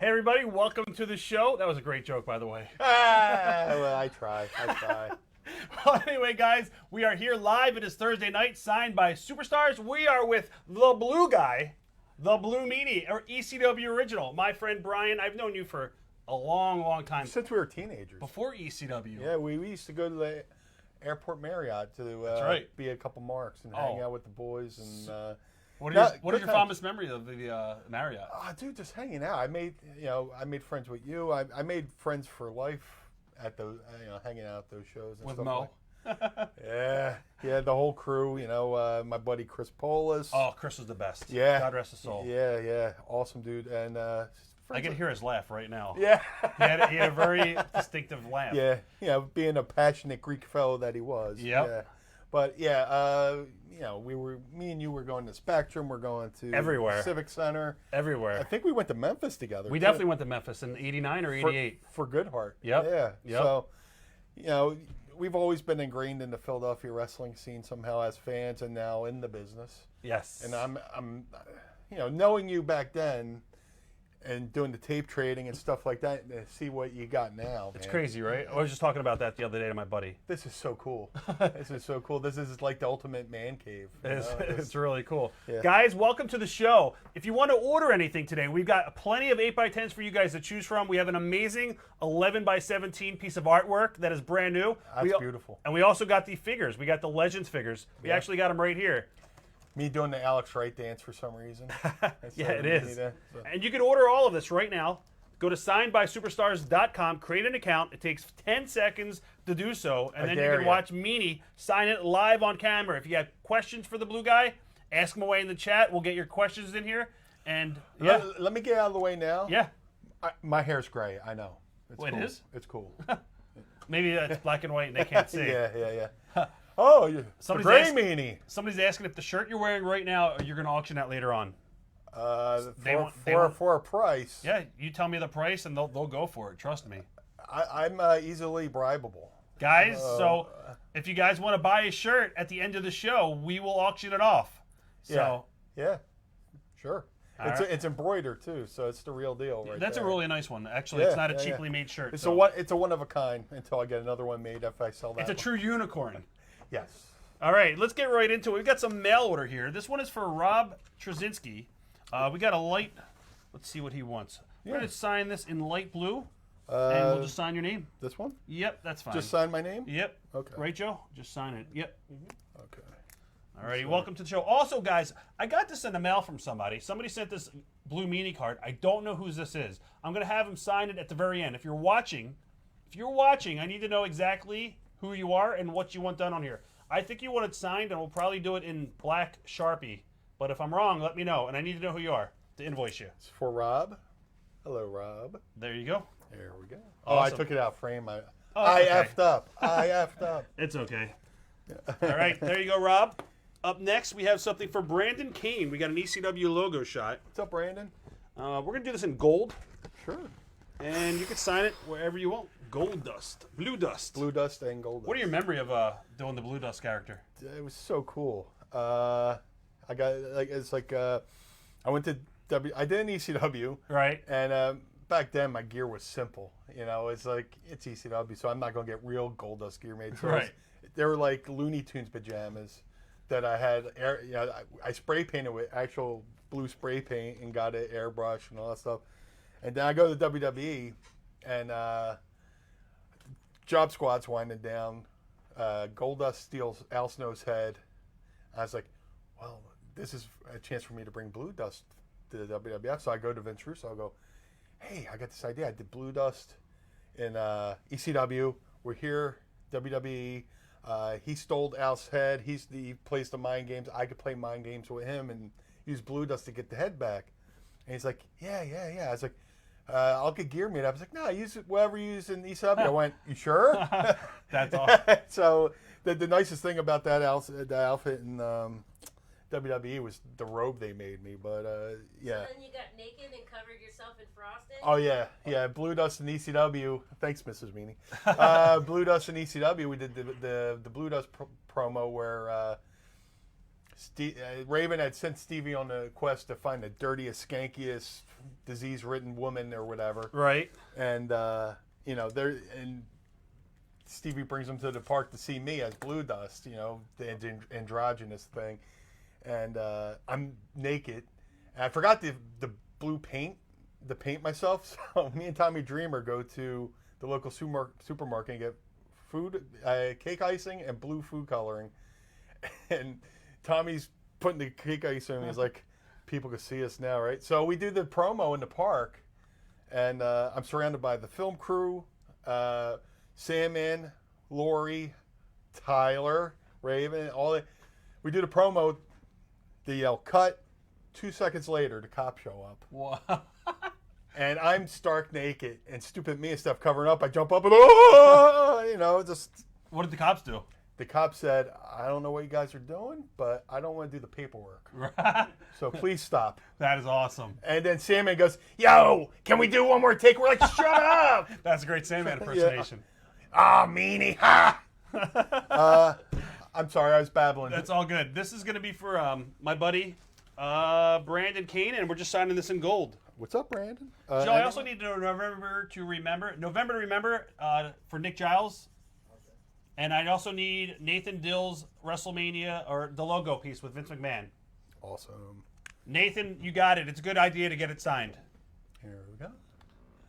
Hey everybody, welcome to the show. That was a great joke, by the way. Well, I try. Well, anyway, guys, we are here live. It is Thursday night, signed by Superstars. We are with the Blue Guy, the Blue Meanie, or ECW Original. My friend Brian, I've known you for a long, long time. Since we were teenagers. Before ECW. Yeah, we used to go to the Airport Marriott to That's right. be a couple marks and hang out with the boys. And what are your fondest memories of the Marriott? Dude, just hanging out. I made friends with you. I made friends for life at those, hanging out at those shows and With stuff. Mo. Yeah, the whole crew. My buddy Chris Polis. Oh, Chris was the best. Yeah, God rest his soul. Yeah, awesome dude. And I can hear his laugh right now. Yeah, he had a very distinctive laugh. Yeah, being a passionate Greek fellow that he was. Yep. Yeah, but me and you were going to Spectrum. We're going to everywhere. Civic Center. Everywhere. I think we went to Memphis together. We definitely went to Memphis in '89 or '88 for Goodheart. Yep. Yeah. So, we've always been ingrained in the Philadelphia wrestling scene somehow as fans, and now in the business. Yes. And I'm knowing you back then, and doing the tape trading and stuff like that, and see what you got now. It's crazy, right? I was just talking about that the other day to my buddy. This is so cool. This is like the ultimate man cave. It's really cool. Yeah. Guys, welcome to the show. If you want to order anything today, we've got plenty of 8x10s for you guys to choose from. We have an amazing 11x17 piece of artwork that is brand new. That's beautiful. And we also got the figures. We got the Legends figures. We actually got them right here. Me doing the Alex Wright dance for some reason. Yeah, it is. And you can order all of this right now. Go to signedbysuperstars.com, create an account. It takes 10 seconds to do so, and then you can watch Meanie sign it live on camera. If you have questions for the Blue Guy, ask him away in the chat. We'll get your questions in here. And let me get out of the way now. Yeah. My hair's gray. I know. It's cool. It is? It's cool. Maybe it's black and white and they can't see. Yeah. Oh, the gray meanie. Somebody's asking if the shirt you're wearing right now, you're going to auction that later on. For a price. Yeah, you tell me the price and they'll go for it. Trust me. I'm easily bribable. Guys, so if you guys want to buy a shirt at the end of the show, we will auction it off. So yeah, sure. It's embroidered too, so it's the real deal. Right That's there. a really nice one. Actually, it's not a cheaply made shirt. It's a one of a kind until I get another one made if I sell that. It's a true unicorn. Yes. All right, let's get right into it. We've got some mail order here. This one is for Rob Trzynski. We got a light. Let's see what he wants. We're going to sign this in light blue, and we'll just sign your name. This one? Yep, that's fine. Just sign my name? Yep. Okay. Right, Joe? Just sign it. Yep. Okay. All righty, welcome to the show. Also, guys, I got this in the mail from somebody. Somebody sent this Blue Meanie card. I don't know who this is. I'm going to have him sign it at the very end. If you're watching, I need to know exactly who you are and what you want done on here. I think you want it signed, and we'll probably do it in black Sharpie. But if I'm wrong, let me know, and I need to know who you are to invoice you. It's for Rob. Hello, Rob. There you go. There we go. Awesome. Oh, I took it out frame. I okay. effed up. I effed up. It's okay. All right, there you go, Rob. Up next, we have something for Brandon Kane. We got an ECW logo shot. What's up, Brandon? We're going to do this in gold. Sure. And you can sign it wherever you want. Gold dust. Blue dust. Blue dust and gold dust. What are your memory of doing the blue dust character? It was so cool. I got I went to I did an ECW. Right. And back then my gear was simple. It's ECW, so I'm not going to get real gold dust gear made. So right. They were like Looney Tunes pajamas that I had. I spray painted with actual blue spray paint and got it airbrush and all that stuff. And then I go to WWE, and Job Squad's winding down. Goldust steals Al Snow's head. I was like, well, this is a chance for me to bring Blue Dust to the WWF. So I go to Vince Russo. I go, hey, I got this idea. I did Blue Dust in ECW. We're here, WWE. He stole Al's head. He plays the mind games. I could play mind games with him and use Blue Dust to get the head back. And he's like, yeah. I was like, I'll get gear made up. I was like, no, use whatever you use in ECW. I went, you sure? That's awesome. So the nicest thing about that outfit in WWE was the robe they made me. But yeah. So then you got naked and covered yourself in frosting? Oh yeah. Blue Dust in ECW. Thanks, Mrs. Meanie. Blue Dust in ECW. We did the Blue Dust promo where Raven had sent Stevie on the quest to find the dirtiest, skankiest disease-ridden woman or whatever. Right. And Stevie brings him to the park to see me as Blue Dust, the androgynous thing. And I'm naked. And I forgot the blue paint, to paint myself. So me and Tommy Dreamer go to the local supermarket and get food, cake icing and blue food coloring. And Tommy's putting the cake icing and he's like, people can see us now, right? So we do the promo in the park. And I'm surrounded by the film crew, Sandman, Lori, Tyler, Raven, all that. We do the promo. They yell, cut. 2 seconds later, the cops show up. Wow. And I'm stark naked and stupid me and stuff covering up. I jump up and, oh, just. What did the cops do? The cop said, I don't know what you guys are doing, but I don't want to do the paperwork. So please stop. That is awesome. And then Sandman goes, yo, can we do one more take? We're like, shut up. That's a great Sandman impersonation. Ah, meanie, ha! I'm sorry, I was babbling. That's all good. This is going to be for my buddy Brandon Kane, and we're just signing this in gold. What's up, Brandon? Joe, I also need to November to remember for Nick Giles. And I also need Nathan Dill's WrestleMania, or the logo piece with Vince McMahon. Awesome. Nathan, you got it. It's a good idea to get it signed. Here we go.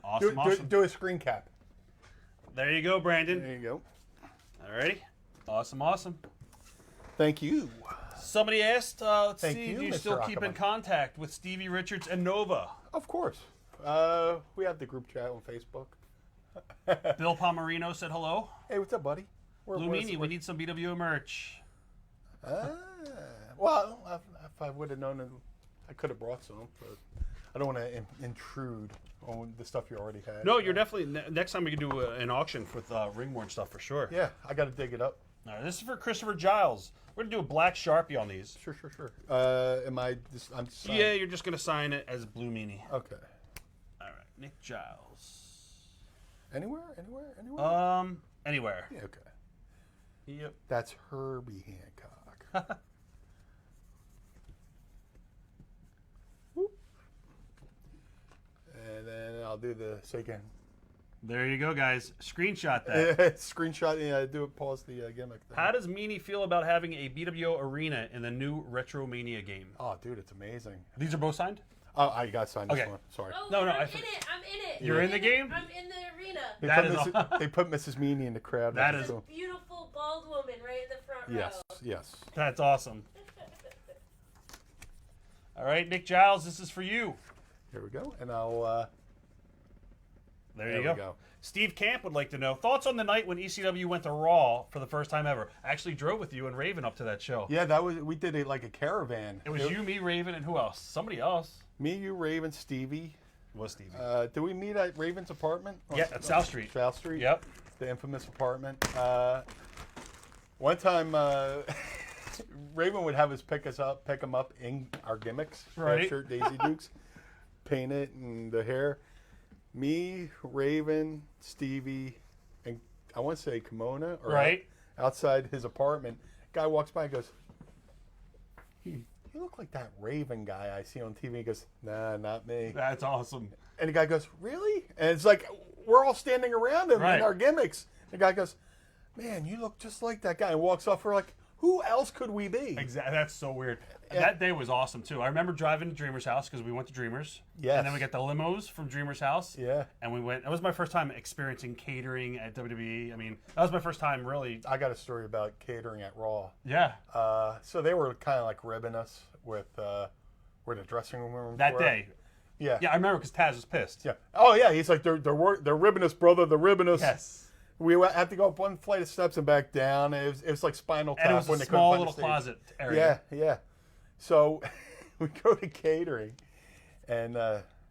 Awesome. Do a screen cap. There you go, Brandon. There you go. Alrighty. Awesome. Thank you. Somebody asked, let's Thank see, you, do you Mr. still keep in Ackerman. contact with Stevie Richards and Nova? Of course. We have the group chat on Facebook. Bill Pomerino said hello. Hey, what's up, buddy? Blue Meanie, we need some BWO merch. Well, if I would have known, I could have brought some, but I don't want to intrude on the stuff you already had. No, you're definitely, next time we can do an auction with ring-worn stuff for sure. Yeah, I got to dig it up. All right, this is for Christopher Giles. We're going to do a black Sharpie on these. Sure. I'm signing. Yeah, you're just going to sign it as Blue Meanie. Okay. All right, Nick Giles. Anywhere? Anywhere. Yeah, okay. Yep. That's Herbie Hancock. Whoop. And then I'll do the second. There you go, guys. Screenshot that. Screenshot. Yeah, do it. Pause the gimmick thing. How does Meanie feel about having a BWO arena in the new Retro Mania game? Oh, dude, it's amazing. These are both signed? Oh, I got to sign this Okay. one. Sorry. Oh, No, I'm I in forgot. it. I'm in it. You're I'm in the game? I'm in the arena. They That put is Mrs. aw- They put Mrs. Meanie in the crowd. That That's is- cool. Beautiful bald woman right in the front Yes, row. yes. That's awesome. All right, Nick Giles, this is for you. Here we go, and I'll. There There you we go. go. Steve Camp would like to know thoughts on the night when ECW went to Raw for the first time ever. I actually drove with you and Raven up to that show. Yeah, we did it like a caravan. It was you, me, Raven, and who else? Somebody else. Me, you, Raven, Stevie. It was Stevie. Did we meet at Raven's apartment? Yeah, at South Street. South Street. Yep. The infamous apartment. One time, Raven would have us pick him up in our gimmicks. Right. Shirt, Daisy Dukes, paint it, and the hair. Me, Raven, Stevie, and I want to say Kimona. Or Right. Outside his apartment, guy walks by and goes, "You look like that Raven guy I see on TV." He goes, "Nah, not me." That's awesome. And the guy goes, "Really?" And it's like, we're all standing around him Right. in our gimmicks. The guy goes, "Man, you look just like that guy," and walks off. We're like, who else could we be? Exactly. That's so weird. Yeah. That day was awesome too. I remember driving to Dreamer's house because we went to Dreamer's. Yes. And then we got the limos from Dreamer's house. Yeah. And we went. That was my first time experiencing catering at WWE. I mean, that was my first time really. I got a story about catering at Raw. Yeah. So they were kind of like ribbing us with where the dressing room That were. day. Yeah. Yeah, I remember because Taz was pissed. Yeah. Oh yeah. He's like, they're ribbing us, brother. They're ribbing us. Yes. We had to go up one flight of steps and back down. It was like Spinal Tap And it was when a they couldn't small find the little stage. closet area. Yeah. So we go to catering, and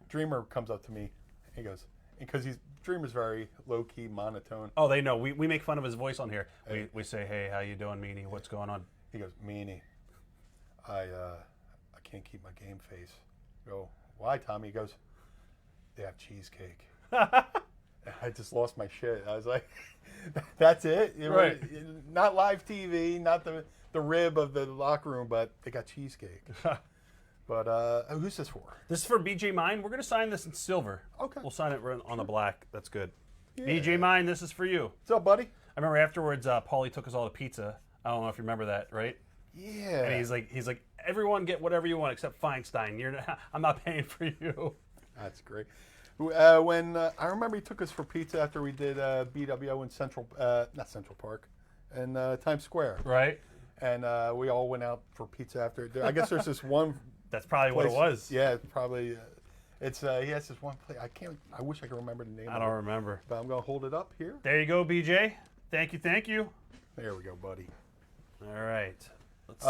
Dreamer comes up to me. He goes, because Dreamer's very low key, monotone. Oh, they know. We make fun of his voice on here. We say, "Hey, how you doing, Meanie? What's going on?" He goes, "Meanie, I can't keep my game face." I go, "Why, Tommy?" He goes, "They have cheesecake." I just lost my shit. I was like, "That's it? Right. Not live TV, not the rib of the locker room, but they got cheesecake." But who's this for? This is for BJ Mine. We're gonna sign this in silver. Okay. We'll sign it on the black. That's good. Yeah. BJ Mine, this is for you. What's up, buddy? I remember afterwards, Paulie took us all to pizza. I don't know if you remember that, right? Yeah. And he's like, everyone get whatever you want except Feinstein. I'm not paying for you. That's great. When I remember he took us for pizza after we did BWO in not Central Park, in Times Square. Right. And we all went out for pizza after. I guess there's this one. That's probably place, what it was. Yeah, it's probably. He has this one place. I wish I could remember the name. I don't remember. But I'm gonna hold it up here. There you go, BJ. Thank you, thank you. There we go, buddy. All right. Let's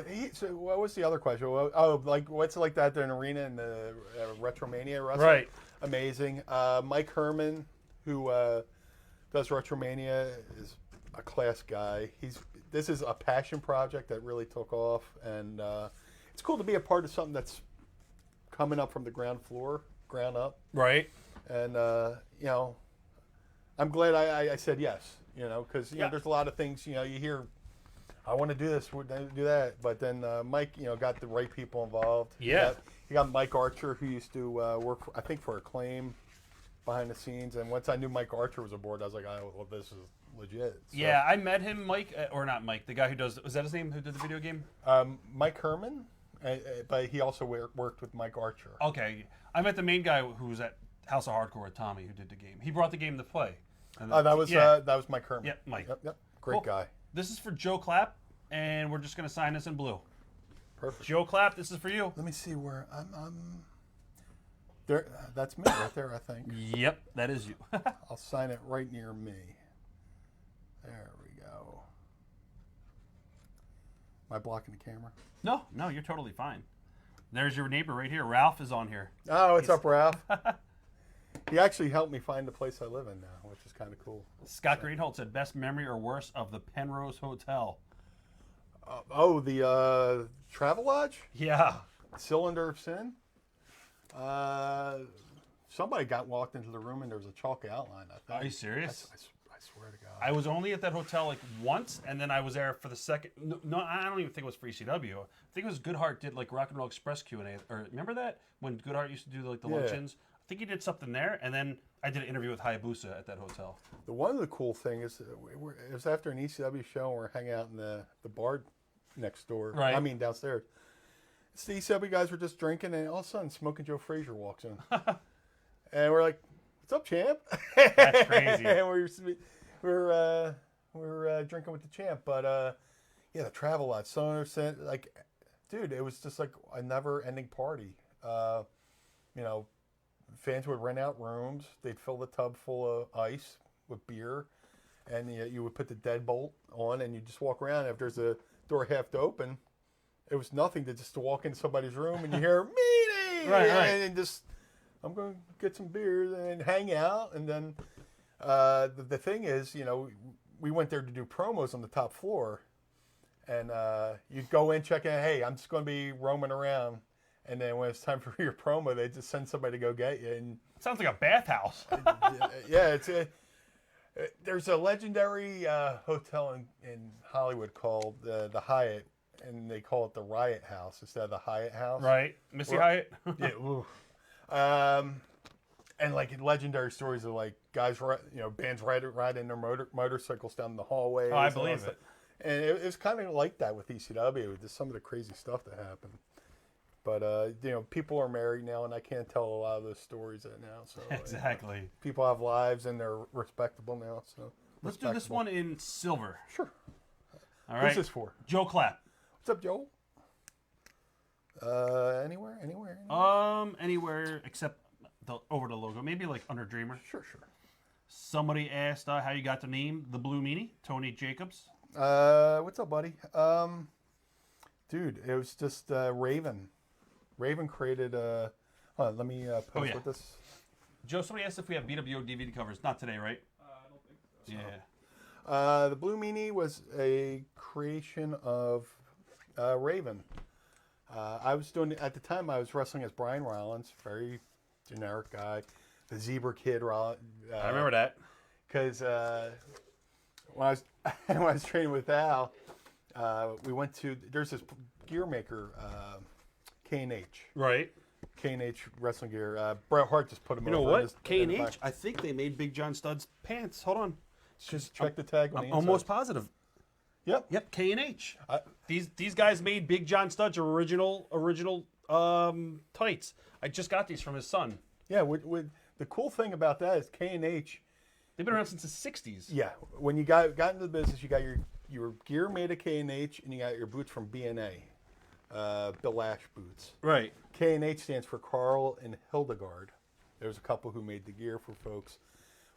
see. So what was the other question? What's it like that in arena in the Retromania wrestling? Right. Amazing. Mike Herman, who does Retromania, is a class guy. This is a passion project that really took off, and it's cool to be a part of something that's coming up from the ground up. Right. And I'm glad I said yes. Because there's a lot of things you hear. I want to do this, do that, but then Mike, got the right people involved. Yeah. He got Mike Archer, who used to work, I think, for Acclaim behind the scenes. And once I knew Mike Archer was aboard, I was like, oh, well, this is legit. So, Yeah, I met him, Mike, or not Mike, the guy who does. Was that his name? Who did the video game? Mike Herman, but he also worked with Mike Archer. Okay, I met the main guy who was at House of Hardcore with Tommy, who did the game. He brought the game to play. And That was Mike Herman. Yep, Mike. Yep. Great Cool. guy. This is for Joe Clapp, and we're just gonna sign this in blue. Perfect. Joe Clapp, this is for you. Let me see where I'm. There, that's me right there, I think. Yep, that is you. I'll sign it right near me. There we go. Am I blocking the camera? No, you're totally fine. There's your neighbor right here. Ralph is on here. Oh, what's up, Ralph? He actually helped me find the place I live in now, which is kind of cool. Scott Greenholdt said, best memory or worse of the Penrose Hotel. The Travel Lodge? Yeah. Cylinder of Sin? Somebody walked into the room and there was a chalk outline, I think. Are you serious? I swear to God. I was only at that hotel like once, and then I was there for the second. No, I don't even think it was for ECW. I think it was Goodhart did like Rock and Roll Express Q&A. Or remember that when Goodhart used to do like the luncheons? I think he did something there, and then I did an interview with Hayabusa at that hotel. One of the cool things is it was after an ECW show, and we're hanging out in the bar next door. Right. I mean downstairs. The ECW guys were just drinking, and all of a sudden, Smoking Joe Frazier walks in, and we're like, "What's up, champ?" That's crazy. And we're drinking with the champ, but the Travel Lodge, like, dude, it was just like a never-ending party. Fans would rent out rooms. They'd fill the tub full of ice with beer, and you would put the deadbolt on, and you just walk around. If there's a door half open, it was nothing to just to walk into somebody's room and you hear meeting, right. And just I'm going to get some beers and hang out. And then the thing is, we went there to do promos on the top floor, and you'd go in, check in. Hey, I'm just going to be roaming around. And then when it's time for your promo, they just send somebody to go get you. And Sounds like a bathhouse. yeah, there's a legendary hotel in Hollywood called the Hyatt, and they call it the Riot House instead of the Hyatt House. Right. Missy Hyatt? Yeah. Ooh. And like legendary stories of like guys, bands riding their motorcycles down the hallway. Oh, I believe it. And it was kind of like that with ECW, just some of the crazy stuff that happened. But people are married now, and I can't tell a lot of those stories now. So Exactly. people have lives, and they're respectable now. So Let's do this one in silver. Sure. All right. Who's this for? Joe Clapp. What's up, Joel? Anywhere. Anywhere except over the logo. Maybe like under Dreamer. Sure. Somebody asked how you got the name, the Blue Meanie, Tony Jacobs. What's up, buddy? Dude, it was just Raven. Raven created let me post with this. Joe, somebody asked if we have BWO DVD covers. Not today, right? I don't think so. Yeah. The Blue Meanie was a creation of Raven. I was doing, at the time, I was wrestling as Brian Rollins, very generic guy. The Zebra Kid Rollins. I remember that. Because when I was training with Al, we went to, there's this gear maker K&H. Right. K&H wrestling gear. Bret Hart just put them You know over. what? K&H, I think they made Big John Studd's pants. Hold on. Just check the tag on I'm the inside. almost positive. Yep. Yep, K&H. I- These guys made Big John Studd's original tights. I just got these from his son. Yeah, with the cool thing about that is K&H. They've been around since the 60s. Yeah, when you got into the business, you got your gear made of K&H, and you got your boots from B&A, Bill Ash boots. Right. K&H stands for Carl and Hildegard. There's a couple who made the gear for folks,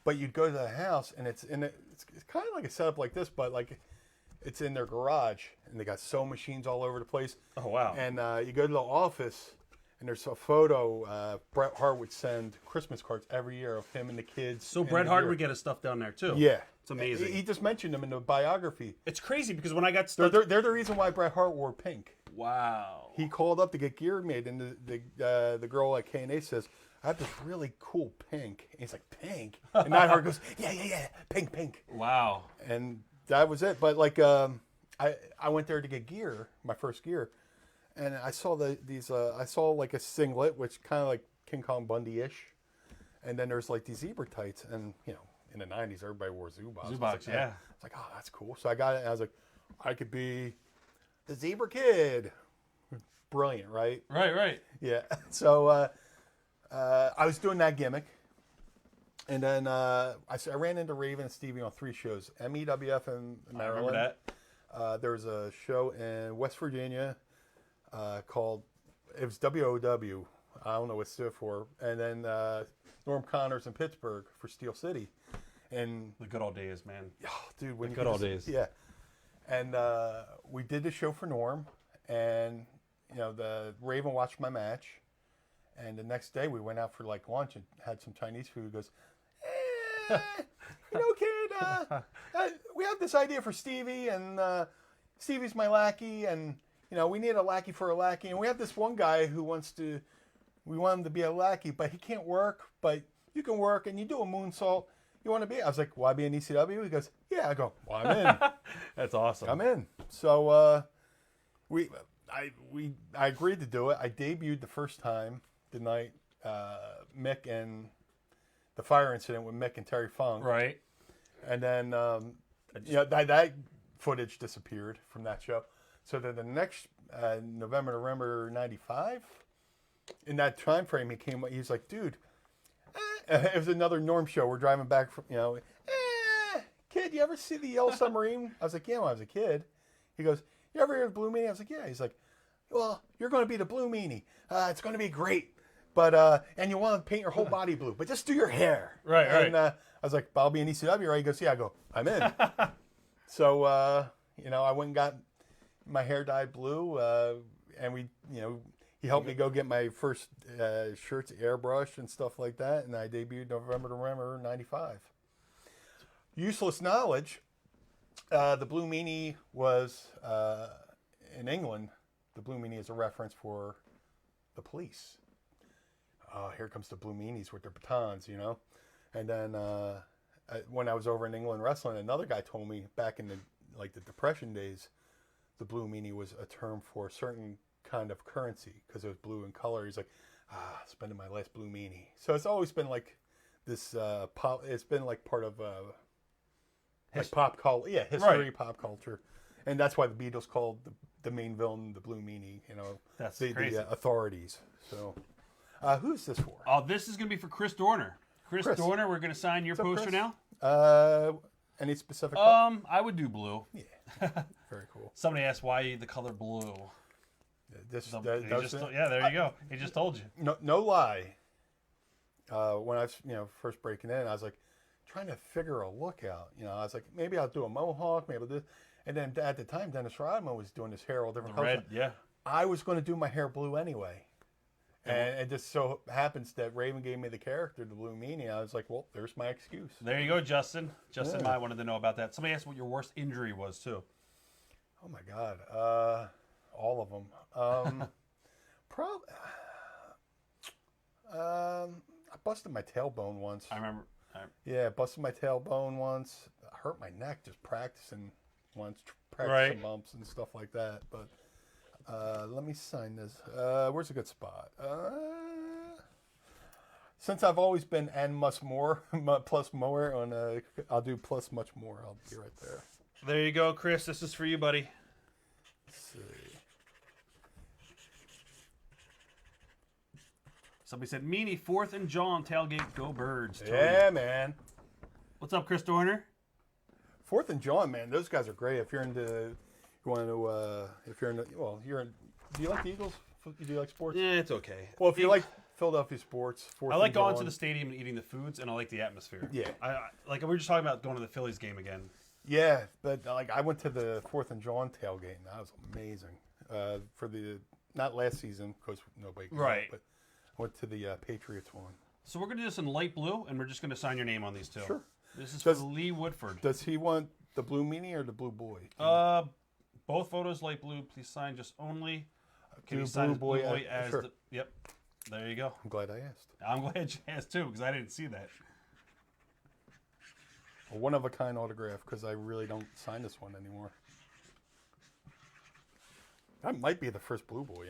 but you'd go to the house, and it's kind of like a setup like this, but like it's in their garage, and they got sewing machines all over the place. Oh, wow. And you go to the office, and there's a photo. Bret Hart would send Christmas cards every year of him and the kids. So and Bret the Hart gear. would get his stuff down there, too. Yeah, It's amazing. He just mentioned them in the biography. It's crazy because when I got They're, stuff... they're the reason why Bret Hart wore pink. Wow. He called up to get gear made, and the girl at K&H says, "I have this really cool pink." And he's like, "Pink?" And Neidhart goes, "Yeah, pink." Wow. And that was it. But like, I went there to get gear, my first gear, and I saw I saw like a singlet, which kind of like King Kong Bundy-ish, and then there's like these zebra tights, and you know, in the '90s everybody wore Zubaks. Zubaks, yeah. It's like, oh, that's cool. So I got it, and I was like, I could be the zebra kid. Brilliant, right? Right. Yeah. So I was doing that gimmick, and then I ran into Raven and Stevie on 3 shows. MEWF in I Maryland. remember that. There was a show in West Virginia called, it was WOW. I don't know what it stood for. And then Norm Connors in Pittsburgh for Steel City. And The good old days, man. oh, dude, when The you good old days. Yeah. And we did the show for Norm, and you know, the Raven watched my match, and the next day we went out for like lunch and had some Chinese food. He goes, you know, kid, we have this idea for Stevie, and Stevie's my lackey, and you know, we need a lackey for a lackey, and we have this one guy who we want him to be a lackey, but he can't work, but you can work, and you do a moonsault. You want to be? I was like, will I be an ECW? He goes, yeah. I go, well, I'm in. That's awesome. I'm in. So I agreed to do it. I debuted the first time the night Mick and the fire incident with Mick and Terry Funk. Right. And then you know, that footage disappeared from that show. So then the next November '95, in that time frame, he came. He's like, dude, it was another Norm show. We're driving back from, you know, kid, you ever see the Yellow Submarine? I was like, yeah, when I was a kid. He goes, you ever hear of Blue Meanie? I was like, yeah. He's like, well, you're going to be the Blue Meanie. It's going to be great. But, and you want to paint your whole body blue, but just do your hair. Right. And I was like, but I'll be in ECW, right? He goes, yeah. I go, I'm in. So, you know, I went and got my hair dyed blue, and we, you know, he helped me go get my first shirts airbrushed and stuff like that, and I debuted November '95. Useless knowledge. The Blue Meanie was in England. The Blue Meanie is a reference for the police. Oh, here comes the Blue Meanies with their batons, you know. And then when I was over in England wrestling, another guy told me back in the Depression days, the Blue Meanie was a term for a certain kind of currency because it was blue in color. He's like, spending my last Blue Meanie. So it's always been like this pop. It's been like part of like pop culture. Yeah, history, Right. pop culture, and that's why the Beatles called the main villain the Blue Meanie. You know, That's the crazy. authorities. So, who's this for? Oh, this is going to be for Chris Dorner. Chris Dorner, we're going to sign your up, poster Chris? now. Any specific? color? I would do blue. Yeah, very cool. Somebody asked why the color blue. This, He just yeah, there you go. He just told you. no lie. When I was first breaking in, I was like trying to figure a look out. You know, I was like, maybe I'll do a mohawk, maybe I'll do. And then at the time, Dennis Rodman was doing his hair all different colors. Red, yeah. I was going to do my hair blue anyway. And it just so happens that Raven gave me the character, the Blue Meanie. I was like, well, there's my excuse. There you go, Justin. Justin Yeah. might wanted to know about that. Somebody asked what your worst injury was too. Oh my God, all of them. I busted my tailbone once. I remember. Yeah, busted my tailbone once. I hurt my neck just practicing once, Right. practicing bumps and stuff like that. But Let me sign this. Where's a good spot? Since I've always been and much more, plus more on, I'll do plus much more. I'll be right there. There you go, Chris. This is for you, buddy. Let's see. Somebody said, Meanie, 4th and John, tailgate, go Birds. Tony. Yeah, man. What's up, Chris Dorner? 4th and John, man. Those guys are great. If you're into, you want to, if you're into, well, you're in, do you like the Eagles? Do you like sports? Yeah, it's okay. Well, if you like Philadelphia sports, 4th I like and going John. to the stadium and eating the foods, and I like the atmosphere. Yeah. Like we were just talking about going to the Phillies game again. Yeah, but like I went to the 4th and John tailgate, and that was amazing. For the not last season because nobody came, Right. but I went to the Patriots one. So we're going to do this in light blue, and we're just going to sign your name on these two. Sure. This is Does- for Lee Woodford. Does he want the Blue Meanie or the Blue Boy? Both photos light blue. Please sign just only. Can Do you sign Blue as Boy, Blue Boy as sure. the... Yep. There you go. I'm glad I asked. I'm glad you asked, too, because I didn't see that. A one-of-a-kind autograph because I really don't sign this one anymore. That might be the first Blue Boy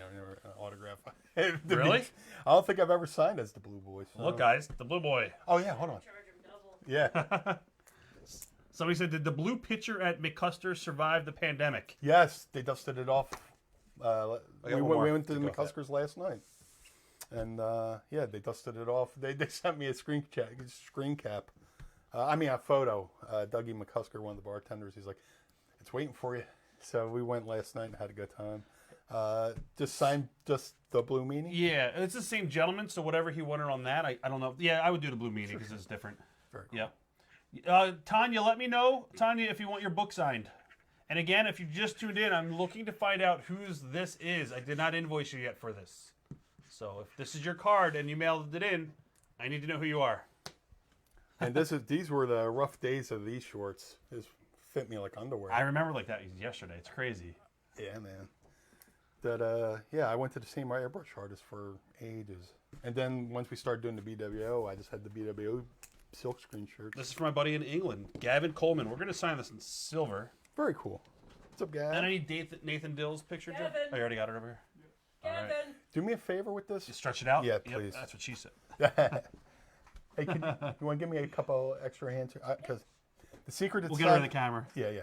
autograph. To Really? I don't think I've ever signed as the Blue Boy. So. Look, guys, the Blue Boy. Oh, yeah, hold on. Charge him double. Yeah. Somebody said, did the blue pitcher at McCusker survive the pandemic? Yes, they dusted it off. We one more went to to go with that. McCuskers last night. And, yeah, they dusted it off. They sent me a screen cap. A photo. Dougie McCusker, one of the bartenders, he's like, it's waiting for you. So we went last night and had a good time. Just signed just the Blue Meanie. Yeah, it's the same gentleman, so whatever he wanted on that, I don't know. Yeah, I would do the Blue Meanie because it's different. Very cool. Yeah. Tanya, let me know, Tanya, if you want your book signed. And again, if you just tuned in, I'm looking to find out whose this is. I did not invoice you yet for this. So if this is your card and you mailed it in, I need to know who you are. And these were the rough days of these shorts. This fit me like underwear. I remember like that yesterday. It's crazy. Yeah, man. I went to the same airbrush artist for ages. And then once we started doing the BWO, I just had the BWO silkscreen shirts. This is for my buddy in England, Gavin Coleman. We're going to sign this in silver. Very cool. What's up, guys? And I need Nathan Dill's picture, Joe. Gavin. I already got it over here. Gavin. right. Do me a favor with this. Just stretch it out? Yeah, Yep, please. that's what she said. Hey, you want to give me a couple extra hands? Because the secret is We'll get her in the camera. Yeah, yeah.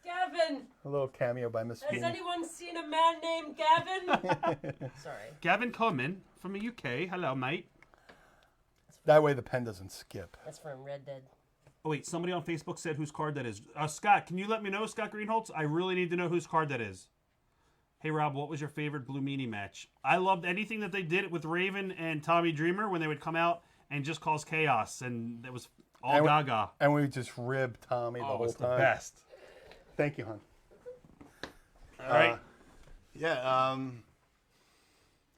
Gavin. A little cameo by Miss Has Bean. anyone seen a man named Gavin? Sorry. Gavin Coleman from the UK. Hello, mate. That way the pen doesn't skip. That's from Red Dead. Oh, wait. Somebody on Facebook said whose card that is. Scott, can you let me know, Scott Greenholtz? I really need to know whose card that is. Hey, Rob, what was your favorite Blue Meanie match? I loved anything that they did with Raven and Tommy Dreamer when they would come out and just cause chaos. And it was all gaga. And we just ribbed Tommy the Oh, whole it's the time. best. Thank you, hon. All right.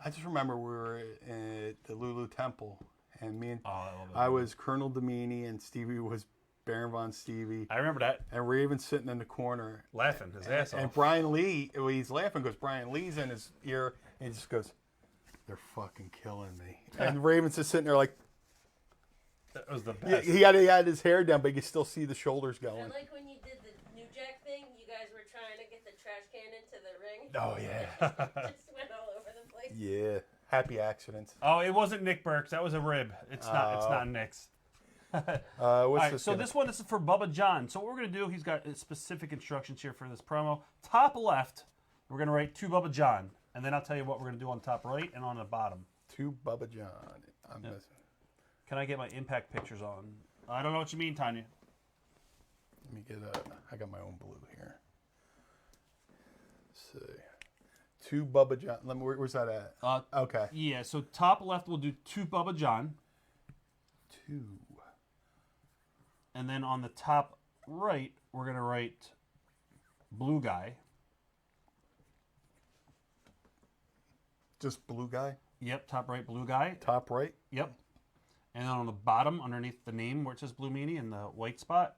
I just remember we were at the Lulu Temple, and me and Oh, I love it. I was Colonel Domini, and Stevie was Baron Von Stevie, I remember that. and Raven sitting in the corner. Laughing his ass And off. Brian Lee, he's laughing because Brian Lee's in his ear, and he just goes, "They're fucking killing me." And Raven's just sitting there like, That was the he best. he had his hair down, but you could still see the shoulders I going. like when you did the New Jack thing. You guys were trying to get the trash can into the ring. Oh yeah, Just went all over the place. yeah. Happy accidents. Oh, it wasn't Nick Burks. That was a rib. It's not. It's not Nick's. What's All right, this? so gonna- this one is for Bubba John. So what we're going to do, he's got specific instructions here for this promo. Top left, we're going to write to Bubba John. And then I'll tell you what we're going to do on top right and on the bottom. To Bubba John. I'm missing. Can I get my impact pictures on? I don't know what you mean, Tanya. Let me get I got my own blue here. Let's see. To Bubba John. Where's that at? Okay. Yeah, so top left, we'll do to Bubba John. Two. And then on the top right, we're going to write blue guy. Just blue guy. Yep, top right, blue guy. Top right. Yep. And then on the bottom, underneath the name where it says Blue Meanie in the white spot,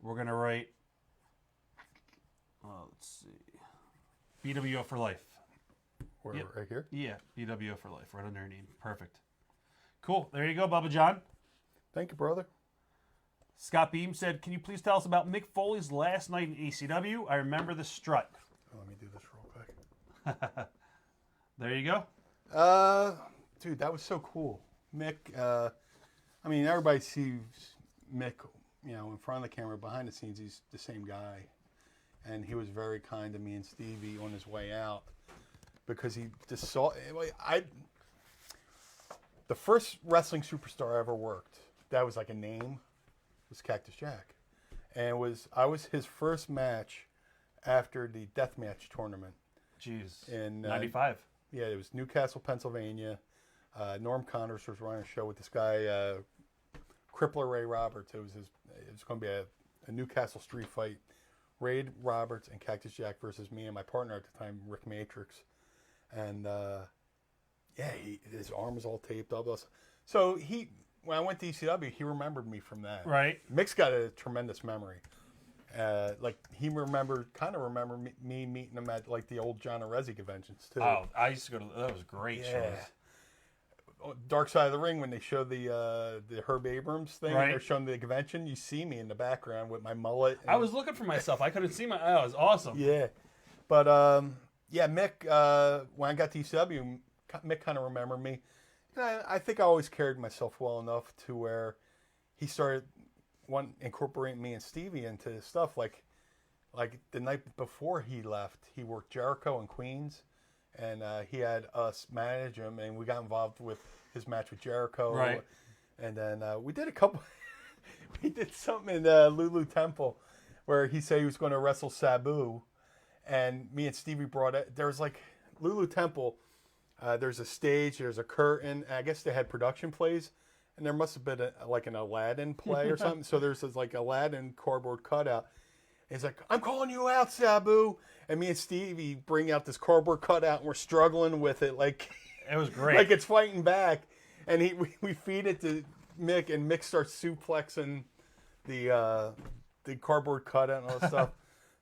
we're going to write, let's see, BWO for life. Where, Yep. Right here. Yeah, BWO for life, right under your name. Perfect. Cool. There you go, Bubba John. Thank you, brother. Scott Beam said, can you please tell us about Mick Foley's last night in ECW? I remember the strut. Oh, let me do this real quick. There you go. Dude, that was so cool. Mick, I mean, everybody sees Mick, you know, in front of the camera. Behind the scenes, he's the same guy. And he was very kind to me and Stevie on his way out because he just saw. The first wrestling superstar I ever worked, that was like a name, was Cactus Jack. And I was his first match after the deathmatch tournament. Jeez. In 95. Yeah, it was Newcastle, Pennsylvania. Norm Connors was running a show with this guy, Crippler Ray Roberts. It was going to be a Newcastle street fight. Ray Roberts and Cactus Jack versus me and my partner at the time, Rick Matrix. And his arm was all taped up. So when I went to ECW, he remembered me from that. Right. Mick's got a tremendous memory. Like he remembered me meeting him at like the old John Arezzi conventions too. Oh, I used to go to that. Was great shows. Dark Side of the Ring, when they show the Herb Abrams thing, Right. they're showing the convention. You see me in the background with my mullet. I was looking for myself. I couldn't see my. Oh, it was awesome. Yeah, but Mick. When I got to ECW, Mick kind of remembered me. And I think I always carried myself well enough to where he started incorporating me and Stevie into his stuff. Like the night before he left, he worked Jericho in Queens. And he had us manage him, and we got involved with his match with Jericho. Right. And then we did a couple. We did something in Lulu Temple where he said he was going to wrestle Sabu, and me and Stevie brought it. There was like Lulu Temple. There's a stage. There's a curtain. I guess they had production plays, and there must have been like an Aladdin play or something. So there's this like Aladdin cardboard cutout. He's like, I'm calling you out, Sabu. And me and Stevie bring out this cardboard cutout, and we're struggling with it like It was great. like it's fighting back. And we feed it to Mick, and Mick starts suplexing the cardboard cutout and all that stuff.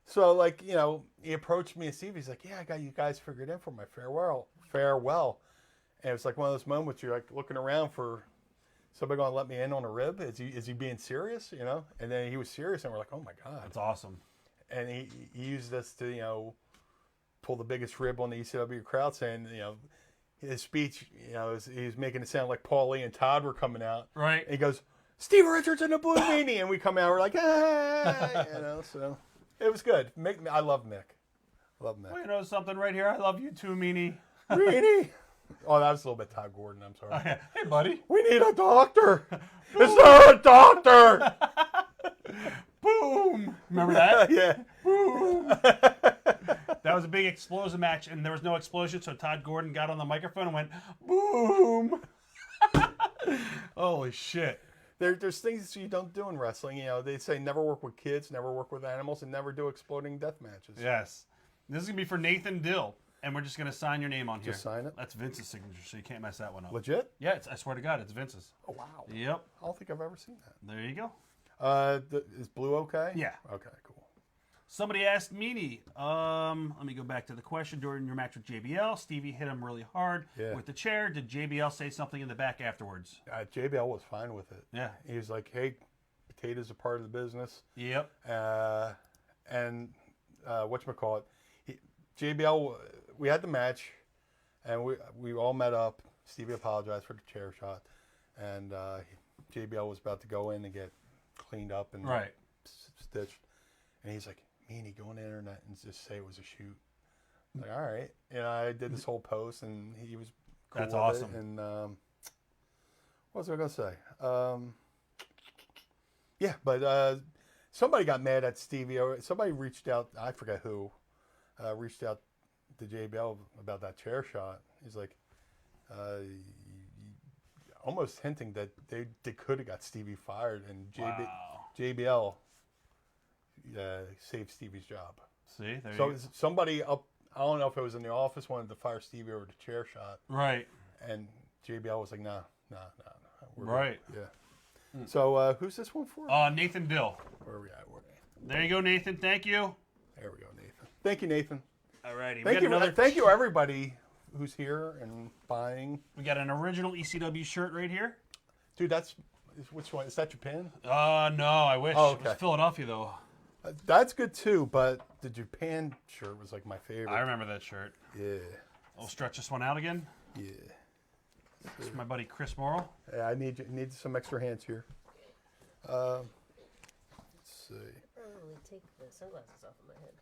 So, like, you know, he approached me and Stevie. He's like, yeah, I got you guys figured in for my farewell. And it's like one of those moments you're like looking around for somebody going to let me in on a rib. Is he being serious, you know? And then he was serious, and we're like, oh, my God. That's awesome. And he used this to, you know, pull the biggest rib on the ECW crowd, saying, you know, his speech, you know, he was making it sound like Paulie and Todd were coming out. Right. And he goes, Steve Richards and the Blue Meanie. And we come out, we're like, ah, you know, so it was good. I love Mick. Well, you know something right here? I love you too, Meanie. Meanie. Oh, that was a little bit Todd Gordon. I'm sorry. Oh, yeah. Hey, buddy. We need a doctor. Is there a doctor? Boom. Remember that? Yeah. Boom. That was a big explosive match, and there was no explosion, so Todd Gordon got on the microphone and went, boom. Holy shit. There's things you don't do in wrestling. You know, they say never work with kids, never work with animals, and never do exploding death matches. Yes. This is going to be for Nathan Dill, and we're just going to sign your name on here. Just sign it? That's Vince's signature, so you can't mess that one up. Legit? Yeah, I swear to God, it's Vince's. Oh, wow. Yep. I don't think I've ever seen that. There you go. Is Blue okay? Yeah. Okay, cool. Somebody asked Meanie, let me go back to the question. During your match with JBL, Stevie hit him really hard with the chair. Did JBL say something in the back afterwards? JBL was fine with it. Yeah. He was like, hey, potatoes are part of the business. Yep. And whatchamacallit, JBL, we had the match, and we all met up. Stevie apologized for the chair shot, and JBL was about to go in and get cleaned up and stitched. And he's like, Meanie, go on the internet and just say it was a shoot. I'm like, all right. And I did this whole post, and he was cool That's with awesome. it. And what was I going to say? Yeah, but somebody got mad at Stevie. Somebody reached out, I forget who, reached out to JBL about that chair shot. He's like, almost hinting that they could have got Stevie fired, and JBL saved Stevie's job. See, there So you go. somebody up, I don't know if it was in the office, wanted to fire Stevie over the chair shot, Right. and JBL was like, nah. We're Right. good. Yeah. So who's this one for? Nathan Dill. Where are we at? There you go, Nathan. Thank you. There we go, Nathan. Thank you, Nathan. Alrighty. Thank you, everybody who's here and buying. We got an original ECW shirt right here. Dude, which one? Is that your pin? No, I wish. Oh, It was okay. Philadelphia, though. That's good too, but the Japan shirt was like my favorite. I remember that shirt. Yeah. I'll stretch this one out again. Yeah. This is my buddy Chris Morrill. Yeah, I need some extra hands here. Let's see. I don't really take the sunglasses off of my head.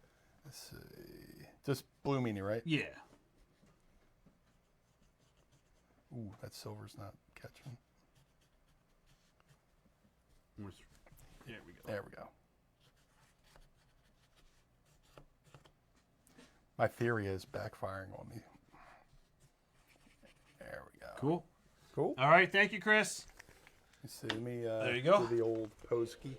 Let's see. Just Blue Meanie, right? Yeah. Ooh, that silver's not catching. There we go. There we go. My theory is backfiring on me. There we go. Cool. Cool. All right. Thank you, Chris. Let's see. Let me There you go. do the old Posky.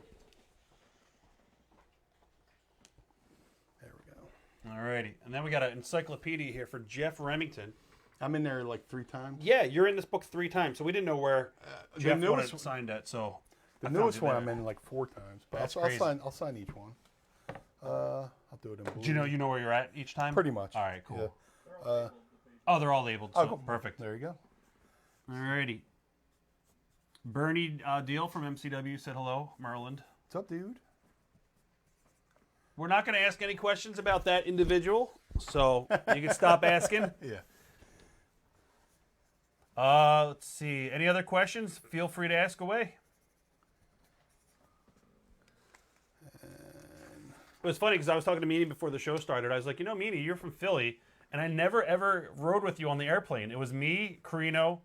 There we go. All righty. And then we got an encyclopedia here for Jeff Remington. I'm in there like 3 times. Yeah, you're in this book 3 times, so we didn't know where The Jeff wanted newest, it signed at. So the I found newest you one there. I'm in like 4 times. But That's I'll crazy. sign each one. I'll do it in blue. Do you know where you're at each time? Pretty much. All right, cool. Yeah. Oh, they're all labeled. So cool. perfect. There you go. All righty. Bernie Deal from MCW said hello, Maryland. What's up, dude? We're not going to ask any questions about that individual, so you can stop asking. Yeah. Let's see. Any other questions? Feel free to ask away. It was funny because I was talking to Meanie before the show started. I was like, Meanie, you're from Philly, and I never, ever rode with you on the airplane. It was me, Carino,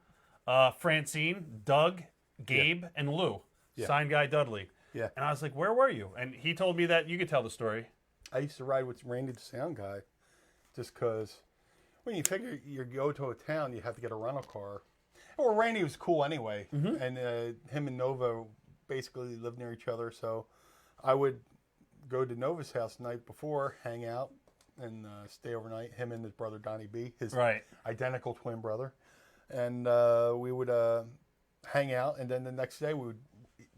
Francine, Doug, Gabe, and Lou. Yeah. Sign guy Dudley. Yeah. And I was like, where were you? And he told me that you could tell the story. I used to ride with Randy the Sound Guy just because when you figure you go to a town, you have to get a rental car. Well, Randy was cool anyway. And him and Nova basically lived near each other. So I would go to Nova's house the night before, hang out, and stay overnight. Him and his brother Donnie B, his identical twin brother. And we would hang out. And then the next day we would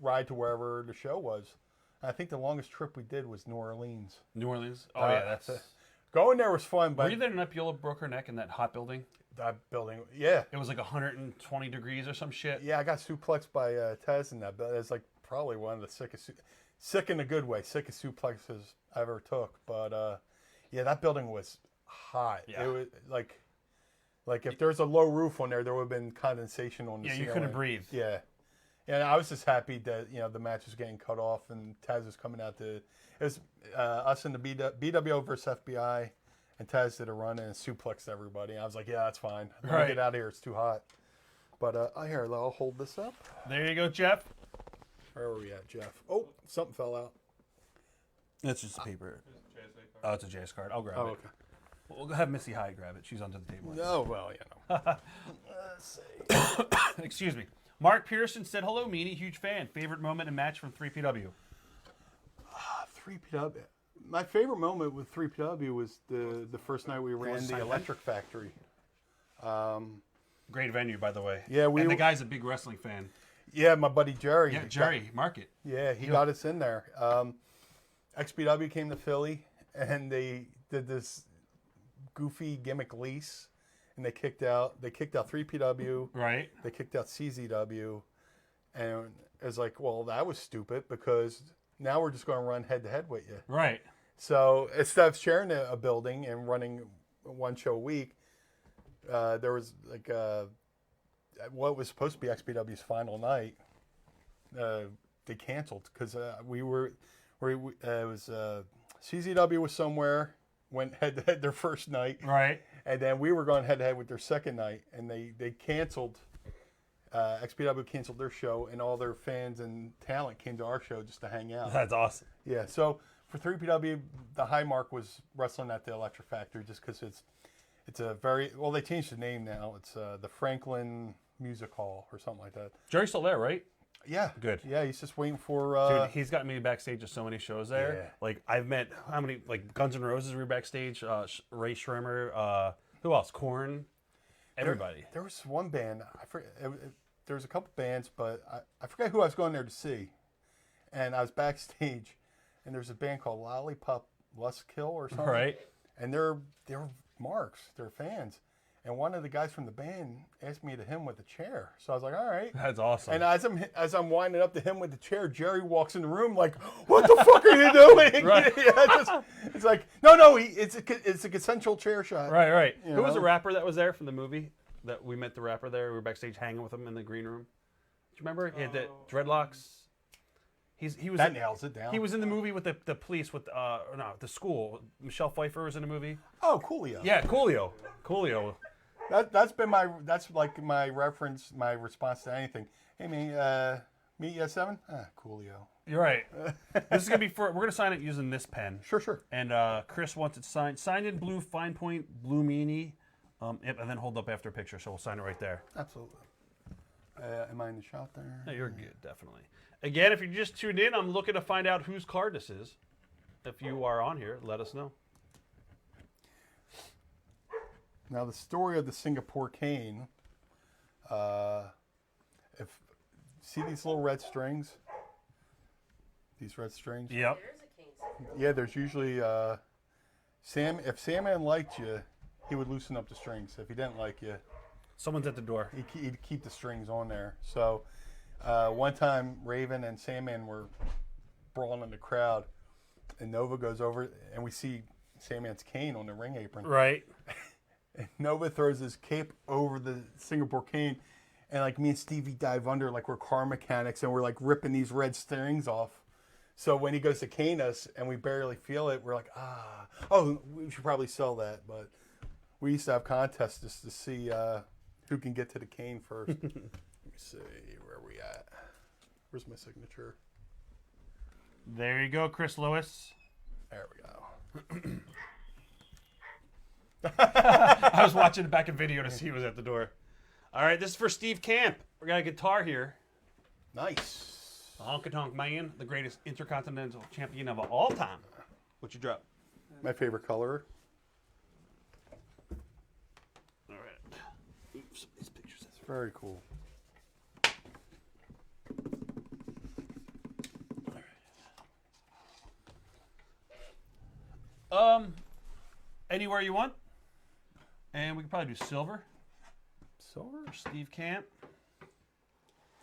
ride to wherever the show was. I think the longest trip we did was New Orleans. New Orleans? Oh, yeah. That's. Going there was fun, but Were you there in Nepiola broke her neck in that hot building? that building, yeah. It was like 120 degrees or some shit. Yeah, I got suplexed by Tez in that building. It's like probably one of the sick in a good way, sickest suplexes I ever took. But yeah, that building was hot. Yeah. It was like if there's a low roof on there would have been condensation on the Yeah, ceiling. you couldn't breathe. Yeah. And I was just happy that the match was getting cut off and Taz was coming out to. It was us and the BWO versus FBI, and Taz did a run and suplexed everybody. And I was like, yeah, that's fine. I'm gonna get out of here. It's too hot. But here, I'll hold this up. There you go, Jeff. Where are we at, Jeff? Oh, something fell out. That's just paper. Oh, it's a JS card. I'll grab Oh, it. okay. We'll have Missy Hyde grab it. She's under the table. No, well, Let's see. Excuse me. Mark Pearson said, hello, Meanie. Huge fan. Favorite moment and match from 3PW? 3PW. My favorite moment with 3PW was the first night we ran the sign Electric Factory. Great venue, by the way. Yeah, and the guy's a big wrestling fan. Yeah, my buddy Jerry. Yeah, Jerry, mark it. Yeah, he got us in there. XPW came to Philly, and they did this goofy gimmick lease, and they kicked out 3PW. Right. They kicked out CZW, and it was like, well, that was stupid because now we're just going to run head-to-head with you. Right. So instead of sharing a building and running one show a week, there was like what was supposed to be XPW's final night. They canceled because it was CZW was somewhere, went head to head their first night, Right. and then we were going head to head with their second night, and they canceled. XPW canceled their show, and all their fans and talent came to our show just to hang out. That's awesome. Yeah, so for 3PW, the high mark was wrestling at the Electric Factory just because it's a very, well, they changed the name now. It's the Franklin Music Hall or something like that. Jerry's still there, right? Yeah. Good. Yeah, he's just waiting for... Dude, he's got me backstage at so many shows there. Yeah. Like, I've met, how many, like, Guns N' Roses were backstage, Ray Schremer, who else? Korn, everybody. There was one band, I forget, there was a couple bands, but I forget who I was going there to see. And I was backstage, and there's a band called Lollipop Luskill or something. Right. And they're marks, they're fans. And one of the guys from the band asked me to him with the chair. So I was like, all right. That's awesome. And as I'm winding up to him with the chair, Jerry walks in the room like, "What the fuck are you doing?" Right. It's like, no, it's a consensual chair shot. Right. You Who was know? the rapper that was there from the movie? That we met the rapper there. We were backstage hanging with him in the green room. Do you remember? He had the dreadlocks. He was That in, nails it down. He was in the movie with the police with the school. Michelle Pfeiffer was in the movie. Oh, Coolio. Yeah, Coolio. That's like my reference, my response to anything. Hey, meet you at 7? Coolio. You're right. This is gonna be we're gonna sign it using this pen. Sure. And Chris wants it signed in blue, fine point, Blue Meanie. Yep, and then hold up after a picture, so we'll sign it right there. Absolutely. Am I in the shot there? No, you're good, definitely. Again, if you just tuned in, I'm looking to find out whose card this is. If you are on here, let us know. Now, the story of the Singapore cane. See these little red strings? These red strings? Yep. There's a cane. Yeah, there's usually if Sandman liked you, he would loosen up the strings. If he didn't like you, Someone's at the door. he'd keep the strings on there. So one time, Raven and Sandman were brawling in the crowd, and Nova goes over, and we see Sandman's cane on the ring apron. Right. And Nova throws his cape over the Singapore cane, and like me and Stevie dive under like we're car mechanics, and we're like ripping these red strings off. So when he goes to cane us and we barely feel it, we're like, we should probably sell that. But we used to have contests just to see who can get to the cane first. Let me see, where are we at? Where's my signature? There you go, Chris Lewis. There we go. I was watching it back in video to see who was at the door. All right, this is for Steve Camp. We got a guitar here. Nice. The Honky Tonk Man, the greatest intercontinental champion of all time. What you drop? My favorite color. All right. Oops, these pictures. It's very cool. Anywhere you want. And we can probably do silver Silver? for Steve Camp.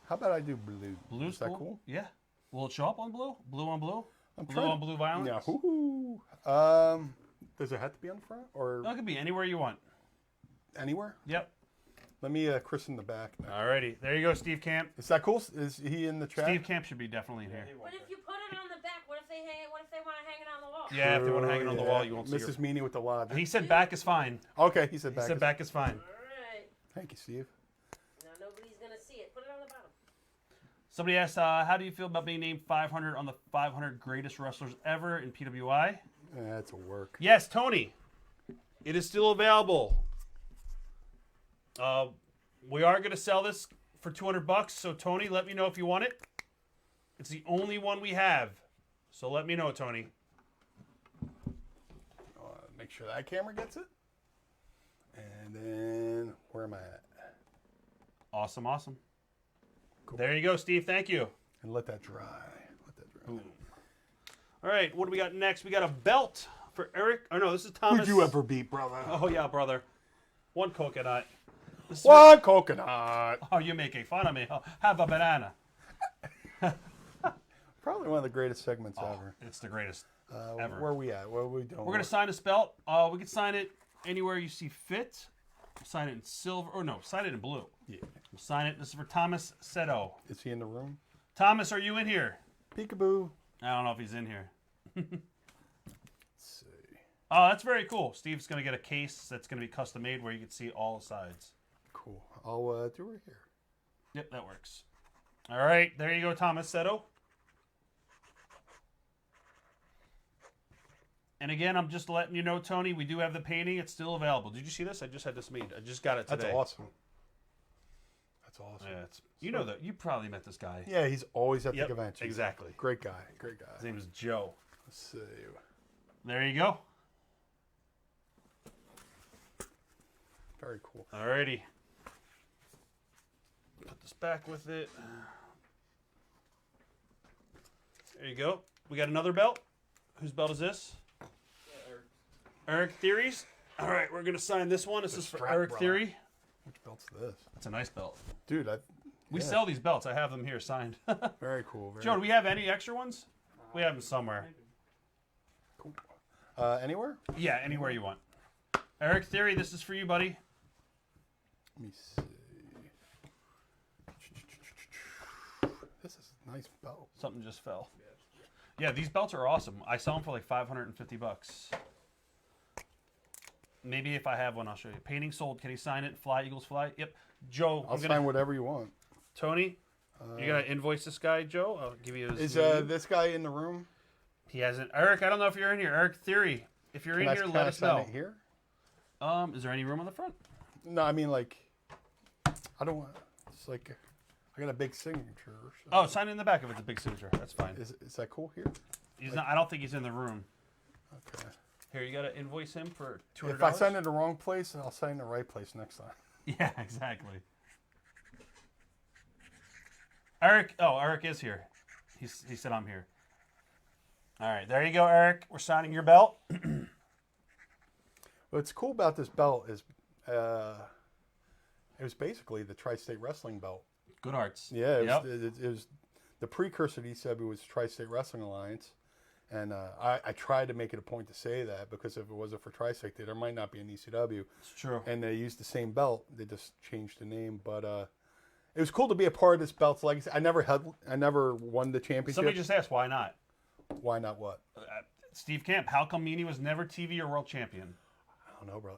How about I do blue? Blue's Is that cool? Yeah. Will it show up on blue? Blue on blue? I'm Blue trying on blue violence? Yeah. Woo-hoo. Does it have to be on the front or No, it could be anywhere you want. anywhere? Yep. Let me christen the back now. Alrighty. There you go, Steve Camp. Is that cool? Is he in the chat? Steve Camp should be definitely in here. But if you put it on the back, what if they want to hang it on the wall? Yeah, if they want to hang it on the wall, you won't see Mrs. her. Meanie with the lodge. He said back is fine. Okay, he said He back. said back is fine. All right. Thank you, Steve. Now nobody's gonna see it. Put it on the bottom. Somebody asked, how do you feel about being named 500 on the 500 greatest wrestlers ever in PWI? That's a work. Yes, Tony. It is still available. We are going to sell this for $200. So Tony, let me know if you want it. It's the only one we have. So let me know, Tony. Make sure that camera gets it. And then where am I at? Awesome, awesome. Cool. There you go, Steve. Thank you. And let that dry. Let that dry. Boom. All right, what do we got next? We got a belt for Eric. Oh, no, this is Thomas. Who'd you ever beat, brother? Oh, yeah, brother. One coconut. This is One coconut. Oh, you're making fun of me. Oh, have a banana. Probably one of the greatest segments ever. It's the greatest ever. Where are we at? What are we doing? We're going to sign this belt. We can sign it anywhere you see fit. Sign it in silver. Or no, sign it in blue. Yeah. We'll sign it. This is for Thomas Seto. Is he in the room? Thomas, are you in here? Peekaboo. I don't know if he's in here. Let's see. Oh, that's very cool. Steve's going to get a case that's going to be custom made where you can see all sides. Cool. I'll do right here. Yep, that works. All right, there you go, Thomas Seto. And again, I'm just letting you know, Tony, we do have the painting. It's still available. Did you see this? I just had this made. I just got it today. That's awesome. That's awesome. Yeah, you know that. You probably met this guy. Yeah, he's always at Yep, the convention. exactly. Great guy. Great guy. His name is Joe. Let's see. There you go. Very cool. Alrighty. Put this back with it. There you go. We got another belt. Whose belt is this? Eric Theories. All right, we're gonna sign this one. This is for strap, Eric brother. Theory. Which belt's this? That's a nice belt. Dude, We yeah. sell these belts. I have them here signed. Very cool. Very Joe, do we have any extra ones? We have them somewhere. cool. Anywhere? Yeah, anywhere you want. Eric Theory, this is for you, buddy. Let me see. This is a nice belt. Something just fell. Yeah, these belts are awesome. I sell them for like $550. Maybe if I have one, I'll show you. Painting sold. Can he sign it? Fly, Eagles fly. Yep. Joe, I'll sign whatever you want. Tony, you gotta invoice this guy, Joe. I'll give you his. Is name. this guy in the room? He hasn't. Eric, I don't know if you're in here. Eric Theory, if you're in here, Can let I us sign know. it here? Is there any room on the front? No, I mean like, I don't want. It's like, I got a big signature. So. Oh, sign it in the back if it's a big signature. That's fine. Is that cool here? He's not. I don't think he's in the room. Okay. Here, you gotta invoice him for $200. If I sign it the wrong place, I'll sign the right place next time. Yeah, exactly. Eric. Oh, Eric is here. He said I'm here. All right, there you go, Eric. We're signing your belt. What's cool about this belt is, it was basically the Tri-State Wrestling belt. Good arts. Yeah, it Yep. was, it was the precursor to ECW was Tri-State Wrestling Alliance, and I tried to make it a point to say that because if it wasn't for Tri-State, there might not be an ECW. It's true. And they used the same belt. They just changed the name, but it was cool to be a part of this belt's legacy. I never won the championship. Somebody just asked why not. Why not? What? Steve Camp. How come Meanie was never TV or world champion? I don't know, bro.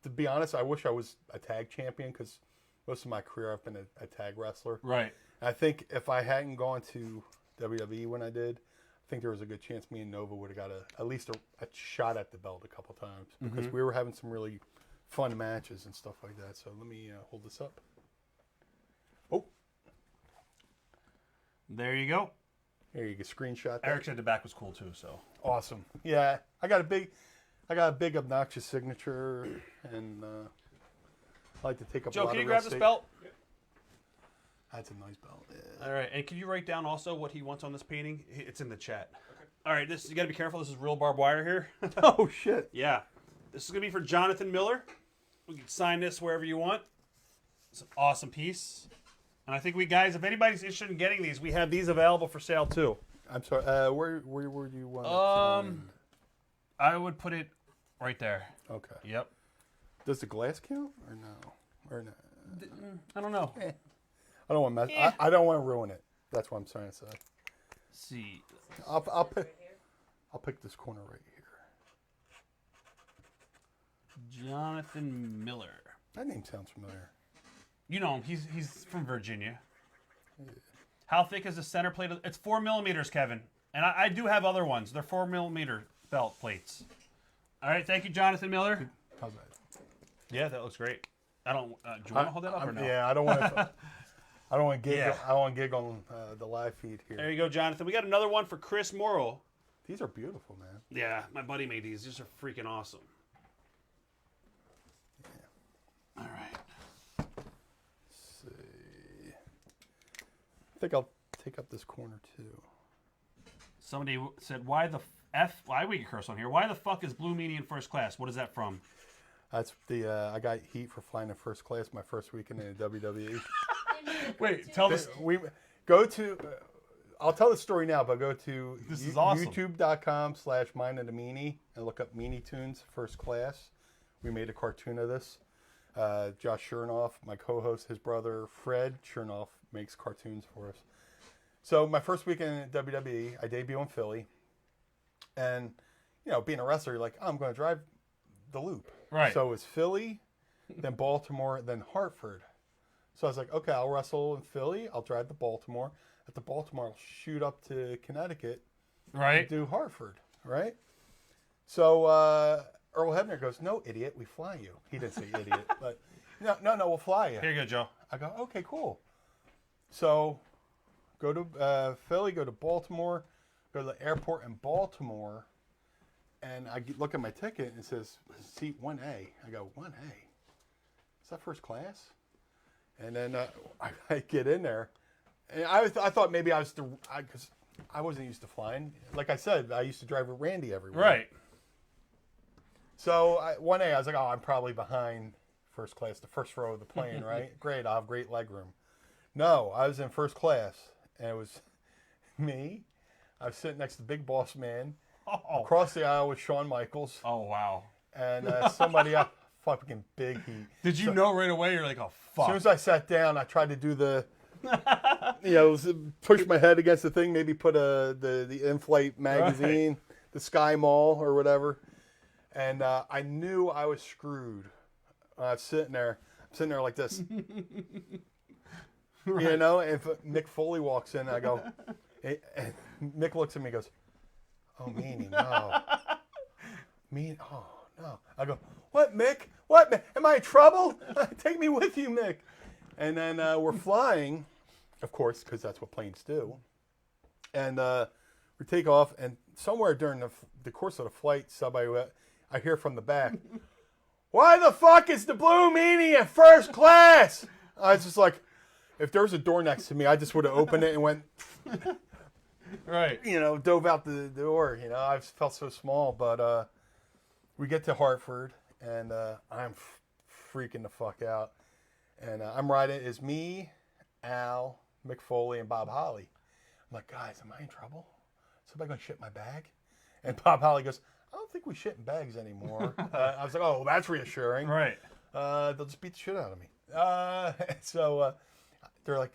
To be honest, I wish I was a tag champion because most of my career I've been a tag wrestler. Right. I think if I hadn't gone to WWE when I did, I think there was a good chance me and Nova would have got at least a shot at the belt a couple times because we were having some really fun matches and stuff like that. So let me hold this up. Oh, There you go. here you can screenshot that. Eric said the back was cool too. So Awesome. Yeah, I got a big obnoxious signature, and I like to take up. Joe, a lot can you of grab real this estate. belt? That's a nice belt. Yeah. All right, and can you write down also what he wants on this painting? It's in the chat. All right, you got to be careful. This is real barbed wire here. Oh shit. Yeah, this is gonna be for Jonathan Miller. We can sign this wherever you want. It's an awesome piece, and I think guys, if anybody's interested in getting these, we have these available for sale too. I'm sorry. Where do you want? I would put it right there. Okay. Yep. Does the glass count or no? Or no? I don't know. I don't want to mess. Eh. I don't want to ruin it. That's what I'm trying to say. Let's see. I'll pick this corner right here. Jonathan Miller. That name sounds familiar. You know him. He's from Virginia. How thick is the center plate? It's 4 millimeters, Kevin. And I do have other ones. They're 4 millimeter belt plates. All right. Thank you, Jonathan Miller. How's that? Yeah, that looks great. I don't. Do you want to hold that up or no? Yeah, I don't want to. I don't want to gig. Yeah. I don't want to gig on the live feed here. There you go, Jonathan. We got another one for Chris Morrow. These are beautiful, man. Yeah, my buddy made these. These are freaking awesome. All right. Let's see. I think I'll take up this corner too. Somebody said, "Why the f? Why we get curse on here? Why the fuck is Blue Meanie in first class? What is that from?" That's the. I got heat for flying in first class my first weekend in the WWE. Wait, tell us. We go to. I'll tell the story now, but go to This is awesome. youtube.com/MindOfTheMeanie and look up Meanie Tunes First Class. We made a cartoon of this. Josh Chernoff, my co-host, his brother Fred Chernoff makes cartoons for us. So my first weekend in WWE, I debut in Philly, and being a wrestler, you're like, oh, I'm going to drive the loop. Right. So it's Philly, then Baltimore, then Hartford. So I was like, okay, I'll wrestle in Philly. I'll drive to Baltimore. At the Baltimore, I'll shoot up to Connecticut. Right. And do Hartford. Right. So Earl Hebner goes, no, idiot, we fly you. He didn't say idiot, but no, we'll fly you. Here you go, Joe. I go, okay, cool. So go to Philly, go to Baltimore, go to the airport in Baltimore, and I look at my ticket and it says seat 1A. I go, 1A? Is that first class? And then I get in there, and I thought maybe I was because I wasn't used to flying. Like I said, I used to drive with Randy everywhere. Right. So one day I was like, oh, I'm probably behind first class, the first row of the plane, right? Great, I'll have great leg room. No, I was in first class, and it was me. I was sitting next to the big boss man. Oh, Across the aisle was Shawn Michaels, oh wow. and somebody else, fucking big heat. Did you know right away? You're like, oh As fuck. soon as I sat down, I tried to do the, push my head against the thing, maybe put the in-flight magazine, the Sky Mall or whatever, and I knew I was screwed. I was sitting there like this, and if Mick Foley walks in, I go, and Mick looks at me and goes, oh, Meanie, no. Oh, no. I go, what, Mick? What, Mick? Am I in trouble? Take me with you, Mick. And then we're flying, of course, because that's what planes do. And we take off, and somewhere during the course of the flight, I hear from the back, why the fuck is the Blue Meanie in first class? I was just like, if there was a door next to me, I just would have opened it and went, Right. Dove out the door. I felt so small. But we get to Hartford, and I'm freaking the fuck out. And I'm riding. It's me, Al, Mick Foley, and Bob Holly. I'm like, guys, am I in trouble? Somebody gonna shit my bag? And Bob Holly goes, I don't think we shit in bags anymore. I was like, oh, that's reassuring. Right. They'll just beat the shit out of me. So they're like,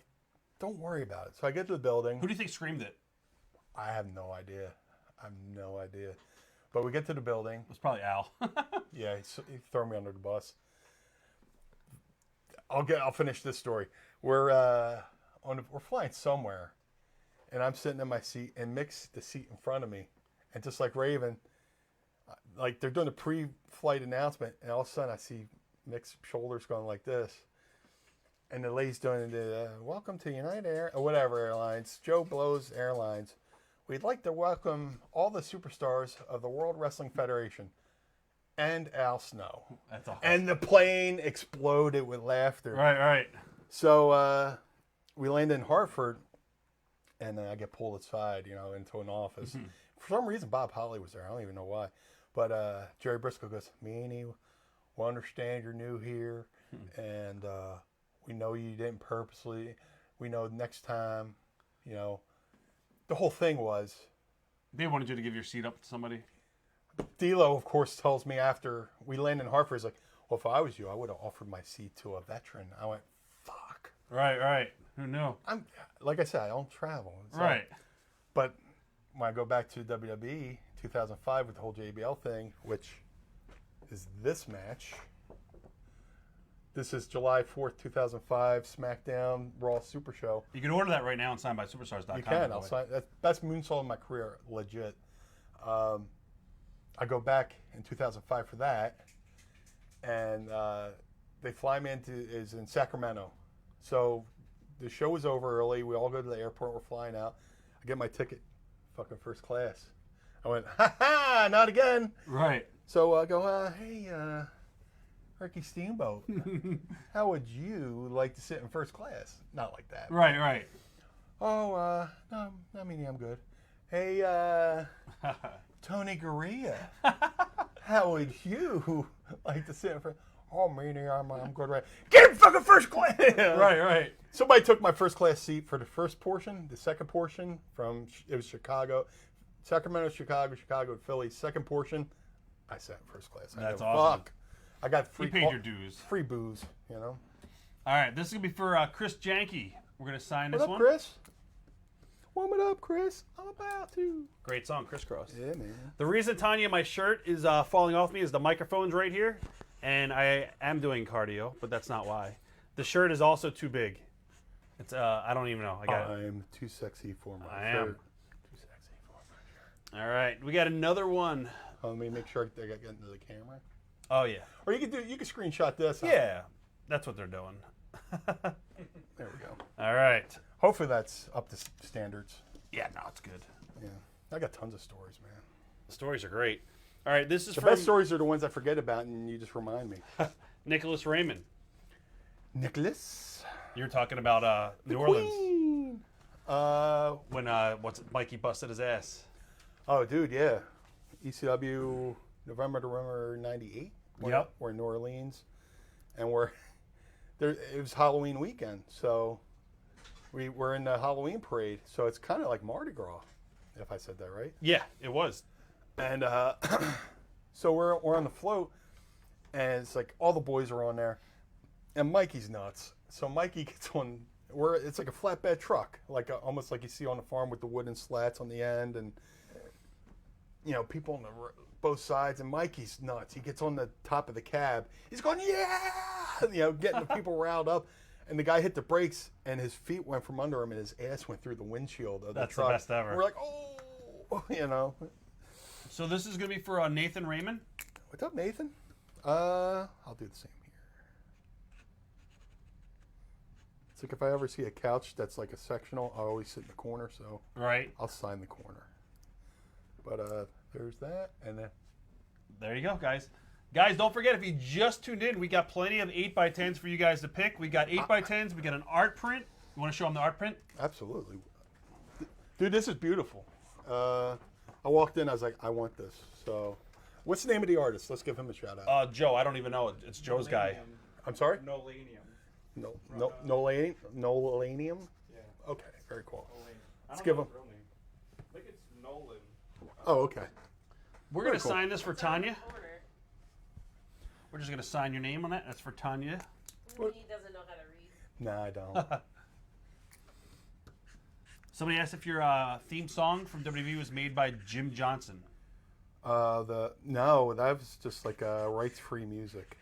don't worry about it. So I get to the building. Who do you think screamed it? I have no idea. But we get to the building. It was probably Al. Yeah, he threw me under the bus. I'll finish this story. We're flying somewhere, and I'm sitting in my seat, and Mick's the seat in front of me, and just like Raven, like they're doing a pre-flight announcement, and all of a sudden I see Mick's shoulders going like this, and the lady's doing the welcome to United Air or whatever airlines, Joe Blow's Airlines. We'd like to welcome all the superstars of the World Wrestling Federation and Al Snow. That's awesome. And the plane exploded with laughter. Right. So we land in Hartford, and I get pulled aside, into an office. Mm-hmm. For some reason, Bob Holly was there. I don't even know why. But Jerry Briscoe goes, Meanie, we understand you're new here, and we know you didn't purposely. We know next time, the whole thing was, They wanted you to give your seat up to somebody. D'Lo, of course, tells me after we land in Hartford, he's like, well, if I was you, I would have offered my seat to a veteran. I went, fuck. Right. Who knew? Like I said, I don't travel. Right. But when I go back to WWE 2005 with the whole JBL thing, which is this match. This is July 4th, 2005, SmackDown Raw Super Show. You can order that right now on signedbysuperstars.com. You can. I'll sign. That's best moonsault in my career, legit. I go back in 2005 for that, and they fly me is in Sacramento. So the show was over early. We all go to the airport. We're flying out. I get my ticket, fucking first class. I went, ha, not again. Right. So I go, hey, Ricky Steamboat, how would you like to sit in first class? Not like that. Right. Oh, no, I mean, I'm good. Hey, Tony Garea, how would you like to sit in front? Oh, Meanie, I'm good. Right. Get in fucking first class. Right. Somebody took my first class seat for the first portion. The second portion it was Chicago, Sacramento, Chicago to Philly. Second portion, I sat in first class. That's awesome. Fuck. I got free. You paid your dues. Free booze, All right, this is gonna be for Chris Janke. We're gonna sign this What up, one. Chris? Warm it up, Chris. I'm about to. Great song, Crisscross. Yeah, man. The reason, Tanya, my shirt is falling off me is the microphone's right here, and I am doing cardio, but that's not why. The shirt is also too big. It's I don't even know. I'm too sexy for my I shirt. am. Too sexy for my shirt. All right, we got another one. Let me make sure they get into the camera. Oh yeah. Or you can screenshot this. Yeah, that's what they're doing. There we go. All right. Hopefully that's up to standards. Yeah, no, it's good. Yeah. I got tons of stories, man. The stories are great. All right, this is The from best stories are the ones I forget about and you just remind me. Nicholas Raymond. Nicholas. You were talking about New Orleans Queen. when Mikey busted his ass. Oh, dude, yeah. ECW November to November '98. Yep. We're in New Orleans, and we're there. It was Halloween weekend, so we were in the Halloween parade. So it's kind of like Mardi Gras, if I said that right. Yeah, it was. And so we're on the float, and it's like all the boys are on there, and Mikey's nuts. So Mikey gets on. It's like a flatbed truck, almost like you see on the farm with the wooden slats on the end, and people on both sides. And Mikey's nuts. He gets on the top of the cab. He's going, yeah, getting the people riled up. And the guy hit the brakes, and his feet went from under him, and his ass went through the windshield of the That's truck. the best ever. And we're like, oh, So this is gonna be for Nathan Raymond. What's up, Nathan? I'll do the same here. It's like if I ever see a couch that's like a sectional, I always sit in the corner, so Right. I'll sign the corner. But there's that, and then There you go, guys. Guys, don't forget, if you just tuned in, we got plenty of 8x10s for you guys to pick. We got 8x10s. We got an art print. You want to show them the art print? absolutely, dude, this is beautiful. I walked in, I was like, I want this. So, what's the name of the artist? Let's give him a shout out. Joe. I don't even know. It's Joe's guy. I'm sorry. Nolanium. Nolanium. Yeah. Okay, very cool. Let's give him- Real name. I think it's Nolan. Oh, okay. We're going to cool. sign this for It's on the Tanya. corner. We're just going to sign your name on it. That's for Tanya. What? He doesn't know how to read. Nah, I don't. Somebody asked if your theme song from WWE was made by Jim Johnson. No, that was just like rights-free music,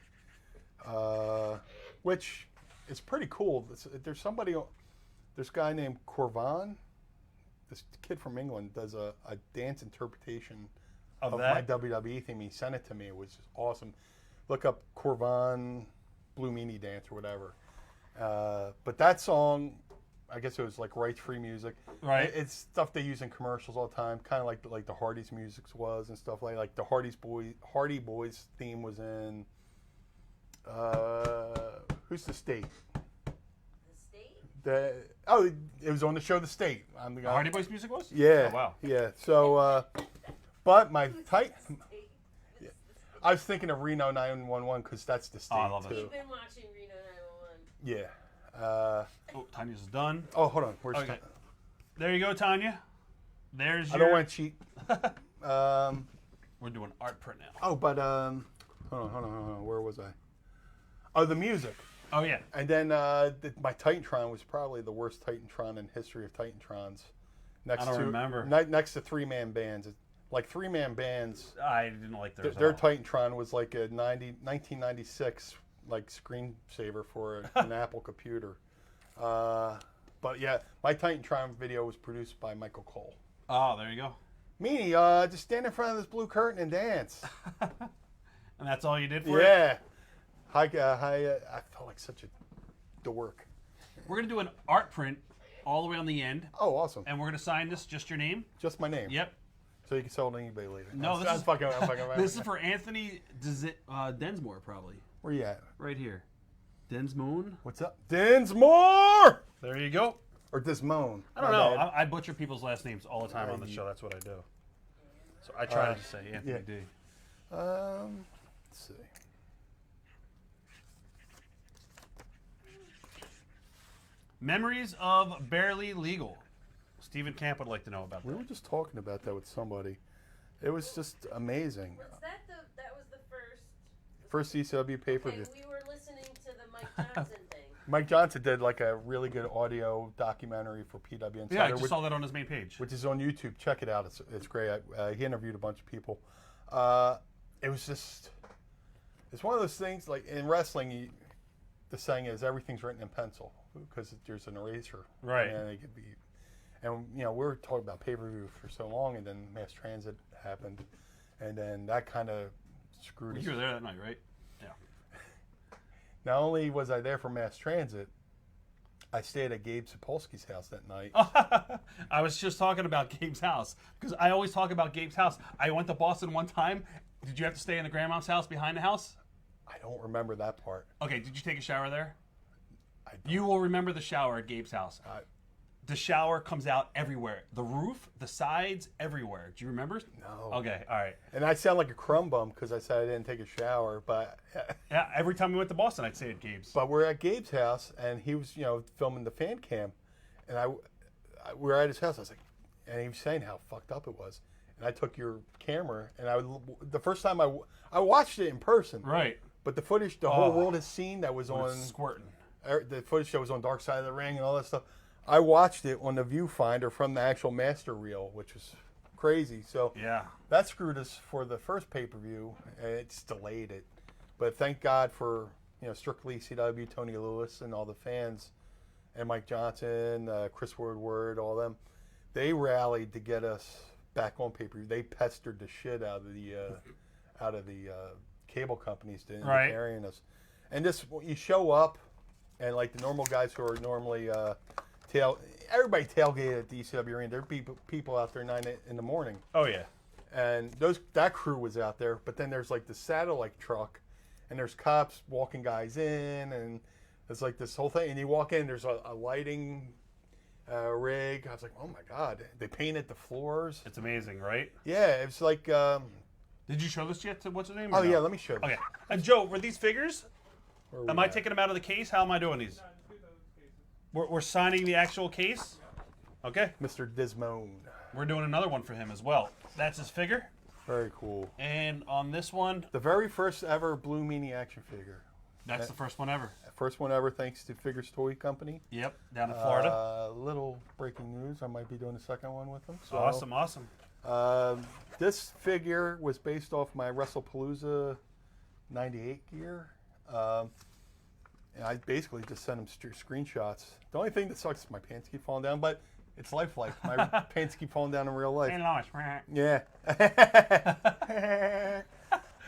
which is pretty cool. There's a guy named Corvan. This kid from England does a dance interpretation Of my that? WWE theme. He sent it to me. It was just awesome. Look up Corvan Blue Meanie dance or whatever. But that song, I guess it was like rights-free music. Right. It's stuff they use in commercials all the time, kind of like the Hardy's music was and stuff like the Hardy Boys theme was in. Who's the State? The state? It was on the show The State. I'm the The guy. Hardy Boys music was? Yeah. Oh, wow. Yeah. So, but my tight. State. I was thinking of Reno 911 because that's the State I love it. too. You've been watching Reno 911. Yeah. Oh, Tanya's is done. Oh, hold on. Where's Okay. There you go, Tanya. There's your... I don't want to cheat. We're doing art print now. Oh, but hold on. Where was I? Oh, the music. Oh, yeah. And then my Titantron was probably the worst Titantron in history of Titantrons. I don't remember. Next to three-man bands. Like three-man bands, I didn't like theirs their at all. Titantron was like a 1996 like screensaver for an Apple computer. But yeah, my Titantron video was produced by Michael Cole. Oh, there you go. Meanie, just stand in front of this blue curtain and dance. And that's all you did for it? Yeah. I felt like such a dork. We're going to do an art print all the way on the end. Oh, awesome. And we're going to sign this, just your name. Just my name. Yep. So you can sell it to anybody later. No, I'm this is- fucking around. This is for Anthony Densmore, probably. Where you at? Right here. Densmone. What's up? Dinsmore! There you go. Or Dismone. I don't know. I butcher people's last names all the time on the show. That's what I do. So I try to just say Anthony yeah. D. Let's see. Memories of Barely Legal. Stephen Camp would like to know about We that. were just talking about that with somebody. It was just amazing. Was that that was the First first? ECW paper. Okay, we were listening to the Mike Johnson thing. Mike Johnson did like a really good audio documentary for PW Insider, Yeah, I just saw that on his main page. which is on YouTube. Check it out. It's great. He interviewed a bunch of people. It was just, it's one of those things like in wrestling, the saying is everything's written in pencil because there's an eraser. Right. And it could be, and we were talking about pay-per-view for so long, and then mass transit happened, and then that kind of screwed us. You were there that night, right? Yeah. Not only was I there for mass transit, I stayed at Gabe Sapolsky's house that night. I was just talking about Gabe's house because I always talk about Gabe's house. I went to Boston one time. Did you have to stay in the grandma's house behind the house? I don't remember that part. Okay, did you take a shower there? I don't- You will remember the shower at Gabe's house. the shower comes out everywhere. The roof, the sides, everywhere. Do you remember? No. Okay, all right. And I sound like a crumb bum because I said I didn't take a shower, but Yeah, every time we went to Boston, I'd say it, Gabe's. but we're at Gabe's house and he was filming the fan cam, and we were at his house. I was like, and he was saying how fucked up it was, and I took your camera and the first time I watched it in person, Right. but the footage the whole world has seen that was It on was squirting. the footage that was on Dark Side of the Ring and all that stuff. I watched it on the viewfinder from the actual master reel, which was crazy. So Yeah. that screwed us for the first pay-per-view, and it's delayed it. But thank God for Strictly CW, Tony Lewis, and all the fans, and Mike Johnson, Chris Woodward, all them. They rallied to get us back on pay-per-view. They pestered the shit out of the cable companies to Right. carrying us. And this, you show up, and like the normal guys who are normally everybody tailgated at the ECW arena. There'd be people out there 9 in the morning. Oh, yeah. And that crew was out there, but then there's like the satellite truck, and there's cops walking guys in, and it's like this whole thing. And you walk in, there's a lighting rig. I was like, oh my god, they painted the floors. It's amazing, right? Yeah, it's like. Did you show this yet to what's his name? or Oh no? yeah, let me show you. Okay. And Joe, were these figures? Where are we Am I at? taking them out of the case? How am I doing these? We're signing the actual case? Okay. Mr. Dismone. We're doing another one for him as well. That's his figure. Very cool. And on this one, The very first ever Blue Meanie action figure. that's the first one ever. First one ever, thanks to Figures Toy Company. Yep, down in Florida. Little breaking news. I might be doing the second one with them. So, Awesome, awesome. This figure was based off my WrestlePalooza '98 gear. And I basically just sent him screenshots. The only thing that sucks is my pants keep falling down, but it's life. My pants keep falling down in real life. Hey, Lois. Yeah.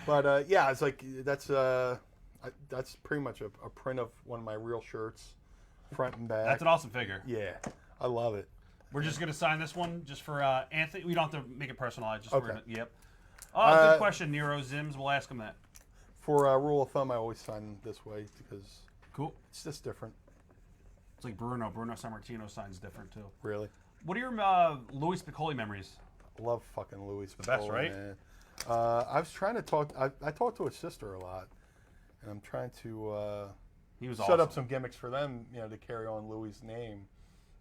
But yeah, it's like that's pretty much a print of one of my real shirts, front and back. That's an awesome figure. Yeah, I love it. We're just going to sign this one just for Anthony. We don't have to make it personalized. Just Okay. Yep. Oh, good question, Nero Zims. We'll ask him that. For a rule of thumb, I always sign this way because Cool. it's just different, It's like Bruno. Bruno Sammartino signs different, too. really. What are your Louis Piccoli memories? Love fucking Louis. The best, right? Man. I was trying to talk. I talked to his sister a lot, and I'm trying to He was set awesome. up some gimmicks for them, to carry on Louis' name,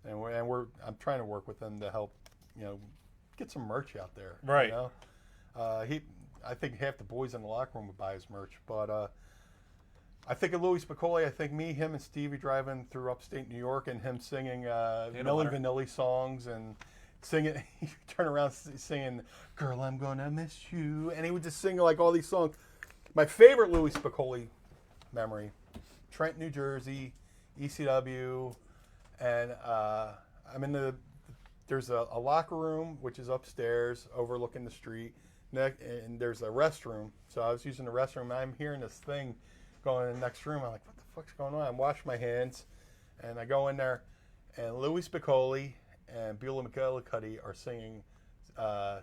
and I'm trying to work with them to help, get some merch out there. Right. I think half the boys in the locker room would buy his merch, but I think of Louis Piccoli. I think him and Stevie driving through upstate New York and him singing Milli Butter. Vanilli songs and singing. He turn around singing, "Girl, I'm gonna miss you," and he would just sing like all these songs. My favorite Louis Piccoli memory: Trent, New Jersey, ECW, and I'm in there's a locker room which is upstairs overlooking the street, and there's a restroom. So I was using the restroom, and I'm hearing this thing going in the next room. I'm like, what the fuck's going on? I wash my hands, and I go in there, and Louis Piccoli and Beulah McGillicuddy are singing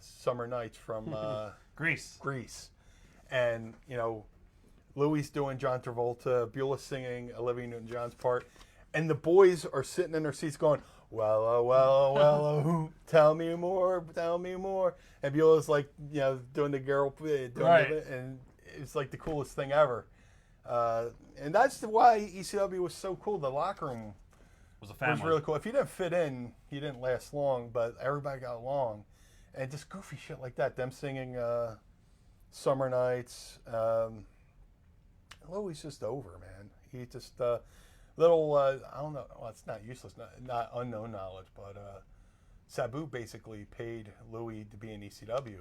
"Summer Nights" from Grease. Grease, and Louis doing John Travolta, Beulah singing Olivia Newton-John's part, and the boys are sitting in their seats going, "Well, oh, well, oh, well, oh, tell me more, and Beulah's like, doing the girl, Right. and it's like the coolest thing ever. And that's why ECW was so cool. The locker room Was a family. was really cool. If you didn't fit in, you didn't last long, but everybody got along. And just goofy shit like that. Them singing Summer Nights. Louis just over, man. He just, little, I don't know, well, it's not useless, not unknown knowledge, but Sabu basically paid Louis to be in ECW.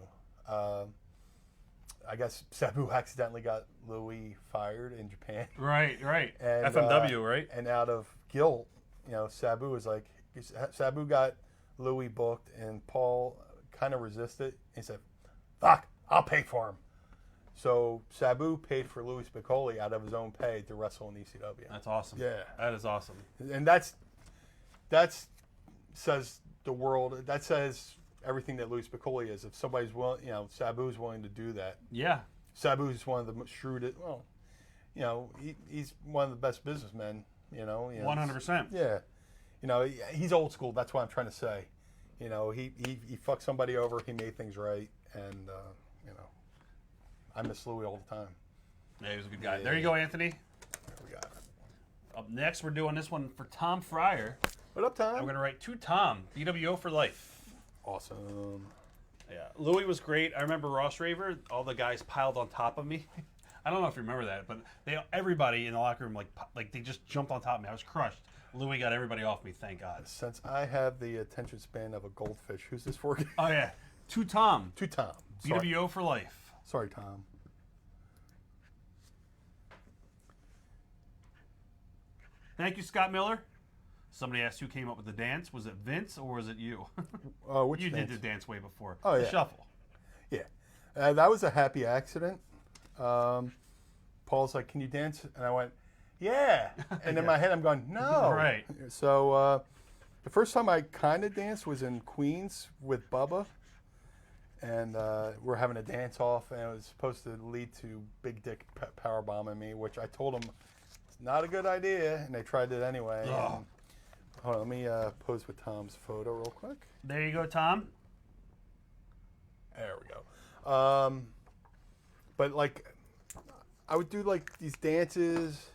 I guess Sabu accidentally got Louis fired in Japan. Right. And, FMW, right? And out of guilt, Sabu was like, Sabu got Louis booked, and Paul kind of resisted. He said, "Fuck, I'll pay for him." So Sabu paid for Louis Piccoli out of his own pay to wrestle in ECW. That's awesome. Yeah. That is awesome. And that's says the world. That says everything that Louis Piccoli is. If somebody's willing, Sabu's willing to do that. Yeah. Sabu's one of the shrewdest. Well, he's one of the best businessmen. 100%. Yeah, he's old school. That's what I'm trying to say. He fucked somebody over. He made things right, and I miss Louis all the time. Yeah, he was a good guy. Yeah. There you go, Anthony. There we got it. Up next, we're doing this one for Tom Fryer. What up, Tom? I'm going to write to Tom, BWO for life. Awesome. Yeah, Louis was great. I remember Ross Raver. All the guys piled on top of me. I don't know if you remember that, but everybody in the locker room like they just jumped on top of me. I was crushed. Louis got everybody off me. Thank God. Since I have the attention span of a goldfish, who's this for? Oh yeah, to Tom. To Tom. BWO for life. Sorry, Tom. Thank you, Scott Miller. Somebody asked who came up with the dance. Was it Vince or was it you? Which you dance? did the dance way before. Oh, The yeah. shuffle. Yeah. That was a happy accident. Paul's like, can you dance? And I went, yeah. And in my head, I'm going, no. Right. So the first time I kind of danced was in Queens with Bubba. And we're having a dance off, and it was supposed to lead to Big Dick power bombing me, which I told him it's not a good idea, and they tried it anyway. And, hold on, let me pose with Tom's photo real quick. There you go, Tom. There we go. But like, I would do like these dances,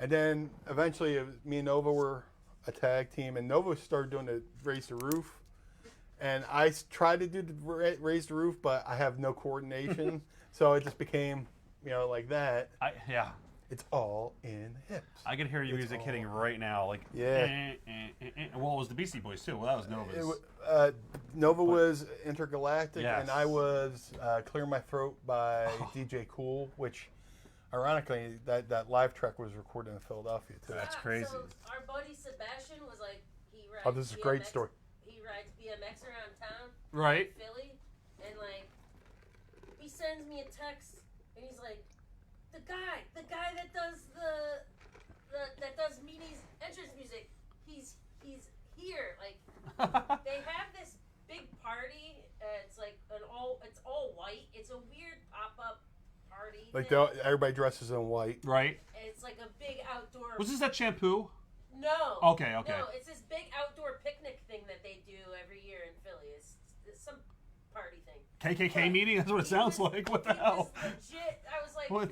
and then eventually me and Nova were a tag team, and Nova started doing the raise the roof. And I tried to do the raise the roof, but I have no coordination. So it just became, like that. Yeah. It's all in the hips. I can hear your music hitting right now. Like, Yeah. Well, it was the Beastie Boys, too. Well, that was Nova's. Nova was Intergalactic, Yes. and I was Clear My Throat by DJ Cool, which, ironically, that live track was recorded in Philadelphia, too. That's crazy. So our buddy Sebastian was like, he rides Oh, this is a great story. He rides BMX around town. Right. In Philly, and like, he sends me a text, and he's like, the guy that does that does Meanie's entrance music, he's here. Like, they have this big party. It's like it's all white. It's a weird pop-up party. Like thing. everybody dresses in white. Right. And it's like a big outdoor. Was this that shampoo? No. Okay. No, it's this big outdoor picnic thing that they do every year in Philly. It's some party thing. KKK meeting? That's what it sounds like. What the hell? Legit. I was like, What?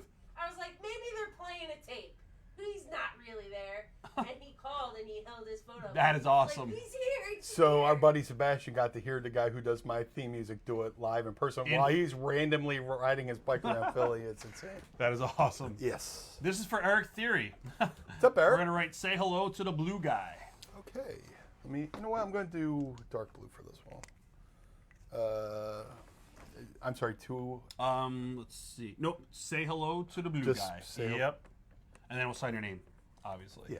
maybe they're playing a tape. He's not really there. And he called and he held his phone up. That is awesome. Like, he's here. So our buddy Sebastian got to hear the guy who does my theme music do it live in person while he's randomly riding his bike around Philly. It's insane. That is awesome. Yes. This is for Eric Theory. What's up, We're Eric? going to write say hello to the blue guy. Okay. You know what? I'm going to do dark blue for this one. I'm sorry, two. Let's see. Nope. Say hello to the blue Just guy. say Yep. And then we'll sign your name, obviously. Yeah.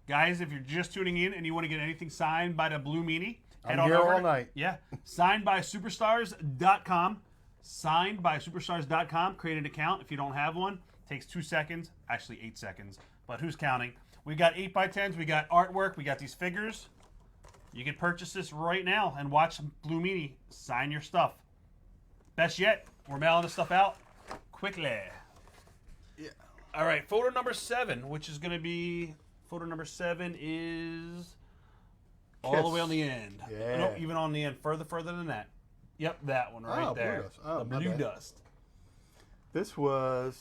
Guys, if you're just tuning in and you want to get anything signed by the Blue Meanie, head I'm on here over. all night. Yeah. Signedbysuperstars.com. Signedbysuperstars.com. Create an account if you don't have one. Takes 2 seconds. Actually, 8 seconds. But who's counting? We got 8x10s. We got artwork. We got these figures. You can purchase this right now and watch Blue Meanie sign your stuff. Best yet, we're mailing this stuff out quickly. Yeah. All right, photo number 7, which is going to be... Photo number 7 is all the Kiss. way on the end. Yeah. Nope, even on the end. Further than that. Yep, that one right Oh, Blue there. Dust. Oh, the my blue bad. dust. This was.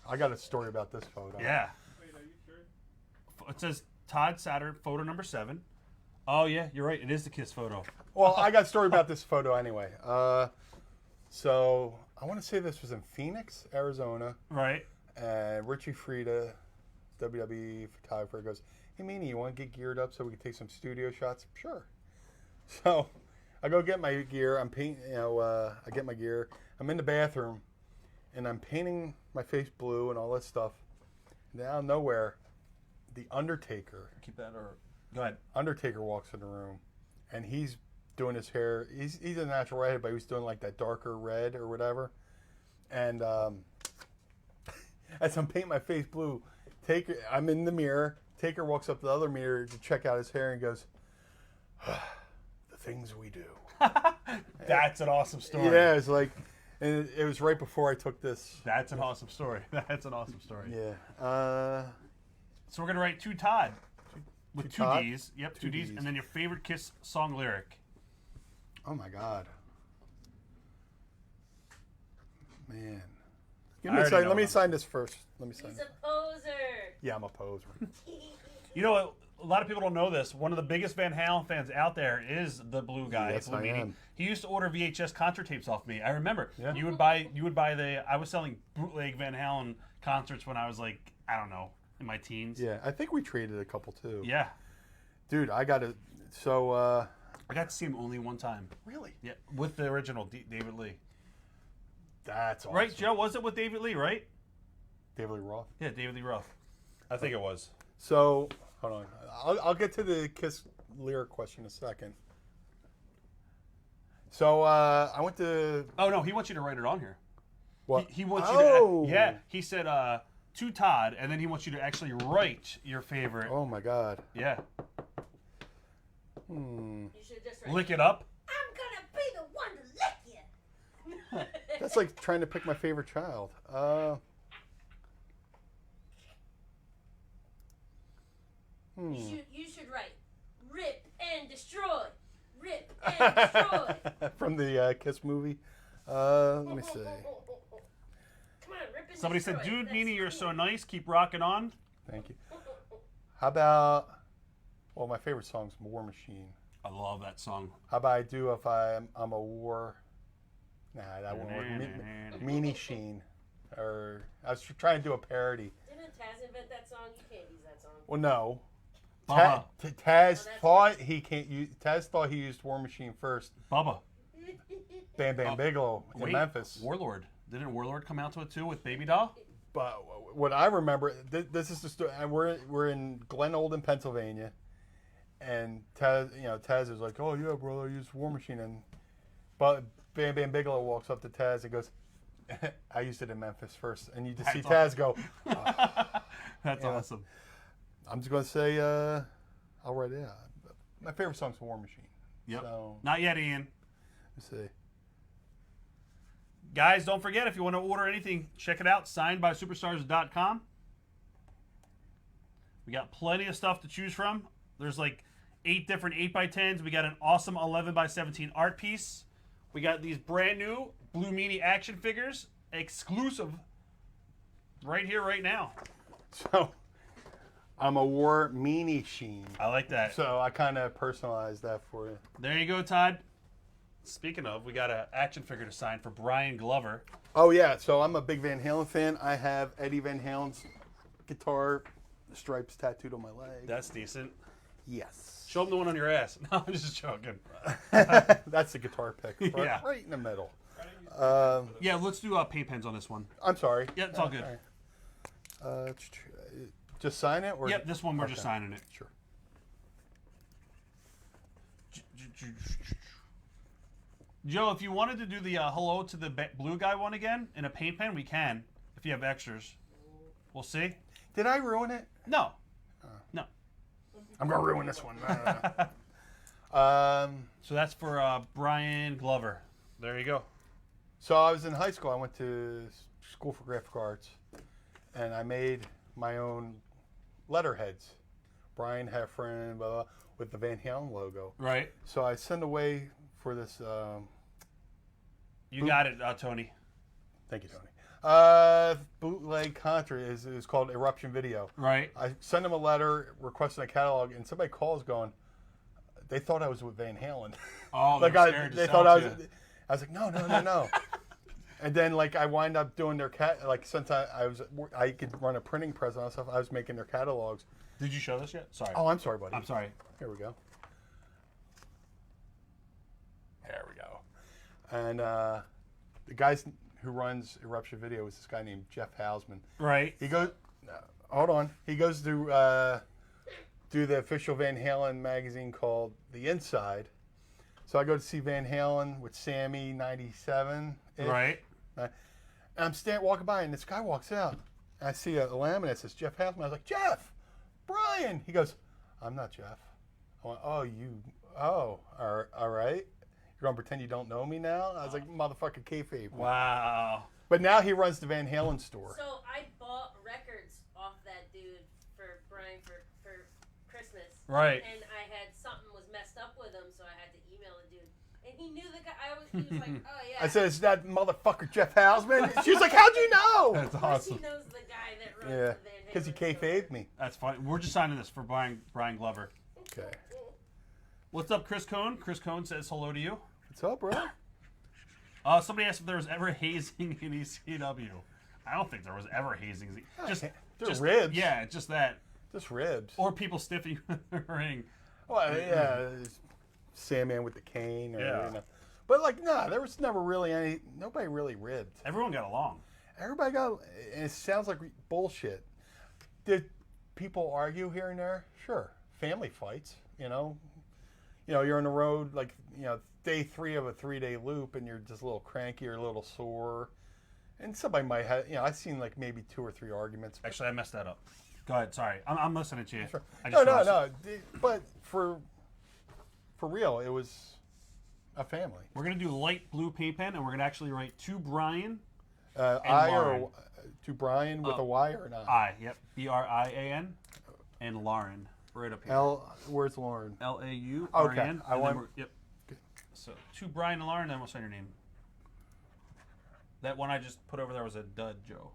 I got a story about this photo. Yeah. Wait, are you sure? It says Todd Satter, photo number 7. Oh, yeah, you're right. It is the Kiss photo. Well, I got a story about this photo anyway. So I want to say this was in Phoenix, Arizona. Right. And Richie Frida, WWE photographer, goes, "Hey, Meanie, you want to get geared up so we can take some studio shots?" Sure. So I go get my gear. I'm painting. I get my gear. I'm in the bathroom, and I'm painting my face blue and all that stuff. And out of nowhere, the Undertaker. Keep that or go ahead. Undertaker walks in the room, and he's doing his hair. He's a natural redhead, but he was doing like that darker red or whatever. And as I'm painting my face blue, I'm in the mirror. Taker walks up to the other mirror to check out his hair and goes, "The things we do." That's an awesome story. Yeah, it's like, and it was right before I took this. That's an awesome story. That's an awesome story. Yeah. So we're gonna write to Todd with two Todd? D's. Yep, two Two D's, Ds. and then your favorite Kiss song lyric. Oh my God. Man. Let me sign this first. Let me sign He's this. a poser. Yeah, I'm a poser. You know what? A lot of people don't know this. One of the biggest Van Halen fans out there is the Blue guy. Yes, Blue I Meanie. am. He used to order VHS concert tapes off me. I remember. Yeah. You would buy the. I was selling bootleg Van Halen concerts when I was like, I don't know, in my teens. Yeah, I think we traded a couple too. Yeah. Dude, I got to. So. I got to see him only one time. Really? Yeah, with the original David Lee. That's awesome. Right, Joe? Was it with David Lee? Right? David Lee Roth. Yeah, David Lee Roth. I think it was. So, hold on. I'll get to the Kiss lyric question in a second. So, I went to. Oh no, he wants you to write it on here. What? He wants Oh! you to. Yeah, he said to Todd, and then he wants you to actually write your favorite. Oh my God. Yeah. Hmm. You should just write, Lick it up. I'm gonna be the one to lick you. That's like trying to pick my favorite child. You should write, rip and destroy. Rip and destroy. From the Kiss movie. Let me see. Come on, rip and Somebody destroy. said, "Dude, That's Meanie, you're me. so nice. Keep rocking on." Thank you. How about? Well, my favorite song's "War Machine." I love that song. How about I do if I'm a war? Nah, that won't work. Meanie Sheen. Or I was trying to do a parody. Didn't Taz invent that song? You can't use that song. Well, no. Bubba. Taz Oh, thought he can't use. Taz thought he used War Machine first. Bubba. Bam Bam Oh, Bigelow in Wait, Memphis. Warlord. Didn't Warlord come out to it too with Baby Doll? But what I remember, this is the story. And we're in Glen Olden, Pennsylvania, and Taz is like, "Oh yeah, brother, I used War Machine." But Bam Bam Bigelow walks up to Taz and goes, "I used it in Memphis first." And you just see That's Taz go, That's Yeah. awesome. "I'm just gonna say, I'll write it out." My favorite song's War Machine. Yep. So Not yet, Ian. let's see. Guys, don't forget, if you want to order anything, check it out, signedbysuperstars.com. We got plenty of stuff to choose from. There's like 8 different 8x10s. We got an awesome 11x17 art piece. We got these brand new Blue Meanie action figures, exclusive, right here, right now. So I'm a War Meanie Sheen. I like that. So I kind of personalized that for you. There you go, Todd. Speaking of, we got an action figure to sign for Brian Glover. Oh yeah, so I'm a big Van Halen fan. I have Eddie Van Halen's guitar stripes tattooed on my leg. That's decent. Yes. Show him the one on your ass. No, I'm just joking. That's the guitar pick. Right, Yeah. right in the middle. Yeah, let's do paint pens on this one. I'm sorry. Yeah, it's all good. Just sign it? Or Yep, this one we're just Okay. signing it. Sure. Joe, if you wanted to do the hello to the blue guy one again in a paint pen, we can. If you have extras, we'll see. Did I ruin it? No, no. I'm going to ruin this one. So that's for Brian Glover. There you go. So I was in high school. I went to school for graphic arts, and I made my own letterheads. Brian Heffron, blah, blah, with the Van Halen logo. Right. So I sent away for this. You got it, Tony. Thank you, Tony. Bootleg Contra is called Eruption Video. Right. I sent them a letter requesting a catalog, and somebody calls going, they thought I was with Van Halen. Oh, Like they thought I was like, no. And then like I wind up doing their since I could run a printing press and all that stuff. I was making their catalogs. Did you show this yet? Sorry. Oh, I'm sorry, buddy. I'm sorry. Here we go. There we go. And the guy who runs Eruption Video is this guy named Jeff Hausman. Right. He goes, hold on. He goes to do the official Van Halen magazine called The Inside. So I go to see Van Halen with Sammy, 97. Right. And I'm walking by, and this guy walks out. And I see a laminate that says Jeff Hausman. I was like, Jeff, Brian. He goes, I'm not Jeff. I went, all right. He You're gonna pretend you don't know me now? I was like, motherfucker, kayfabe. Wow. But now he runs the Van Halen store. So I bought records off that dude for Brian for Christmas. Right. And I had something was messed up with him, so I had to email the dude. And he knew the guy. He was like, oh yeah. I said, is that motherfucker Jeff Hausman? She was like, how'd you know? That's Of course awesome. he knows the guy that runs Yeah, the Van Halen. because he store. kayfabed me. That's fine. We're just signing this for Brian Glover. Okay. What's up, Chris Cohn? Chris Cohn says hello to you. What's up, bro? Somebody asked if there was ever hazing in ECW. I don't think there was ever hazing. Just ribs. Yeah, just that. Just ribs. Or people stiffing in the ring. Well, yeah, Sandman with the cane. Or, Yeah. You know. But, like, no, there was never really nobody really ribbed. Everyone got along. Everybody got, and it sounds like bullshit. Did people argue here and there? Sure. Family fights, you know. You know, you're on the road, like, you know, day 3 of a 3-day loop, and you're just a little cranky or a little sore. And somebody might have, you know, I've seen, like, maybe 2 or 3 arguments. Actually, I messed that up. Go ahead. Sorry. I'm listening to you. Sure. I No. just realized- But for real, it was a family. We're going to do light blue paint pen, and we're going to actually write to Brian. I Lauren. or to Brian with a Y or an I? I. Yep. BRIAN. And Lauren. Right up here. Where's Lauren? LAU. Okay, RAN, I and then want- we're- Yep. So to Brian and Lauren, then we'll sign your name. That one I just put over there was a dud, Joe.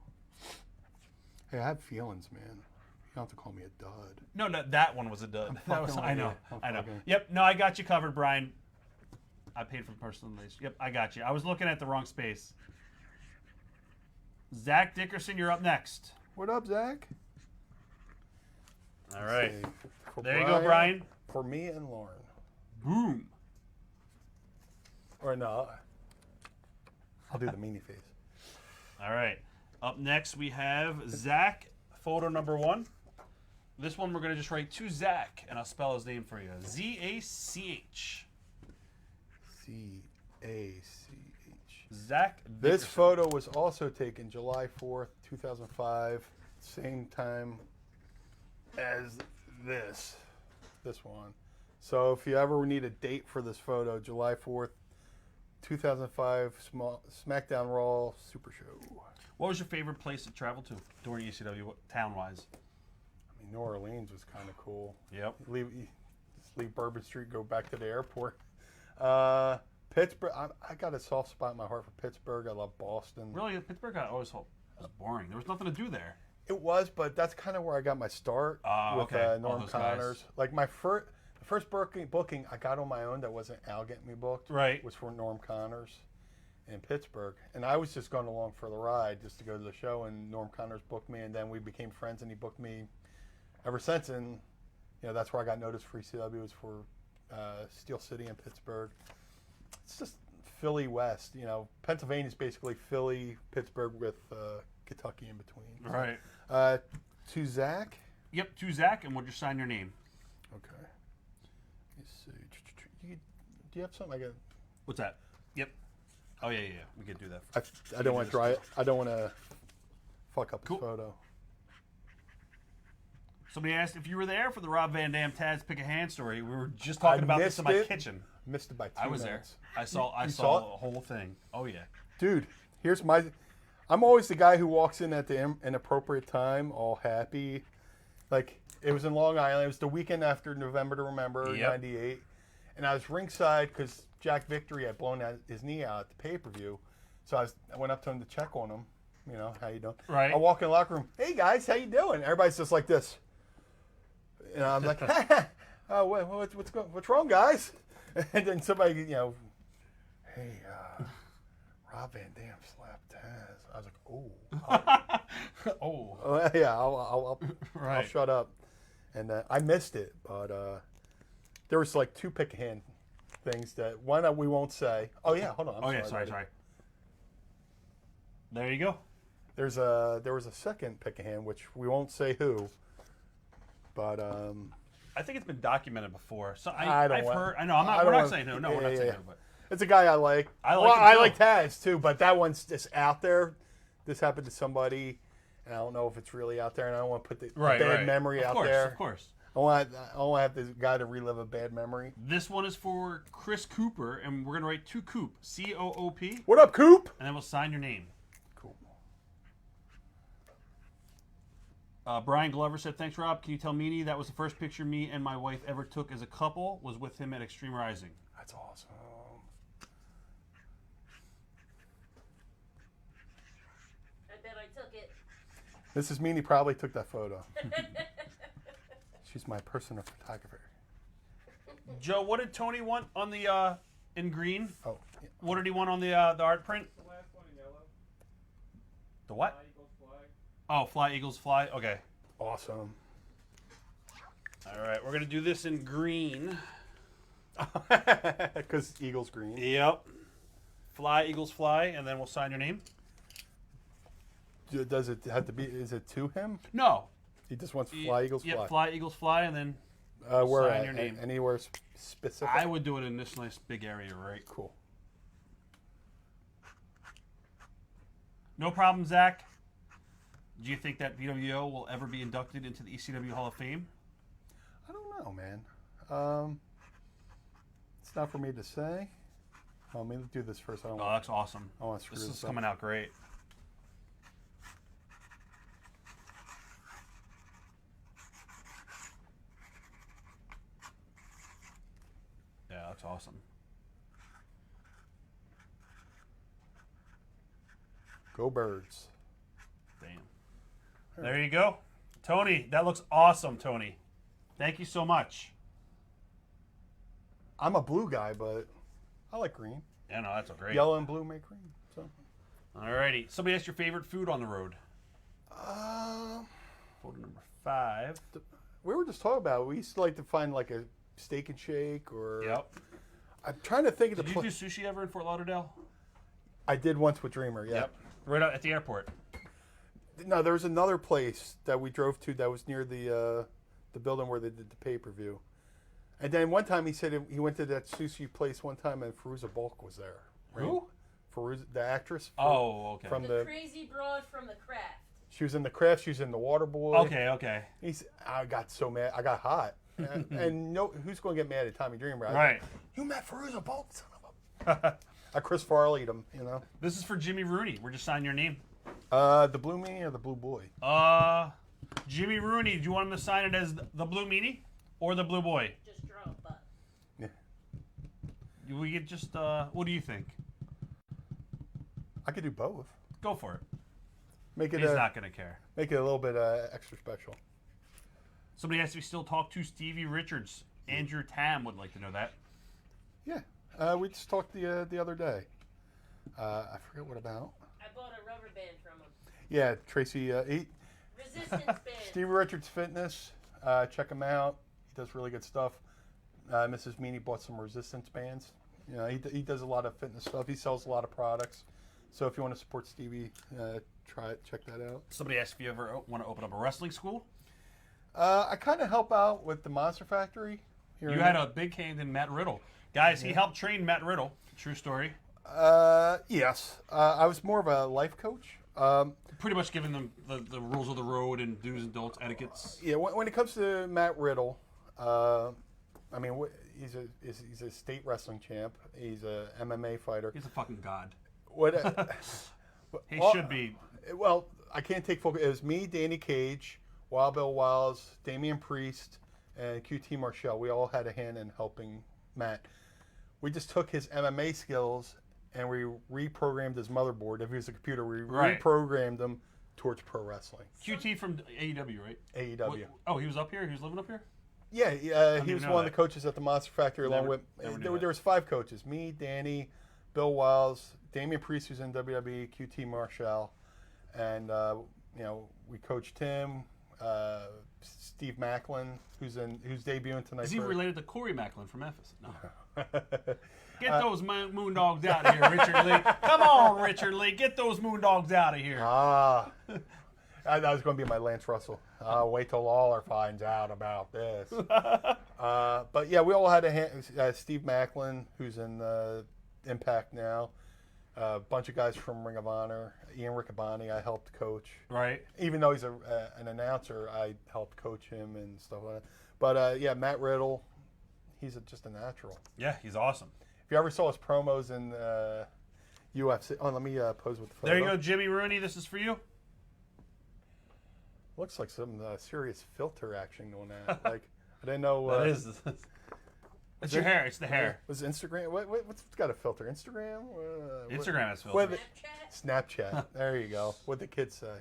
Hey, I have feelings, man. You don't have to call me a dud. No, that one was a dud. That was, fucking I know. with you. I know. I'm fucking- Yep. No, I got you covered, Brian. I paid for the personal relationship. Yep, I got you. I was looking at the wrong space. Zach Dickerson, you're up next. What up, Zach? All right. Say, for There you go, Brian. For me and Lauren. Boom. Or no. I'll do the meanie face. All right. Up next, we have Zach, photo number 1. This one we're going to just write to Zach, and I'll spell his name for you. ZACH. C-A-C-H. Zach This Dickerson. photo was also taken July 4th, 2005. Same time as this one. So if you ever need a date for this photo, July 4th, 2005, SmackDown Raw Super Show. What was your favorite place to travel to during ECW, town-wise? I mean, New Orleans was kind of cool. Yep. Just leave Bourbon Street, go back to the airport. Pittsburgh, I got a soft spot in my heart for Pittsburgh. I love Boston. Really, Pittsburgh, I always thought was boring. There was nothing to do there. It was, but that's kind of where I got my start with Okay. All Norm those guys. Connors. Like the first booking I got on my own that wasn't Al getting me booked. Right. Was for Norm Connors in Pittsburgh, and I was just going along for the ride, just to go to the show. And Norm Connors booked me, and then we became friends, and he booked me ever since. And you know that's where I got noticed for ECW was for Steel City in Pittsburgh. It's just Philly West. You know, Pennsylvania's basically Philly, Pittsburgh with Kentucky in between. Right. To Zach. Yep, to Zach, and we'll just sign your name. Okay. Let's see. Do you have something I got? What's that? Yep. Oh, yeah. We could do that. I don't want to try it. I don't want to fuck up Cool. the photo. Somebody asked if you were there for the Rob Van Dam Taz Pick a Hand story. We were just talking about this in my missed it. kitchen. Missed it by 2 I was minutes. there. I You saw saw the whole thing. Oh, yeah. Dude, here's I'm always the guy who walks in at the inappropriate time, all happy. Like, it was in Long Island. It was the weekend after November to Remember, Yep. 98. And I was ringside because Jack Victory had blown his knee out at the pay-per-view. So I went up to him to check on him. You know, how you doing? Right. I walk in the locker room. Hey, guys, how you doing? Everybody's just like this. And I'm like, what's wrong, guys? And then somebody, you know, hey, Rob Van Dam slapped Taz. I was like, oh. Oh. Yeah, I'll Right. shut up. And I missed it, but there was like 2 pick a hand things that one that we won't say. Oh yeah, hold on. I'm Sorry. There you go. There was a second pick a hand which we won't say who, but I think it's been documented before. So I don't I've want- heard. I know. I'm I not. We're don't not want- saying who. No, yeah, we're not yeah, saying yeah. who. But it's a guy I like. I like him I too. like Taz too, but that one's just out there. This happened to somebody, and I don't know if it's really out there, and I don't want to put the bad memory Of out course, there. Of course. I want to have this guy to relive a bad memory. This one is for Chris Cooper, and we're gonna write to Coop, C-O-O-P, What up, Coop? and then we'll sign your name. Cool. Brian Glover said, "Thanks, Rob. Can you tell Meanie that was the first picture me and my wife ever took as a couple? Was with him at Extreme Rising." That's awesome. I bet I took it. Mrs. Meanie probably took that photo. She's my personal photographer. Joe, what did Tony want on the in green? Oh, yeah. What did he want on the art print? The last one in yellow. The what? Fly Eagles flag. Oh, Fly Eagles Fly. Okay. Awesome. All right, we're gonna do this in green. Because Eagles green. Yep. Fly Eagles Fly, and then we'll sign your name. Does it have to be? Is it to him? No. He just wants Fly Eagles Yep, Fly. Fly Eagles Fly, and then Where sign at? your name. Anywhere specific? I would do it in this nice big area, right? Cool. No problem, Zach. Do you think that BWO will ever be inducted into the ECW Hall of Fame? I don't know, man. It's not for me to say. Let me do this first. I don't Oh, want. that's awesome. I want to screw This this is up. coming out great. Yeah, that's awesome. Go Birds. Damn. There you go. Tony, that looks awesome, Tony. Thank you so much. I'm a blue guy, but I like green. Yeah, no, that's great. Yellow and blue make green. So. Alrighty. Somebody asked your favorite food on the road. Uh, Photo number 5. we were just talking about it. We used to like to find like a steak and shake or. Yep. I'm trying to think of Did the. you do sushi ever in Fort Lauderdale? I did once with Dreamer. Yeah. Yep. Right out at the airport. No, there was another place that we drove to that was near the building where they did the pay-per-view. And then one time he said he went to that sushi place one time and Fairuza Balk was there. Right? Who? Fairuza, the actress. Oh, okay. From The crazy broad from the craft. She was in the craft. She was in the Water Boy. Okay, okay. I got so mad. I got hot. and no, who's going to get mad at Tommy Dreamer? Right. You met Fairuza Balk, son of a. I Chris Farley'd him, you know. This is for Jimmy Rooney. We're just signing your name. The Blue Meanie or the Blue Boy? Jimmy Rooney. Do you want him to sign it as the Blue Meanie or the Blue Boy? Just draw a butt. Yeah. We get just. What do you think? I could do both. Go for it. Make it He's not gonna care. make it a little bit extra special. Somebody asked if we still talk to Stevie Richards. Andrew Tam would like to know that. Yeah, we just talked the other day. I forget what about. I bought a rubber band from him. Yeah, Tracy. Resistance band. Stevie Richards Fitness. Check him out. He does really good stuff. Mrs. Meanie bought some resistance bands. You know, he does a lot of fitness stuff. He sells a lot of products. So if you want to support Stevie, try it. Check that out. Somebody asked if you ever want to open up a wrestling school. I kind of help out with the Monster Factory. Here You and had there. a big hand in Matt Riddle. Guys, he helped train Matt Riddle. True story. Yes. I was more of a life coach. Pretty much giving them the rules of the road and do's and don'ts, etiquettes. Yeah, when it comes to Matt Riddle, I mean, he's a state wrestling champ. He's a MMA fighter. He's a fucking god. What? He should be. Well, I can't take focus. It was me, Danny Cage, Wild Bill Wiles, Damian Priest, and QT Marshall. We all had a hand in helping Matt. We just took his MMA skills and we reprogrammed his motherboard. If he was a computer, we Right. reprogrammed him towards pro wrestling. QT from AEW, right? AEW. Oh, he was up here? He was living up here? Yeah, he even was know one of that. the coaches at the Monster Factory along Never- with. never knew There, that. there was 5 coaches: me, Danny, Bill Wiles, Damian Priest, who's in WWE, QT Marshall, and we coached him. Steve Macklin, who's debuting tonight. Is he for- related to Corey Macklin from Memphis? No. Get those moon dogs out of here, Richard Lee. Come on, Richard Lee. Get those moon dogs out of here. That was going to be my Lance Russell. Wait till Lawler finds out about this. But yeah, we all had a hand. Steve Macklin, who's in Impact now. A bunch of guys from Ring of Honor. Ian Riccaboni, I helped coach. Right. Even though he's an announcer, I helped coach him and stuff like that. But yeah, Matt Riddle, he's just a natural. Yeah, he's awesome. If you ever saw his promos in UFC, let me pose with the photo. There you go, Jimmy Rooney. This is for you. Looks like some serious filter action going on. Like I didn't know. That is. It's your hair. It's the hair. Was Instagram? What's got a filter? Instagram? Instagram has What- filters. Snapchat. There you go. What the kids say.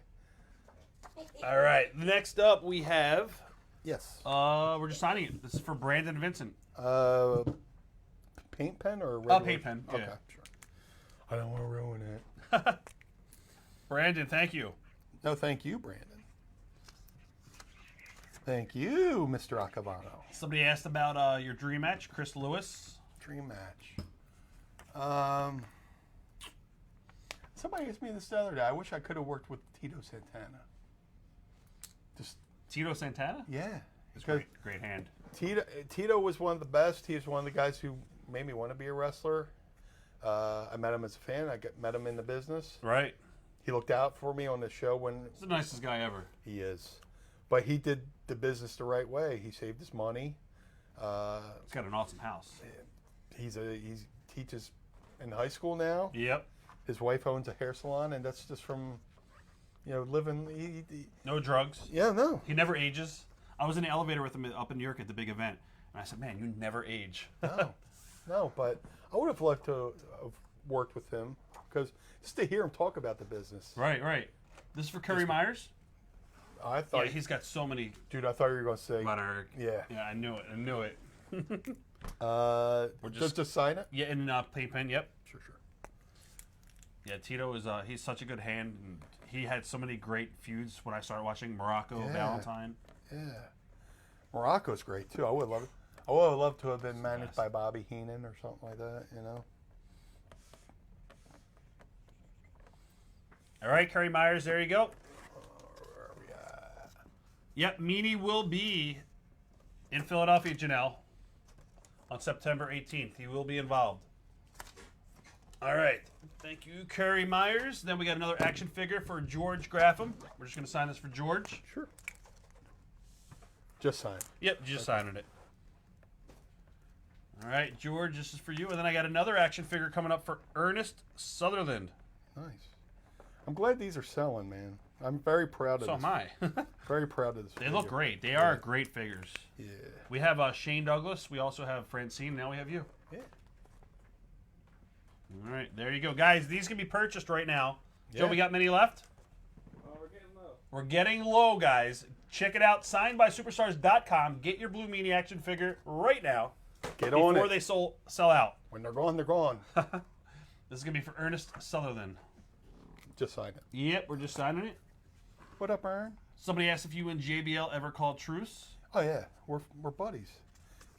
All right. Next up, we have. Yes. We're just signing it. This is for Brandon Vincent. Paint pen or Oh, regular? paint pen. Okay, Yeah. sure. I don't want to ruin it. Brandon, thank you. No, thank you, Brandon. Thank you, Mr. Acavano. Somebody asked about your dream match, Chris Lewis. Dream match. Somebody asked me this the other day. I wish I could have worked with Tito Santana. Just Tito Santana. yeah, It's because great hand. Tito was one of the best. He was one of the guys who made me want to be a wrestler. I met him as a fan. Met him in the business. Right. He looked out for me on the show when He's the nicest guy ever. he is. But he did the business the right way. He saved his money. He's got an awesome house. He teaches in high school now. Yep. His wife owns a hair salon, and that's just from, living. No drugs. Yeah, no. He never ages. I was in the elevator with him up in New York at the big event, and I said, "Man, you never age." No, but I would have liked to have worked with him because just to hear him talk about the business. Right. This is for Curry Myers. I thought, Yeah, he's got so many. dude, I thought you were going to say, Butter. yeah. Yeah, I knew it. Just sign it. Yeah, in paint pen. Yep. Sure. Yeah, Tito is he's such a good hand, and he had so many great feuds when I started watching Morocco, Yeah. Valentine. Yeah, Morocco's great too. I would love it. I would have loved to have been managed best. by Bobby Heenan or something like that. All right, Curry Myers, there you go. Where are we at? Yep, Meanie will be in Philadelphia, Janelle, on September 18th. He will be involved. All right. Thank you, Curry Myers. Then we got another action figure for George Graffam. We're just going to sign this for George. Sure. Just sign. Yep, just signing it. All right, George, this is for you. And then I got another action figure coming up for Ernest Sutherland. Nice. I'm glad these are selling, man. I'm very proud of So this. am I. Very proud of this. They look great. They are great figures. Yeah. We have Shane Douglas. We also have Francine. Now we have you. Yeah. All right, there you go. Guys, these can be purchased right now. Joe, Yeah. we got many left? We're getting low. We're getting low, guys. Check it out. Signedbysuperstars.com. Get your Blue Meanie action figure right now Get on before it. they sell out. When they're gone, they're gone. This is going to be for Ernest Sutherland. Just sign it. Yep, we're just signing it. What up, Aaron? Somebody asked if you and JBL ever called truce. Oh yeah, we're buddies.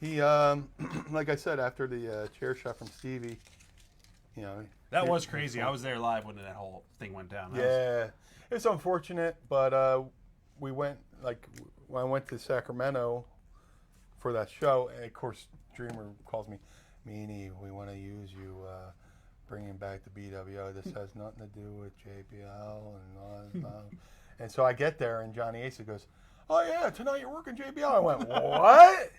He like I said after the chair shot from Stevie, That was crazy. I was there live when that whole thing went down. That was- Yeah, it's unfortunate, but we went when I went to Sacramento for that show, and of course Dreamer calls me, Meanie, we want to use you bringing back the BWO. This has nothing to do with JBL and all. And so I get there, and Johnny Ace goes, "Oh yeah, tonight you're working JBL." I went, "What?"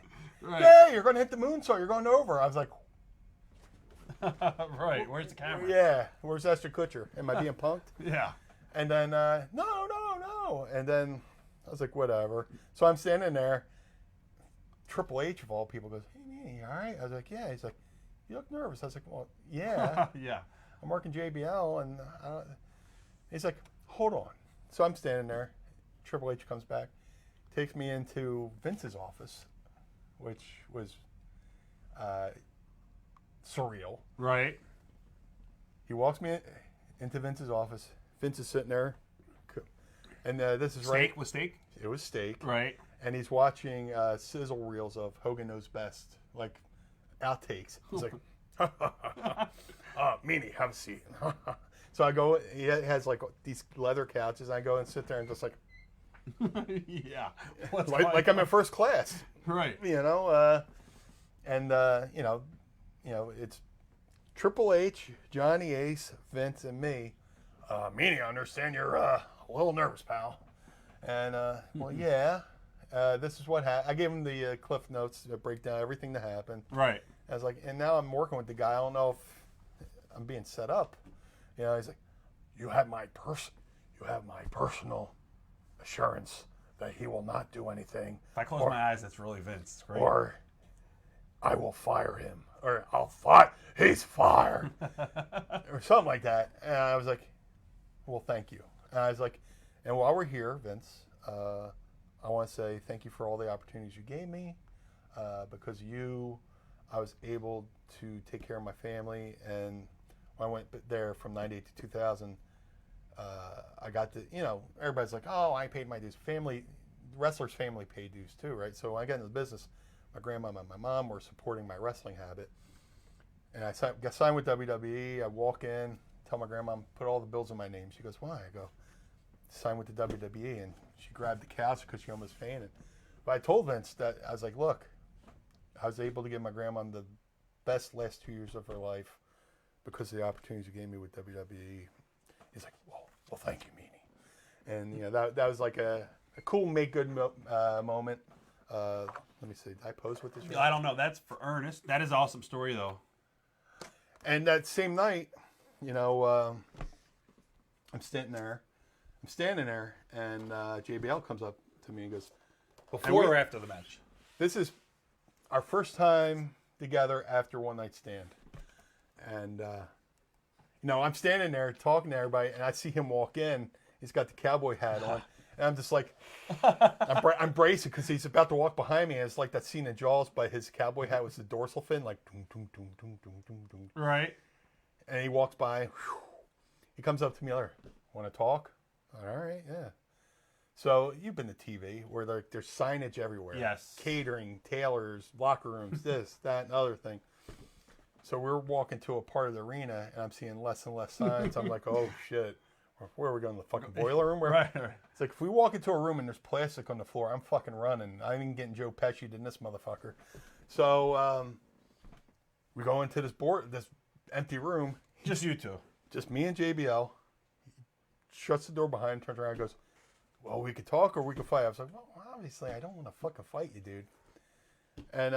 Right. Yeah, you're going to hit the moonsault. You're going over. I was like, Right. Where's the camera? "Yeah, where's Esther Kutcher? Am I being punked?" Yeah. And then, no. And then I was like, whatever. So I'm standing there. Triple H, of all people, goes, "Hey, man, you all right?" I was like, "Yeah." He's like, "You look nervous." I was like, "Well, yeah. Yeah. I'm working JBL." And he's like, "Hold on." So I'm standing there. Triple H comes back, takes me into Vince's office, which was surreal. Right. He walks me into Vince's office. Vince is sitting there. And this is right. Steak with steak? It was steak. Right. And he's watching sizzle reels of Hogan Knows Best, like outtakes. He's like, Meanie, have a seat. So I go, he has like these leather couches, and I go and sit there and just like like I'm in first class, Right. It's Triple H, Johnny Ace, Vince, and me. Meanie, I understand you're a little nervous, pal. And, well, yeah. this is what happened. I gave him the Cliff Notes to break down everything that happened. Right. I was like, and now I'm working with the guy. I don't know if I'm being set up. You know, he's like, you have my personal assurance that he will not do anything. If I close my eyes, that's really Vince. It's great. Or I will fire him. Or I'll fire. He's fired. Or something like that. And I was like, well, thank you. And I was like, and while we're here, Vince, I want to say thank you for all the opportunities you gave me. Because of you, I was able to take care of my family. And when I went there from 98 to 2000, I got to, you know, everybody's like, oh, I paid my dues. Wrestlers' family paid dues too, right? So when I got into the business, my grandma and my mom were supporting my wrestling habit. And I got signed with WWE. I walk in, tell my grandma, put all the bills in my name. She goes, why? I go, sign with the WWE. And she grabbed the couch because she almost fainted. But I told Vince that, I was like, look, I was able to give my grandma the best last 2 years of her life because of the opportunities you gave me with WWE. He's like, well, thank you, Meanie. And, you know, that was like a cool make good moment. Let me see. Did I pose with this? I don't know. That's for Ernest. That is an awesome story, though. And that same night, you know, I'm standing there, and JBL comes up to me and goes, Before or after the match? This is our first time together after One Night Stand. And, you know, I'm standing there talking to everybody, and I see him walk in. He's got the cowboy hat on. And I'm just like, I'm bracing because he's about to walk behind me. And it's like that scene in Jaws, but his cowboy hat was the dorsal fin, like, doom, doom, doom, doom, doom, doom, doom. Right. And he walks by. Whew, he comes up to me, like, want to talk? All right, yeah. So you've been to TV where there's signage everywhere. Yes. Catering, tailors, locker rooms, this, that, and other thing. So we're walking to a part of the arena, and I'm seeing less and less signs. I'm like, oh, shit. Where are we going? The fucking boiler room? Right. It's like, if we walk into a room and there's plastic on the floor, I'm fucking running. I ain't getting Joe Pesci than this motherfucker. So we go into this empty room. Just you two. Just me and JBL. Shuts the door behind him, turns around and goes, well, we could talk or we could fight. I was like, well, obviously, I don't want to fucking fight you, dude. And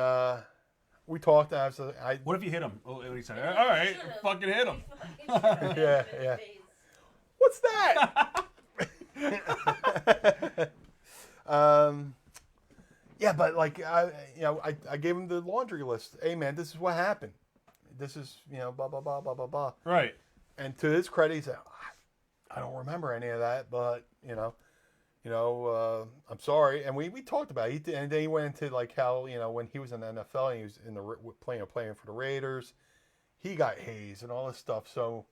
we talked. And I was like, what if you hit him? Oh, he said, all right, fucking hit him. Yeah. What's that? Yeah, but like I gave him the laundry list. Hey man, this is what happened. This is blah blah blah blah blah blah. Right. And to his credit, he said, I don't remember any of that, but I'm sorry. And we talked about it. And then he went into like how when he was in the NFL and he was in the playing for the Raiders, he got hazed and all this stuff. So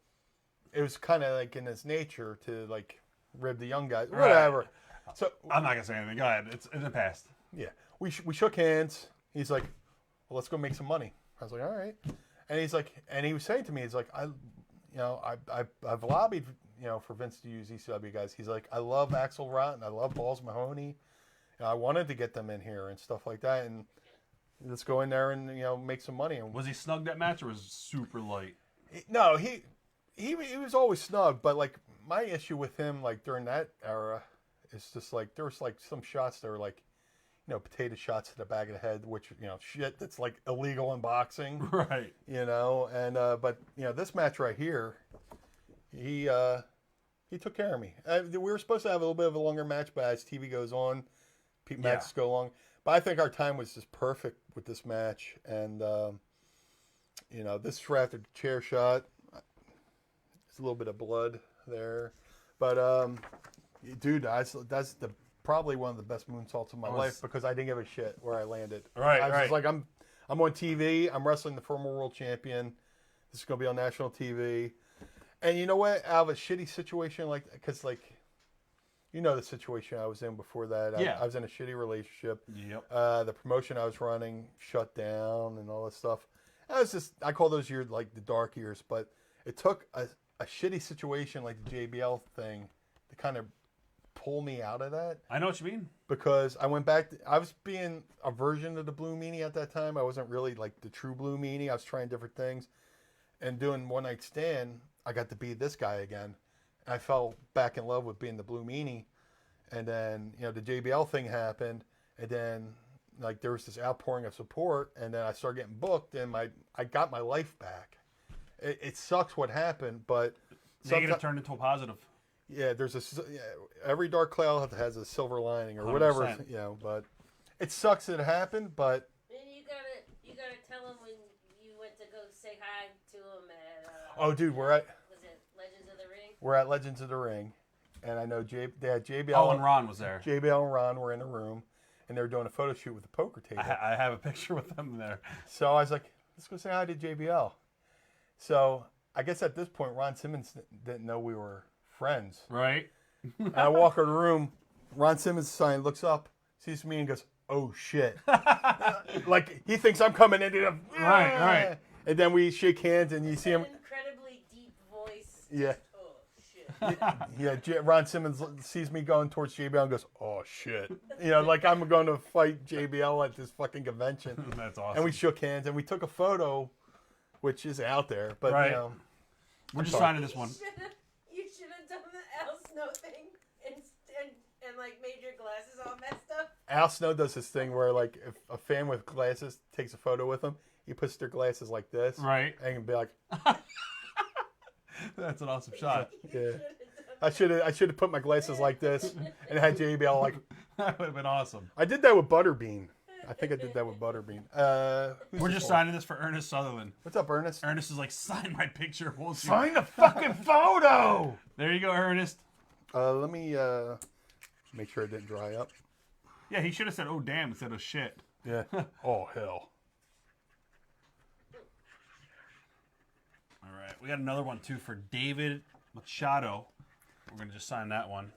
it was kind of like in his nature to like rib the young guys, whatever. Right. So I'm not gonna say anything. Go ahead. It's in the past. Yeah, we shook hands. He's like, well, let's go make some money. I was like, all right. And he's like, and he was saying to me, he's like, I've lobbied, for Vince to use ECW guys. He's like, I love Axel Rotten, I love Balls Mahoney. I wanted to get them in here and stuff like that, and let's go in there and make some money. And was he snug that match or was it super light? No, he was always snug, but like my issue with him like during that era is just like there was like some shots that were like potato shots to the back of the head, which shit that's like illegal in boxing, right? And but this match right here, he took care of me. We were supposed to have a little bit of a longer match, but as TV goes on, matches go long. But I think our time was just perfect with this match, and this is right after the chair shot. There's a little bit of blood there, but dude, that's probably one of the best moonsaults of my life because I didn't give a shit where I landed. Right, I was just like, I'm on TV. I'm wrestling the former world champion. This is gonna be on national TV. And you know what? Out of a shitty situation because the situation I was in before that. Yeah. I was in a shitty relationship. Yep. The promotion I was running shut down and all this stuff. I call those years like the dark years, but it took a shitty situation like the JBL thing to kind of pull me out of that. I know what you mean. Because I went back, I was being a version of the Blue Meanie at that time. I wasn't really like the true Blue Meanie. I was trying different things. And doing One Night Stand, I got to be this guy again. And I fell back in love with being the Blue Meanie. And then, the JBL thing happened. And then like there was this outpouring of support, and then I started getting booked, and I got my life back. It sucks what happened, but Negative turned into a positive. yeah, every dark cloud has a silver lining or whatever, 100%. But it sucks that it happened, but And you gotta tell him when you went to go say hi to him at. oh, dude, was it Legends of the Ring? we're at Legends of the Ring, and I know they had JBL. Oh, and Ron was there. JBL and Ron were in a room, and they were doing a photo shoot with the poker table. I have a picture with them there. So I was like, let's go say hi to JBL. So I guess at this point, Ron Simmons didn't know we were friends. Right? And I walk in the room, Ron Simmons sign looks up, sees me, and goes, "Oh shit!" Like he thinks I'm coming in. Right. And then we shake hands, and you see him. An incredibly deep voice. Yeah. Oh shit. Yeah, Ron Simmons sees me going towards JBL and goes, "Oh shit!" Like I'm going to fight JBL at this fucking convention. That's awesome. And we shook hands, and we took a photo, which is out there, but Right. We're just signing this one. You should have done the Al Snow thing and like made your glasses all messed up. Al Snow does this thing where, like, if a fan with glasses takes a photo with him, he puts their glasses like this, Right. and can be like, That's an awesome shot. "Yeah." I should have put my glasses like this and had JBL like. That would have been awesome. I did that with Butterbean. I think I did that with Butterbean. We're just signing this for Ernest Sutherland. What's up, Ernest? Ernest is like, sign my picture, won't you? Sign the fucking photo. There you go, Ernest. Let me make sure it didn't dry up. Yeah, he should have said, "Oh damn," instead of "shit." Yeah. Oh hell. All right, we got another one too for David Machado. We're gonna just sign that one.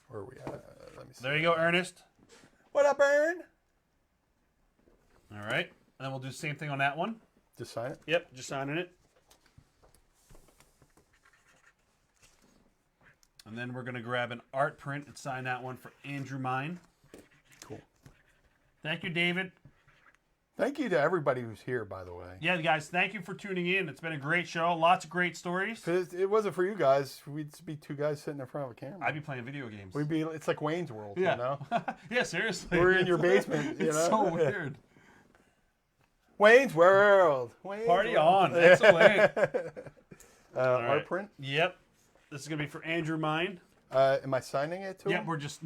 Where are we at? Let me see. There you go, Ernest. What up, Ern? All right, and then we'll do the same thing on that one. Just sign it. Yep, just signing it. And then we're gonna grab an art print and sign that one for Andrew Mine. Cool. Thank you, David. Thank you to everybody who's here, by the way. Yeah, guys, thank you for tuning in. It's been a great show. Lots of great stories. If it wasn't for you guys, we'd just be two guys sitting in front of a camera. I'd be playing video games. It's like Wayne's World, Yeah. you know? Yeah, seriously. We're in your basement, you It's know? so weird. Wayne's World. Wayne's Party World. on. Excellent. Art right. print. Yep. This is gonna be for Andrew Mine. Am I signing it to Yep. him? We're just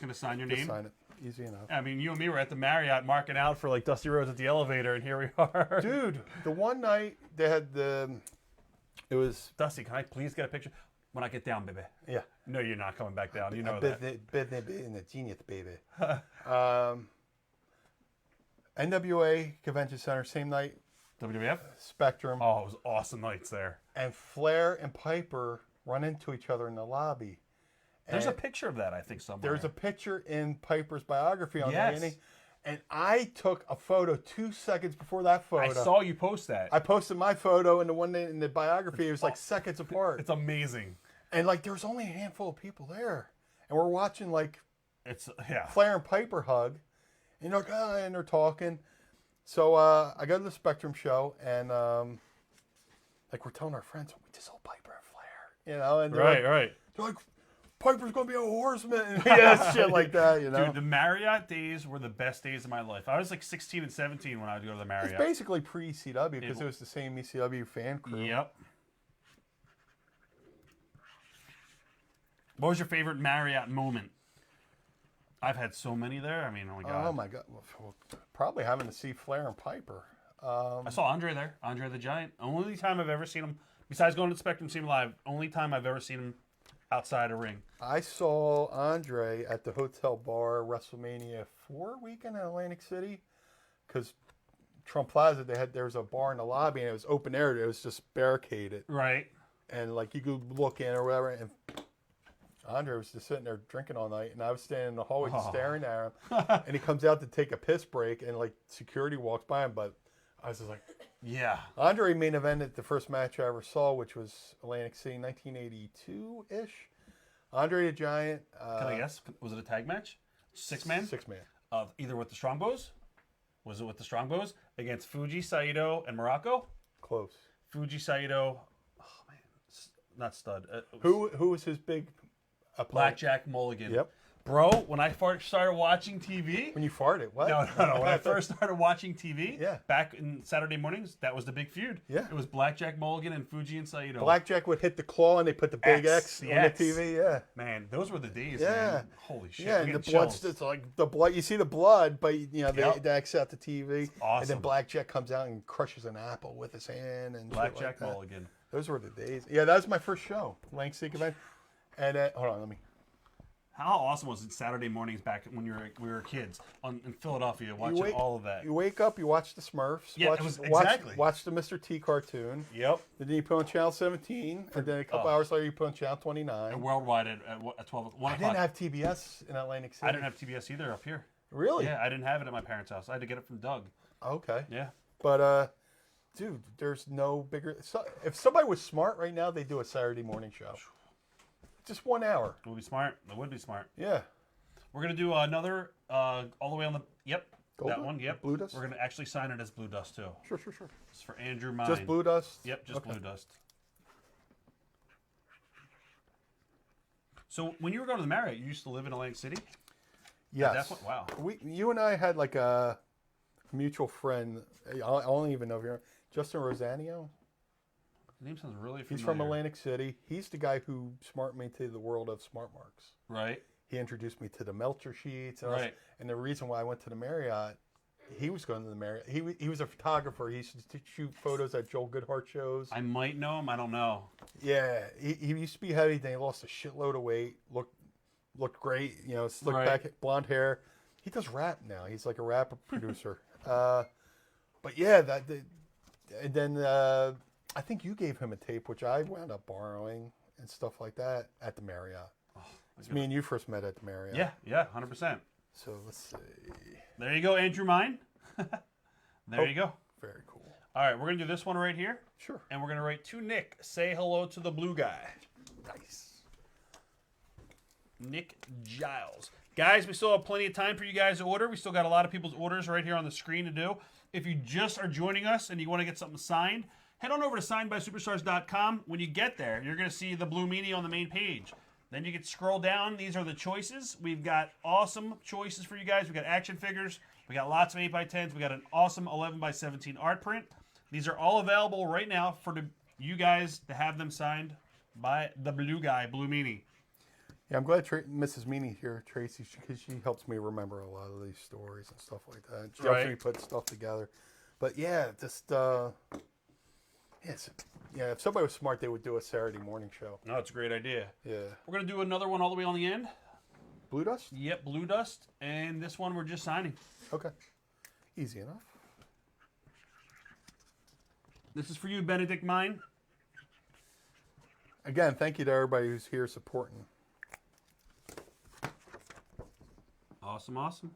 gonna sign your Just name. sign it. Easy enough. I mean, you and me were at the Marriott marking out for like Dusty Rhodes at the elevator, and here we are. Dude, the one night they had it was, Dusty, can I please get a picture? When I get down, baby. yeah. No, you're not coming back down. You know that. Business in the genius, baby. NWA Convention Center, same night, WWF? Spectrum, Oh, it was awesome nights there. and Flair and Piper run into each other in the lobby. There's a And picture of that, I think, somewhere. there's a picture in Piper's biography on Yes. Annie, and I took a photo 2 seconds before that photo. I saw you post that. I posted my photo, and the one in the biography, it was like seconds apart. It's amazing. And like, there was only a handful of people there, and we're watching like It's yeah. Flair and Piper hug, and they're like, and they're talking. So I go to the Spectrum show, and like we're telling our friends, we just saw Piper and Flair, and they're Right, like, right. they're like, Piper's gonna be a horseman, and yeah, shit like that, you know. Dude, the Marriott days were the best days of my life. I was like 16 and 17 when I would go to the It's Marriott. basically pre-ECW because it was the same ECW fan crew. Yep. What was your favorite Marriott moment? I've had so many there. I mean, oh my god. Oh my god, well, probably having to see Flair and Piper. I saw Andre there. Andre the Giant. Only time I've ever seen him, besides going to the Spectrum, see him live. Only time I've ever seen him outside a ring. I saw Andre at the Hotel Bar WrestleMania 4 weekend in Atlantic City, because Trump Plaza, there was a bar in the lobby, and it was open air. It was just barricaded, Right. and like you could look in or whatever. And Andre was just sitting there drinking all night, and I was standing in the hallway just staring at him. And he comes out to take a piss break, and like security walks by him, but I was just like, Yeah. Andre main evented the first match I ever saw, which was Atlantic City, 1982-ish. Andre the Giant. Can I guess? Was it a tag match? 6-man? 6-man. Either with the Strongbos? Was it with the Strongbos? Against Fuji, Saito, and Morocco? Close. Fuji, Saito. Oh, man. Not Stud. Who was his big opponent? Blackjack Mulligan. Yep. Bro, when I first started watching TV, When you farted, what? no. When I first started watching TV, Yeah. back in Saturday mornings, that was the big feud. Yeah. It was Blackjack Mulligan and Fuji and Saito. Blackjack would hit the claw and they put the big X, the on X. the TV. Yeah. Man, those were the days, Yeah. man. Holy shit. Yeah, we're and the getting blood's chills. it's like the blood. You see the blood, but they Yep. X out the TV. And awesome. then Blackjack comes out and crushes an apple with his hand and shit Blackjack like that. Mulligan. Those were the days. Yeah, that was my first show, Lang Seek event. And hold on, let me. How awesome was it Saturday mornings back when we were kids in Philadelphia watching all of that? You wake up, you watch the Smurfs. Yeah, watch, it was watch, exactly. Watch the Mr. T cartoon. Yep. Then you put on Channel 17, and then a couple hours later you put on Channel 29. And worldwide at 12, 1 I o'clock. didn't have TBS in Atlantic City. I didn't have TBS either up here. Really? Yeah, I didn't have it at my parents' house. I had to get it from Doug. Okay. Yeah. But dude, there's no bigger. So, if somebody was smart right now, they'd do a Saturday morning show. Just 1 hour. It would be smart. It would be smart. Yeah. We're going to do another all the way on the... Yep. Gold that Dust? one, yep. Blue Dust? We're going to actually sign it as Blue Dust, too. Sure. It's for Andrew Mine. Just Blue Dust? Yep, just Okay. Blue Dust. So when you were going to the Marriott, you used to live in Atlantic City? Yes. That's what, wow. You and I had like a mutual friend. I don't even know if you're Justin Rosanio. The name sounds really familiar. He's from Atlantic City. He's the guy who smart me to the world of smart marks. Right. He introduced me to the Melcher sheets. And, Right. and the reason why I went to the Marriott, he was going to the Marriott. He was a photographer. He used to shoot photos at Joel Goodhart shows. I might know him. I don't know. Yeah, he used to be heavy. Then he lost a shitload of weight. Looked great. You know, slick Right. back, blonde hair. He does rap now. He's like a rap producer. But yeah, and then I think you gave him a tape, which I wound up borrowing and stuff like that at the Marriott. It's me and you first met at the Marriott. Yeah, 100%. So let's see. There you go, Andrew Mine. There you go. Very cool. All right, we're going to do this one right here. Sure. And we're going to write to Nick. Say hello to the blue guy. Nice. Nick Giles. Guys, we still have plenty of time for you guys to order. We still got a lot of people's orders right here on the screen to do. If you just are joining us and you want to get something signed, head on over to signedbysuperstars.com. When you get there, you're going to see the Blue Meanie on the main page. Then you can scroll down. These are the choices. We've got awesome choices for you guys. We got action figures. We got lots of 8x10s. We got an awesome 11x17 art print. These are all available right now for you guys to have them signed by the blue guy, Blue Meanie. Yeah, I'm glad Mrs. Meanie here, Tracy, because she helps me remember a lot of these stories and stuff like that. She helps me put stuff together. But yeah, just yes, yeah. If somebody was smart, they would do a Saturday morning show. No, it's a great idea. Yeah. We're going to do another one all the way on the end. Blue Dust? Yep, Blue Dust. And this one we're just signing. Okay. Easy enough. This is for you, Benedict Mine. Again, thank you to everybody who's here supporting. Awesome, awesome.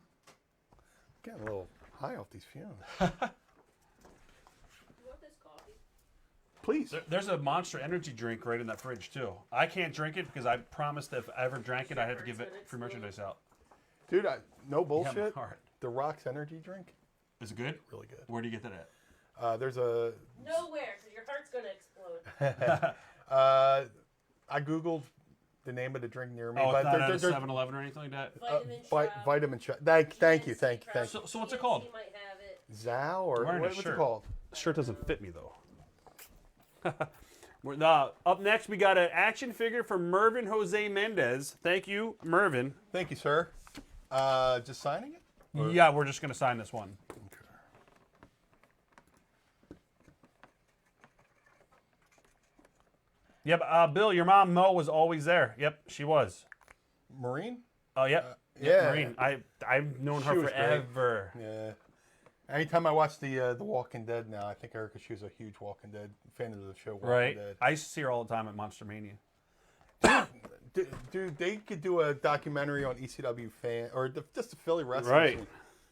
Getting a little high off these fumes. You want this coffee? Please. There's a Monster Energy drink right in that fridge, too. I can't drink it because I promised that if I ever drank it, I'd have to give it free merchandise out. Dude, no Yeah, bullshit. my heart. The Rock's energy drink, Is it good? really good. Where do you get that at? There's a Nowhere, because your heart's going to explode. I googled the name of the drink near me, Oh, it's but not at a there's 7-Eleven or anything like that? Vitamin Shroud. Thank you. Shroud. So what's it called? GNC might have it. Zao or I'm wearing a what's it shirt. called? The shirt doesn't fit me, though. Up next, we got an action figure from Mervin Jose Mendez. Thank you, Mervin. Thank you, sir. Just signing it? Or- Yeah, we're just going to sign this one. Okay. Yep, Bill, your mom, Mo, was always there. Yep, she was. Marine? Oh, yep. yeah. Marine. I've known She her was great. forever. Yeah. Anytime I watch the Walking Dead now, I think Erica, she was a huge Walking Dead fan of the show. Walking Right. Dead. I used to see her all the time at Monster Mania. Dude, they could do a documentary on ECW fan or just the Philly wrestling Right. scene.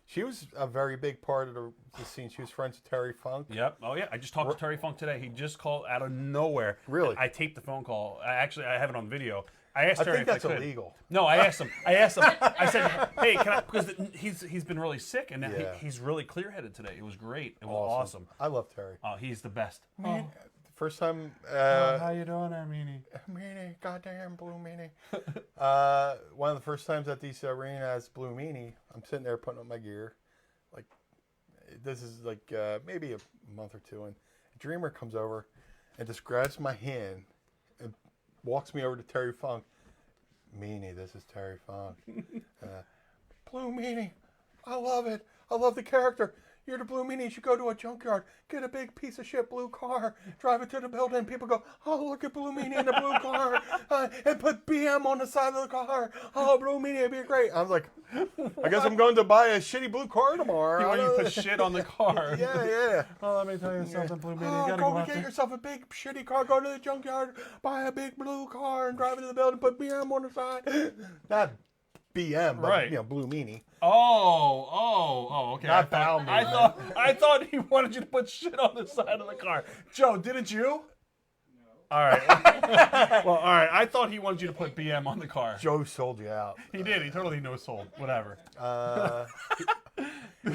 She was a very big part of the scene. She was friends with Terry Funk. Yep. Oh, yeah. I just talked to Terry Funk today. He just called out of nowhere. Really? I taped the phone call. I have it on video. I asked I Terry think if that's I could. illegal. No, I asked him. I said, hey, can I? Because he's been really sick, and now Yeah. he's really clear-headed today. It was great. It was awesome. I love Terry. Oh, he's the best. Man, first time. How you doing there, Meanie? Meanie, goddamn Blue Meanie. One of the first times at these arenas, Blue Meanie, I'm sitting there putting up my gear. Like, this is like maybe a month or two, and a Dreamer comes over and just grabs my hand and walks me over to Terry Funk. Meanie, this is Terry Funk. Blue Meanie, I love it. I love the character. You're the Blue Meanie. You should go to a junkyard, get a big piece of shit blue car, drive it to the building. People go, oh, look at Blue Meanie in the blue car, and put BM on the side of the car. Oh, Blue Meanie, it'd be great. I was like, I guess I'm going to buy a shitty blue car tomorrow. You want you to put shit on the car. Yeah. Oh, let me tell you something, Blue Meanie. Oh, You gotta go go and out get there. yourself a big shitty car. Go to the junkyard, buy a big blue car, and drive it to the building. Put BM on the side. Not BM, but Right. Blue Meanie. Oh, okay. Not Bow I thought he wanted you to put shit on the side of the car. Joe, didn't you? No. All right. Well, all right. I thought he wanted you to put BM on the car. Joe sold you out. He did. He totally no sold. Whatever. Am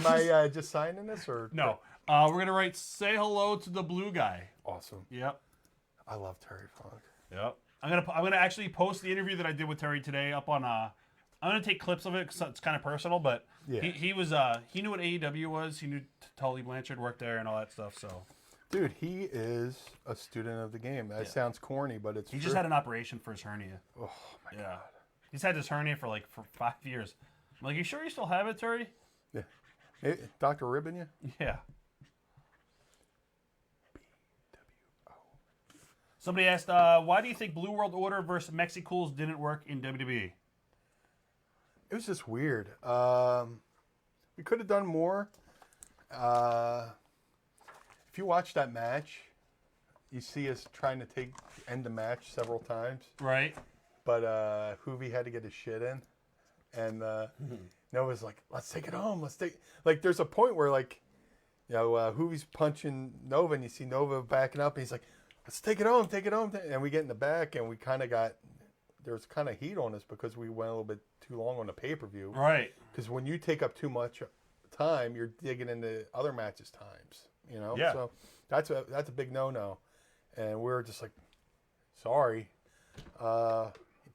I just signing this or No. We're gonna write "Say hello to the blue guy." Awesome. Yep. I love Terry Funk. Yep. I'm gonna actually post the interview that I did with Terry today up on. I'm gonna take clips of it because it's kind of personal, but Yeah. he was he knew what AEW was. He knew Tully Blanchard worked there and all that stuff. So Dude, he is a student of the game. That sounds corny, but it's he true. just had an operation for his hernia. Oh my Yeah. god. He's had this hernia for 5 years. I'm like, you sure you still have it, Terry? Yeah. Hey, Dr. Ribbon you? Yeah. Somebody asked, why do you think Blue World Order versus Mexicools didn't work in WWE? It was just weird. We could have done more. If you watch that match, you see us trying to end the match several times. Right. But Hoovy had to get his shit in. And Nova's like, let's take it home. Like, there's a point where, like, Hoovy's punching Nova, and you see Nova backing up, and he's like, let's take it home. And we get in the back, and we kind of there's kind of heat on us because we went a little bit too long on the pay-per-view. Right. Because when you take up too much time, you're digging into other matches' times, Yeah. So that's a big no-no. And we're just like, sorry.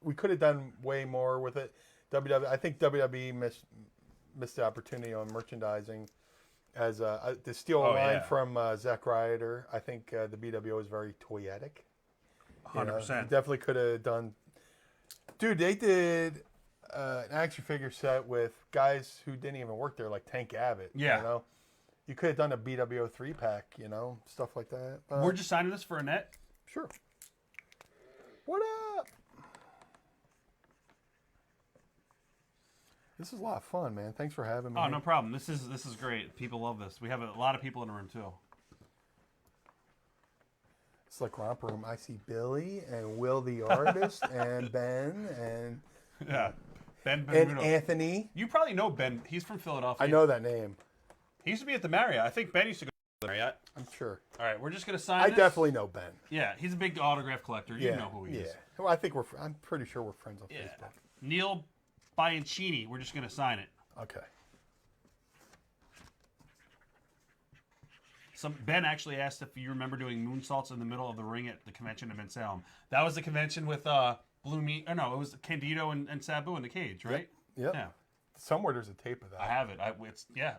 We could have done way more with it. I think WWE missed the opportunity on merchandising. As to steal a line from Zack Ryder, I think the BWO is very toyetic. 100%. Definitely could have done. Dude, they did an action figure set with guys who didn't even work there, like Tank Abbott. Yeah. You could have done a BWO 3-pack, stuff like that. We're just signing this for Annette? Sure. What up? This is a lot of fun, man. Thanks for having me. Oh, no problem. This is great. People love this. We have a lot of people in the room, too. It's like Romper Room. I see Billy and Will the artist and Ben and Ben and Benuto. Anthony. You probably know Ben. He's from Philadelphia. I know that name. He used to be at the Marriott. I think Ben used to go to the Marriott. I'm sure. All right, we're just going to sign I this. definitely know Ben. Yeah, he's a big autograph collector. You know who he is. Well, I think I'm pretty sure we're friends on Yeah. Facebook. Neil Bianchini. We're just going to sign it. Okay. Ben actually asked if you remember doing moonsaults in the middle of the ring at the convention in Salem. That was the convention with Blue Meanie. Oh, no, it was Candido and Sabu in the cage, right? Yep. Yeah. Somewhere there's a tape of that. I have it.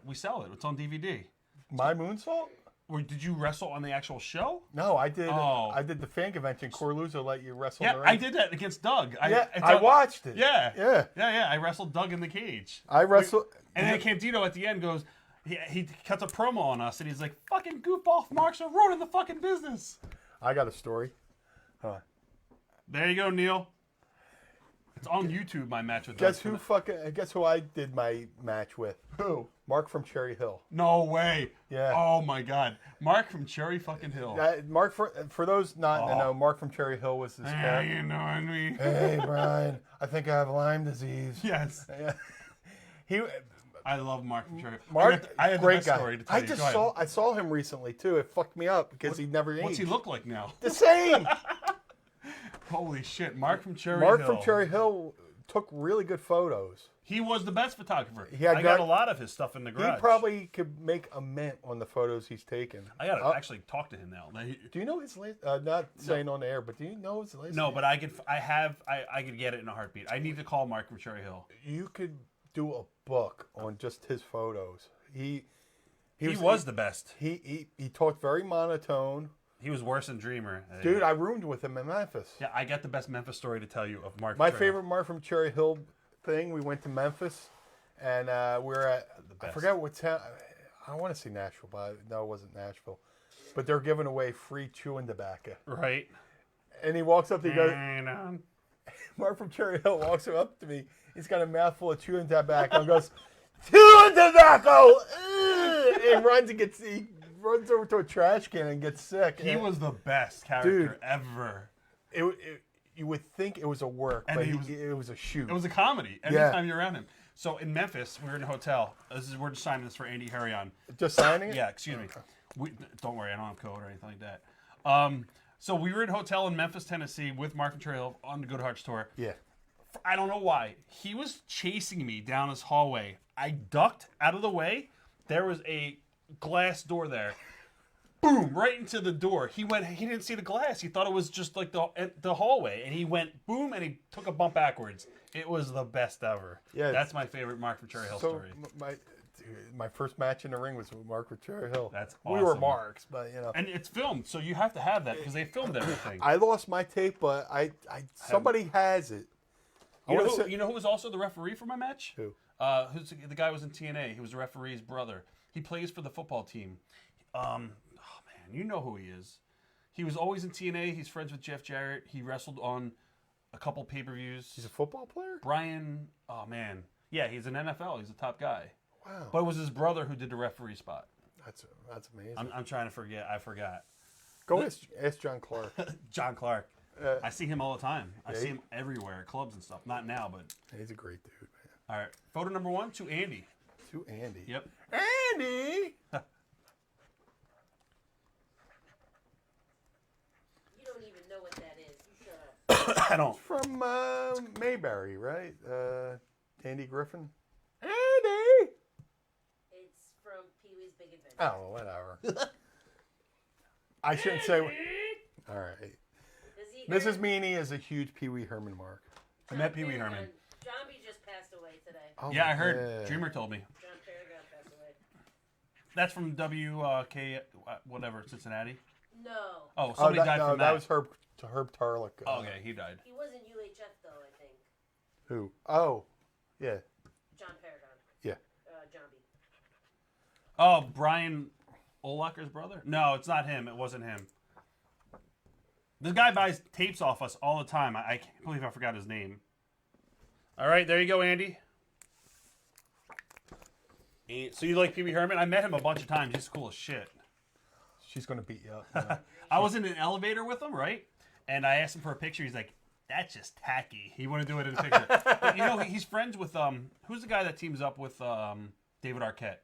We sell it. It's on DVD. My moonsault? Or did you wrestle on the actual show? No, I did. Oh. I did the fan convention. Corluzzo let you wrestle. Yeah, in the ring. I did that against Doug. I watched it. Yeah. Yeah. I wrestled Doug in the cage. I wrestled. And then Candido at the end goes, he cuts a promo on us, and he's like, fucking goofball marks are ruining the fucking business. I got a story. There you go, Neil. It's on YouTube, my match with Guess Doug. Guess who I did my match with? Who? Mark from Cherry Hill. No way. Yeah. Oh, my God. Mark from Cherry fucking Hill. Mark, for those not to know, Mark from Cherry Hill was this How guy. you knowing me? Hey, Brian, I think I have Lyme disease. Yes. He, I love Mark from Cherry Hill. Mark, I have the great best guy. story to tell you. I saw him recently too. It fucked me up because he never aged. What's he look like now? The same. Holy shit. Mark from Cherry Mark Hill. from Cherry Hill took really good photos. He was the best photographer. He had I got got- a lot of his stuff in the He garage. probably could make a mint on the photos he's taken. I gotta actually talk to him now. Do you know his last? Not saying on the air, but do you know his last? No, name? but I could get it in a heartbeat. I need to call Mark from Cherry Hill. You could do a book on just his photos. He was the best. He talked very monotone. He was worse than Dreamer. Dude, I roomed with him in Memphis. Yeah, I got the best Memphis story to tell you of Mark. My from Cherry Hill. favorite Mark from Cherry Hill thing, we went to Memphis, and we were at, I best. forgot what town, I want to say Nashville, but no, it wasn't Nashville. But they're giving away free chewing tobacco. Right. And he walks up to me, goes, And, Mark from Cherry Hill walks up to me. He's got a mouthful of chewing tobacco and goes, chewing tobacco! Ugh! And he runs over to a trash can and gets sick. he was the best character ever. You would think it was a work, And but he was- it was a shoot. It was a comedy Yeah. anytime you're around him. So in Memphis, we were in a hotel. We're just signing this for Andy Hurrion. Just signing it? Yeah, excuse me. Don't worry, I don't have code or anything like that. So we were in a hotel in Memphis, Tennessee with Mark and Trail on the Good Hearts tour. Yeah. I don't know why. He was chasing me down this hallway. I ducked out of the way. There was a glass door there. Boom, right into the door. He didn't see the glass. He thought it was just like the hallway. And he went boom, and he took a bump backwards. It was the best ever. Yeah. That's my favorite Mark from Cherry Hill story. My first match in the ring was with Mark with Cherry Hill. That's We were awesome. marks, but And it's filmed, so you have to have that because they filmed everything. I lost my tape, but somebody has it. You know who was also the referee for my match? Who? Who's the guy who was in TNA? He was the referee's brother. He plays for the football team. Oh man, you know who he is. He was always in TNA. He's friends with Jeff Jarrett. He wrestled on a couple pay-per-views. He's a football player? Brian. Oh man, yeah, he's an NFL. He's a top guy. Wow. But it was his brother who did the referee spot. That's amazing. I'm trying to forget. I forgot. Go ask John Clark. John Clark. I see him all the time. I Yeah, see him everywhere at clubs and stuff. Not now, but He's a great dude, man. all right. Photo number 1 to Andy. To Andy. Yep. Andy! You don't even know what that is. You shut up. I don't. From Mayberry, right? Andy Griffin. Andy! It's from Pee Wee's Big Adventure. Oh, whatever. I shouldn't say. All right. Does he Mrs. Meanie is a huge Pee Wee Herman mark. I met Pee Wee Herman. John B just passed away today. Oh, Yeah, I heard. yeah. Dreamer told me. John Paragon passed away. That's from WK whatever Cincinnati. No. Oh, Oh, somebody died no, from that that. was Herb Tarlick. Oh, okay, he died. He was in UHF though, I think. Who? Oh, yeah. John Paragon. Yeah. John B. Oh, Brian Olacher's brother? No, it's not him. It wasn't him. This guy buys tapes off us all the time. I can't believe I forgot his name. All right, there you go, Andy. So you like Pee Wee Herman? I met him a bunch of times. He's cool as shit. She's going to beat you up. I was in an elevator with him, right? And I asked him for a picture. He's like, "That's just tacky." He wanted to do it in a picture. But you know, he's friends with who's the guy that teams up with David Arquette?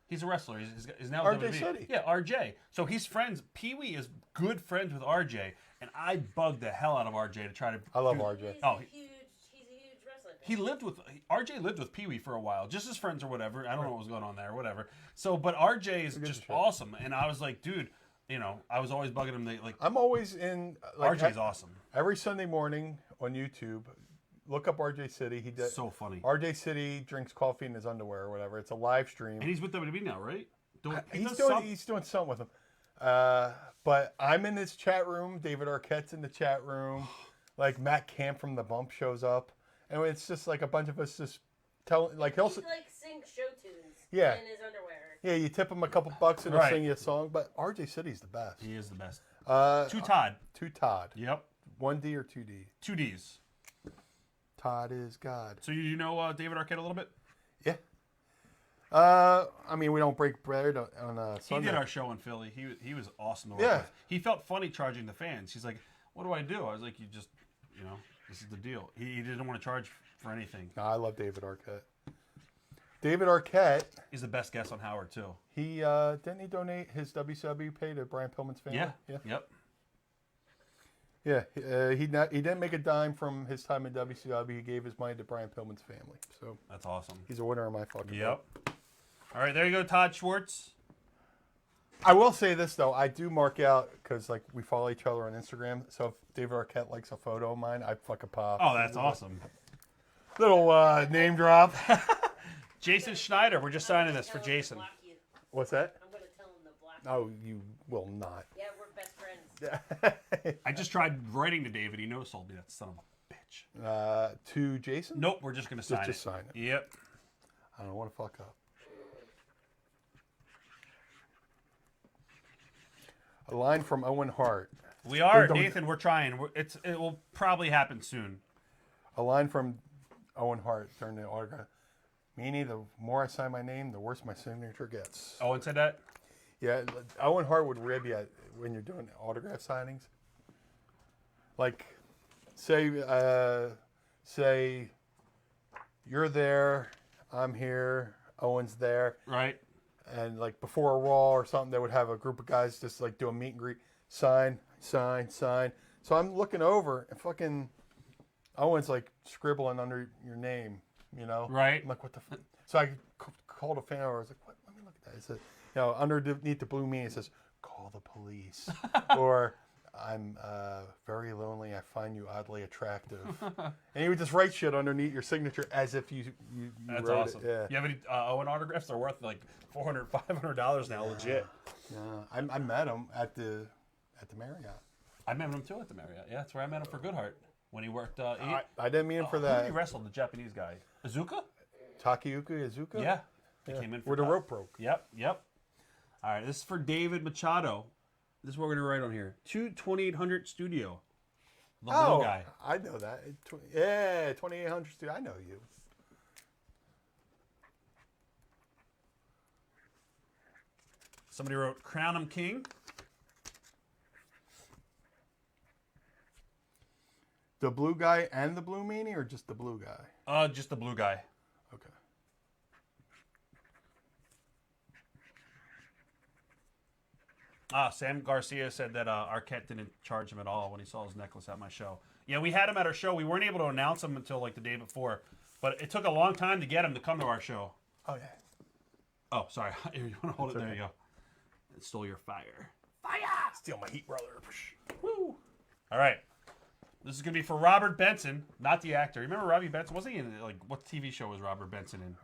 He's a wrestler. He's now RJ WWE. City. Yeah, RJ. So he's friends. Pee Wee is good friends with RJ, and I bugged the hell out of RJ to try to. I love do- RJ. He's Oh, a huge wrestler. He lived with RJ lived with Pee Wee for a while, just as friends or whatever. I don't know what was going on there, whatever. So, but RJ is just shit. awesome, and I was like, dude, you know, I was always bugging him. Like I'm always in. Like, RJ's awesome. Every Sunday morning on YouTube, look up RJ City. He does. So funny. RJ City drinks coffee in his underwear or whatever. It's a live stream. And he's with WWE now, right? He's does doing some- he's doing something with him. But I'm in this chat room. David Arquette's in the chat room. Like Matt Camp from The Bump shows up, and it's just like a bunch of us just telling. Like he'll He like sings show tunes. Yeah. In his underwear. yeah, you tip him a couple bucks and he'll Right. sing you a song. But RJ City's the best. He is the best. To Todd. Todd. Yep. 1D or 2D? 2Ds. Todd is God. So you know David Arquette a little bit? Yeah. I mean, we don't break bread on He Sunday. did our show in Philly. He was awesome to work Yeah. with. He felt funny charging the fans. He's like, "What do I do?" I was like, "You just, you know, this is the deal." He didn't want to charge for anything. No, I love David Arquette. David Arquette, He's the best guest on Howard too. he didn't he donate his WCW pay to Brian Pillman's family? Yeah. Yep. Yeah, he didn't make a dime from his time in WCW. He gave his money to Brian Pillman's family. So That's awesome. he's a winner in my fucking Yep. book. All right, there you go, Todd Schwartz. I will say this though, I do mark out because like we follow each other on Instagram. So if David Arquette likes a photo of mine, I fucking pop. Oh, that's awesome. Little name drop. Jason Schneider. We're just signing this for Tell him to Jason. block you. What's that? I'm gonna tell him to block you. Oh, you will not. Yeah, we're best friends. I just tried writing to David. He no-sold me. That son of a bitch. To Jason? Nope, we're just gonna sign it. Just sign it. Yep. I don't want to fuck up. A line from Owen Hart. We are, Don't- Nathan. We're trying. It will probably happen soon. A line from Owen Hart during the autograph. Meanie, the more I sign my name, the worse my signature gets. Owen said that. Yeah, Owen Hart would rib you when you're doing autograph signings. Like, say you're there, I'm here, Owen's there, Right. and like before a Raw or something, they would have a group of guys just like do a meet and greet, sign. So I'm looking over and fucking Owen's like scribbling under your name, you know? Right. I'm like, what the fuck? So I called a fan over. I was like, what? Let me look at that. It says, you know, underneath the Blue Meanie, it says, call the police. Or, I'm very lonely. I find you oddly attractive. And he would just write shit underneath your signature as if you That's wrote awesome. it. Yeah. You have any Owen autographs? They're worth like $400, $500 now, legit. Yeah. I met him at the Marriott. I met him too at the Marriott. Yeah, that's where I met him for Goodhart when he worked. I didn't meet him for Who did he that. wrestled? The Japanese guy, Azuka. Takayuki Izuka? Yeah, he came in for Where the that. rope broke. Yep. All right, this is for David Machado. This is what we're gonna write on here. 2800 Studio. The blue guy. I know that. Yeah, 2800 Studio. I know you. Somebody wrote Crown him King. The blue guy and the Blue Meanie, or just the blue guy? Just the blue guy. Okay. Sam Garcia said that Arquette didn't charge him at all when he saw his necklace at my show. Yeah, we had him at our show. We weren't able to announce him until like the day before, but it took a long time to get him to come to our show. Oh, yeah. Oh, sorry. You want to hold it? There you go. It stole your fire. Steal my heat, brother. Woo! All right. This is going to be for Robert Benson, not the actor. Remember Robbie Benson? Wasn't he in, like, what TV show was Robert Benson in?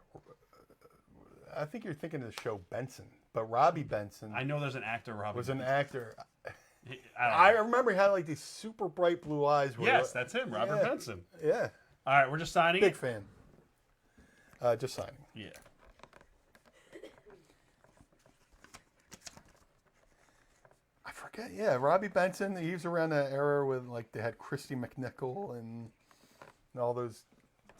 I think you're thinking of the show Benson, but Robbie Benson I know there's an actor, Robbie was an Benson. actor. I I don't know. remember he had like these super bright blue eyes. Yes, that's him, Robert Yeah. Benson. Yeah, All right, we're just signing big it. fan. Just signing. Yeah. I forget. Yeah, Robbie Benson. He was around that era when like they had Christy McNichol and all those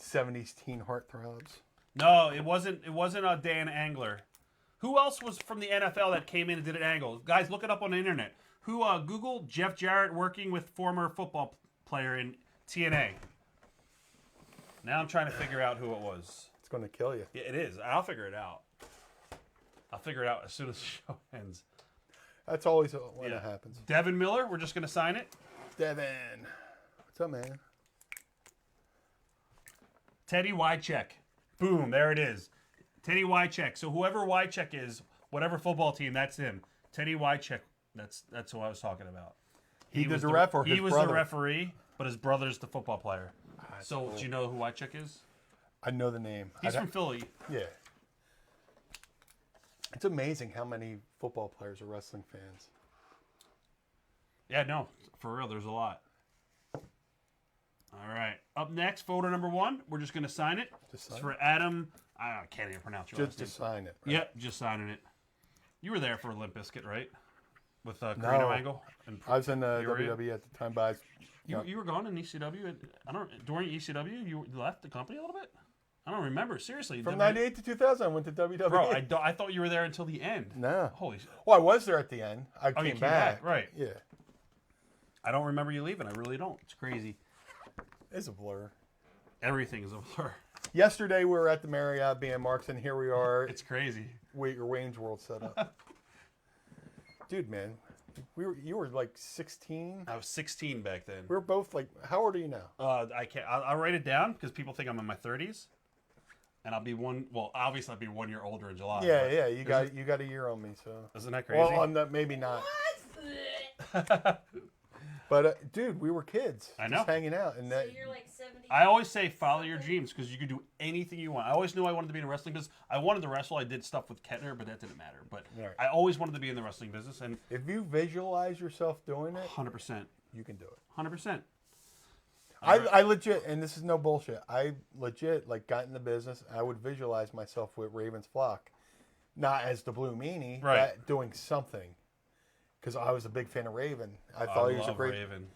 '70s teen heartthrobs. No, it wasn't. It wasn't Dan Angler. Who else was from the NFL that came in and did an angle? Guys, look it up on the internet. Who Google Jeff Jarrett working with former football player in TNA. Now I'm trying to figure out who it was. It's going to kill you. Yeah, it is. I'll figure it out. I'll figure it out as soon as the show ends. That's always when it happens. Devin Miller, we're just going to sign it. Devin, what's up, man? Teddy Wycheck. Boom, there it is. Teddy Wycheck. So whoever Wycheck is, whatever football team, that's him. Teddy Wycheck. That's who I was talking about. He was the ref or he his was brother? the referee, but his brother's the football player. That's So cool. do you know who Wycheck is? I know the name. He's from Philly. Yeah. It's amazing how many football players are wrestling fans. Yeah, no, for real, there's a lot. All right. Up next, photo number 1. We're just going to sign it. Just It's sign for Adam. I can't even pronounce your last Just name. sign it. Right? Yep, just signing it. You were there for Limp Bizkit, right? With Carino Angle. And I was in Peoria? WWE at the time, but You were gone in ECW. During ECW you left the company a little bit. I don't remember. Seriously, from WWE '98 to 2000, I went to WWE. Bro, I thought you were there until the end. No. Holy shit. Well, I was there at the end. I you came came back. back, right. Yeah. I don't remember you leaving. I really don't. It's crazy. It's a blur. Everything is a blur. Yesterday we were at the Marriott being Marks, and here we are. It's crazy. Your Wayne's World set up. Dude, man, You were like 16. I was 16 back then. We were both like, how old are you now? I can't. I'll write it down because people think I'm in my 30s, and I'll be one. Well, obviously I'll be 1 year older in July. Yeah, but yeah. You got a year on me, so. Isn't that crazy? Well, on that maybe not. But dude, we were kids. I know. Just hanging out, and So that. you're like 70. I always say follow your dreams because you can do anything you want. I always knew I wanted to be in wrestling business. I wanted to wrestle. I did stuff with Kettner, but that didn't matter. But Right. I always wanted to be in the wrestling business, and If you visualize yourself doing it, 100%, you can do it. 100%. I legit, and this is no bullshit. I legit like got in the business. I would visualize myself with Raven's flock, not as the Blue Meanie, Right. but doing something. Because I was a big fan of Raven. I I thought he was a love great. Raven.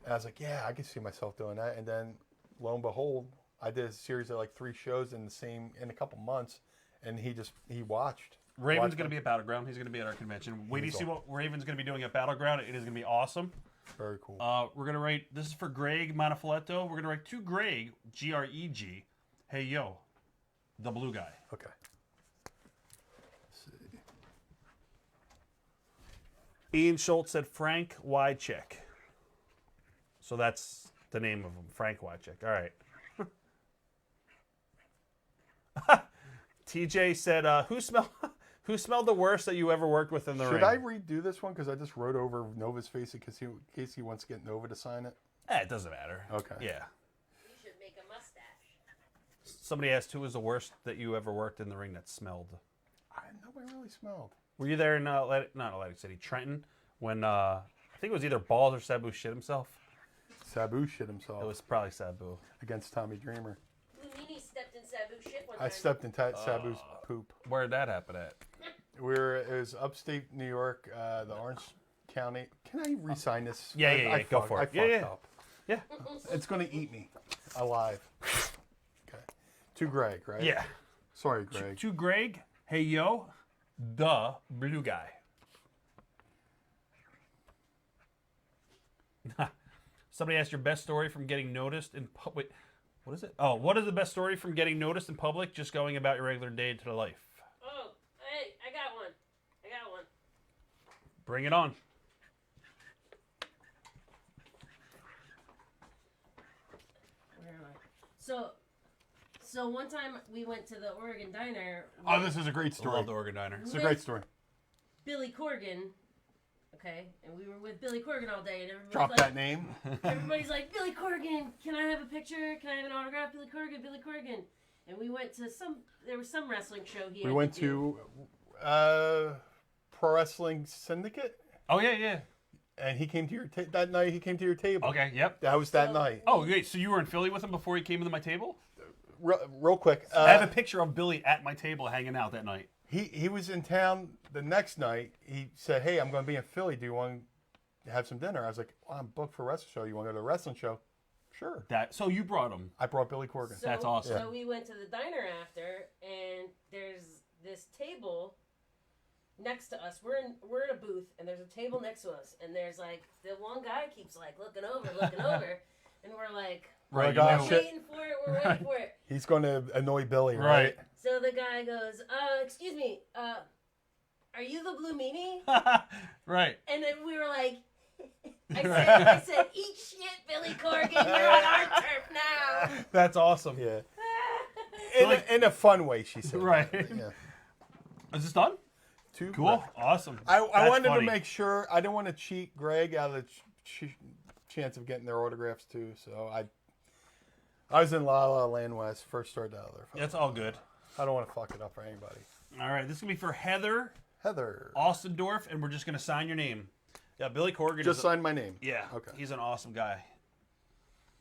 And I was like, yeah, I can see myself doing that. And then, lo and behold, I did a series of like 3 shows in a couple months, and he watched. Raven's Watched going to be them. at Battleground. He's going to be at our convention. Wait till you He's see what Raven's going to be doing at Battleground. It is going to be awesome. Very cool. We're going to write, this is for Greg Manafoletto. We're going to write to Greg, Greg, hey, yo, the blue guy. Okay. Let's see. Ian Schultz said Frank Wycheck. So that's the name of him, Frank Wycheck. All right. TJ said, who smelled the worst that you ever worked with in the ring? Should I redo this one? Because I just wrote over Nova's face in case he wants to get Nova to sign it. It doesn't matter. Okay. Yeah. You should make a mustache. Somebody asked who was the worst that you ever worked in the ring that smelled. Nobody really smelled. Were you there in not Atlantic City, Trenton, when I think it was either Balls or Sabu shit himself? Sabu shit himself It was probably Sabu. against Tommy Dreamer. Blue Meanie stepped in Sabu shit one I time. stepped in Sabu's poop. Where did that happen at? It was upstate New York, the Orange County. Can I re-sign this? Yeah, go for it. I Yeah, fucked up. Yeah. It's going to eat me alive. Okay. To Greg, right? Yeah. Sorry, Greg. To Greg, hey yo, the blue guy. Somebody asked your best story from getting noticed in public. What is it? Oh, what is the best story from getting noticed in public? Just going about your regular day to life. Oh, hey, I got one. Bring it on. Where am I? So one time we went to the Oregon Diner. Oh, with this is a great I story. love the Oregon Diner. It's a great story. Billy Corgan. Okay, and we were with Billy Corgan all day, and everybody's Drop like, that name. everybody's like, Billy Corgan, can I have a picture? Can I have an autograph? Billy Corgan. And we went to there was some wrestling show he We had went do. to Pro Wrestling Syndicate, Oh yeah. and he came to your that night. He came to your table. Okay, yep. That was that So- night. Oh, wait, so you were in Philly with him before he came into my table? Real quick. I have a picture of Billy at my table hanging out that night. He was in town the next night. He said, "Hey, I'm going to be in Philly. Do you want to have some dinner?" I was like, "I'm booked for a wrestling show. You want to go to a wrestling show?" Sure. So you brought him. I brought Billy Corgan. So, That's awesome. So we went to the diner after, and there's this table next to us. We're in a booth, and there's a table next to us, and there's like the one guy keeps like looking over, and we're like, Right, we're oh, shit. waiting for it. We're waiting for it. He's going to annoy Billy, right? Right. So the guy goes, excuse me, are you the Blue Meanie? Right. And then we were like, I said, eat shit, Billy Corgan. You're on our turf now. That's awesome. Yeah. like- In a fun way, she said. Right. Yeah. Is this done? Too Cool. right. Awesome. I That's wanted funny. to make sure. I didn't want to cheat Greg out of the chance of getting their autographs too. So I was in La La Land when I first started out there. That's all good. I don't want to fuck it up for anybody. All right, this is gonna be for Heather Heather, Austendorf, and we're just gonna sign your name. Yeah, Billy Corgan. just is sign my name. Yeah. Okay. He's an awesome guy.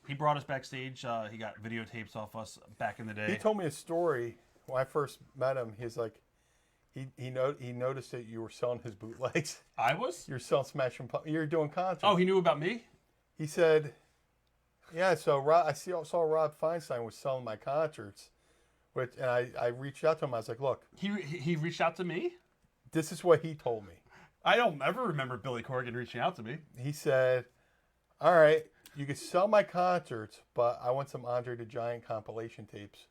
He brought us backstage. He got videotapes off us back in the day. He told me a story when I first met him. He's like, he noticed that you were selling his bootlegs. I was. You're selling Smash and Pump. You're doing concerts. Oh, he knew about me. He said, "Yeah, so I saw Rob Feinstein was selling my concerts." And I reached out to him. I was like, "Look, He reached out to me. this is what he told me." I don't ever remember Billy Corgan reaching out to me. He said, "All right, you can sell my concerts, but I want some Andre the Giant compilation tapes."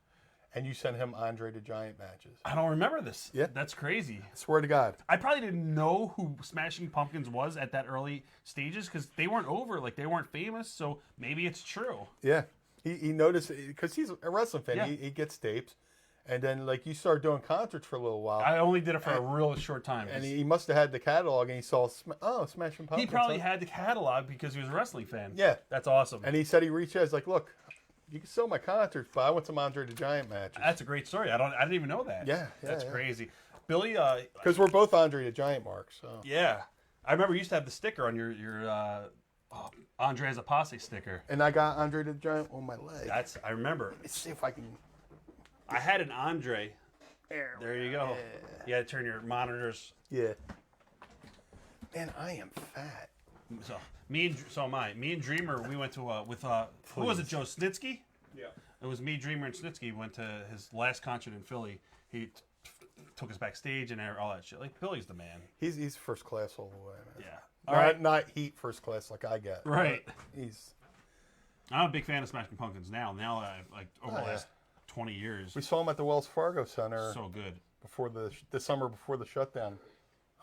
and you sent him Andre the Giant matches. I don't remember this. Yeah. That's crazy. I swear to God. I probably didn't know who Smashing Pumpkins was at that early stages because they weren't over, like they weren't famous. So maybe it's true. Yeah. He noticed, because he's a wrestling fan. Yeah. He gets tapes. And then, like, you start doing concerts for a little while. I only did it for a real short time. And he must have had the catalog, and he saw, Smashing Pumpkins. He probably had the catalog because he was a wrestling fan. Yeah. That's awesome. And he said he reached out. He's like, look, you can sell my concerts, but I want some Andre the Giant matches. That's a great story. I didn't even know that. Yeah, That's yeah. crazy. Billy, Because we're both Andre the Giant marks. So. yeah. I remember you used to have the sticker on your Andre as a posse sticker. And I got Andre the Giant on my leg. I remember. Let's see if I can. I had an Andre. There you go. You had to turn your monitors. Yeah. Man, I am fat. So am I. Me and Dreamer, we went to who was it? Joe Snitsky. Yeah. It was me, Dreamer, and Snitsky went to his last concert in Philly. He took us backstage and all that shit. Like Billy's the man. He's first class all the way, man. Yeah. All right. Not Heat first class like I got. Right. He's. I'm a big fan of Smashing Pumpkins now. Now I've like over the yeah. last 20 years. We saw him at the Wells Fargo Center So good. before the summer before the shutdown.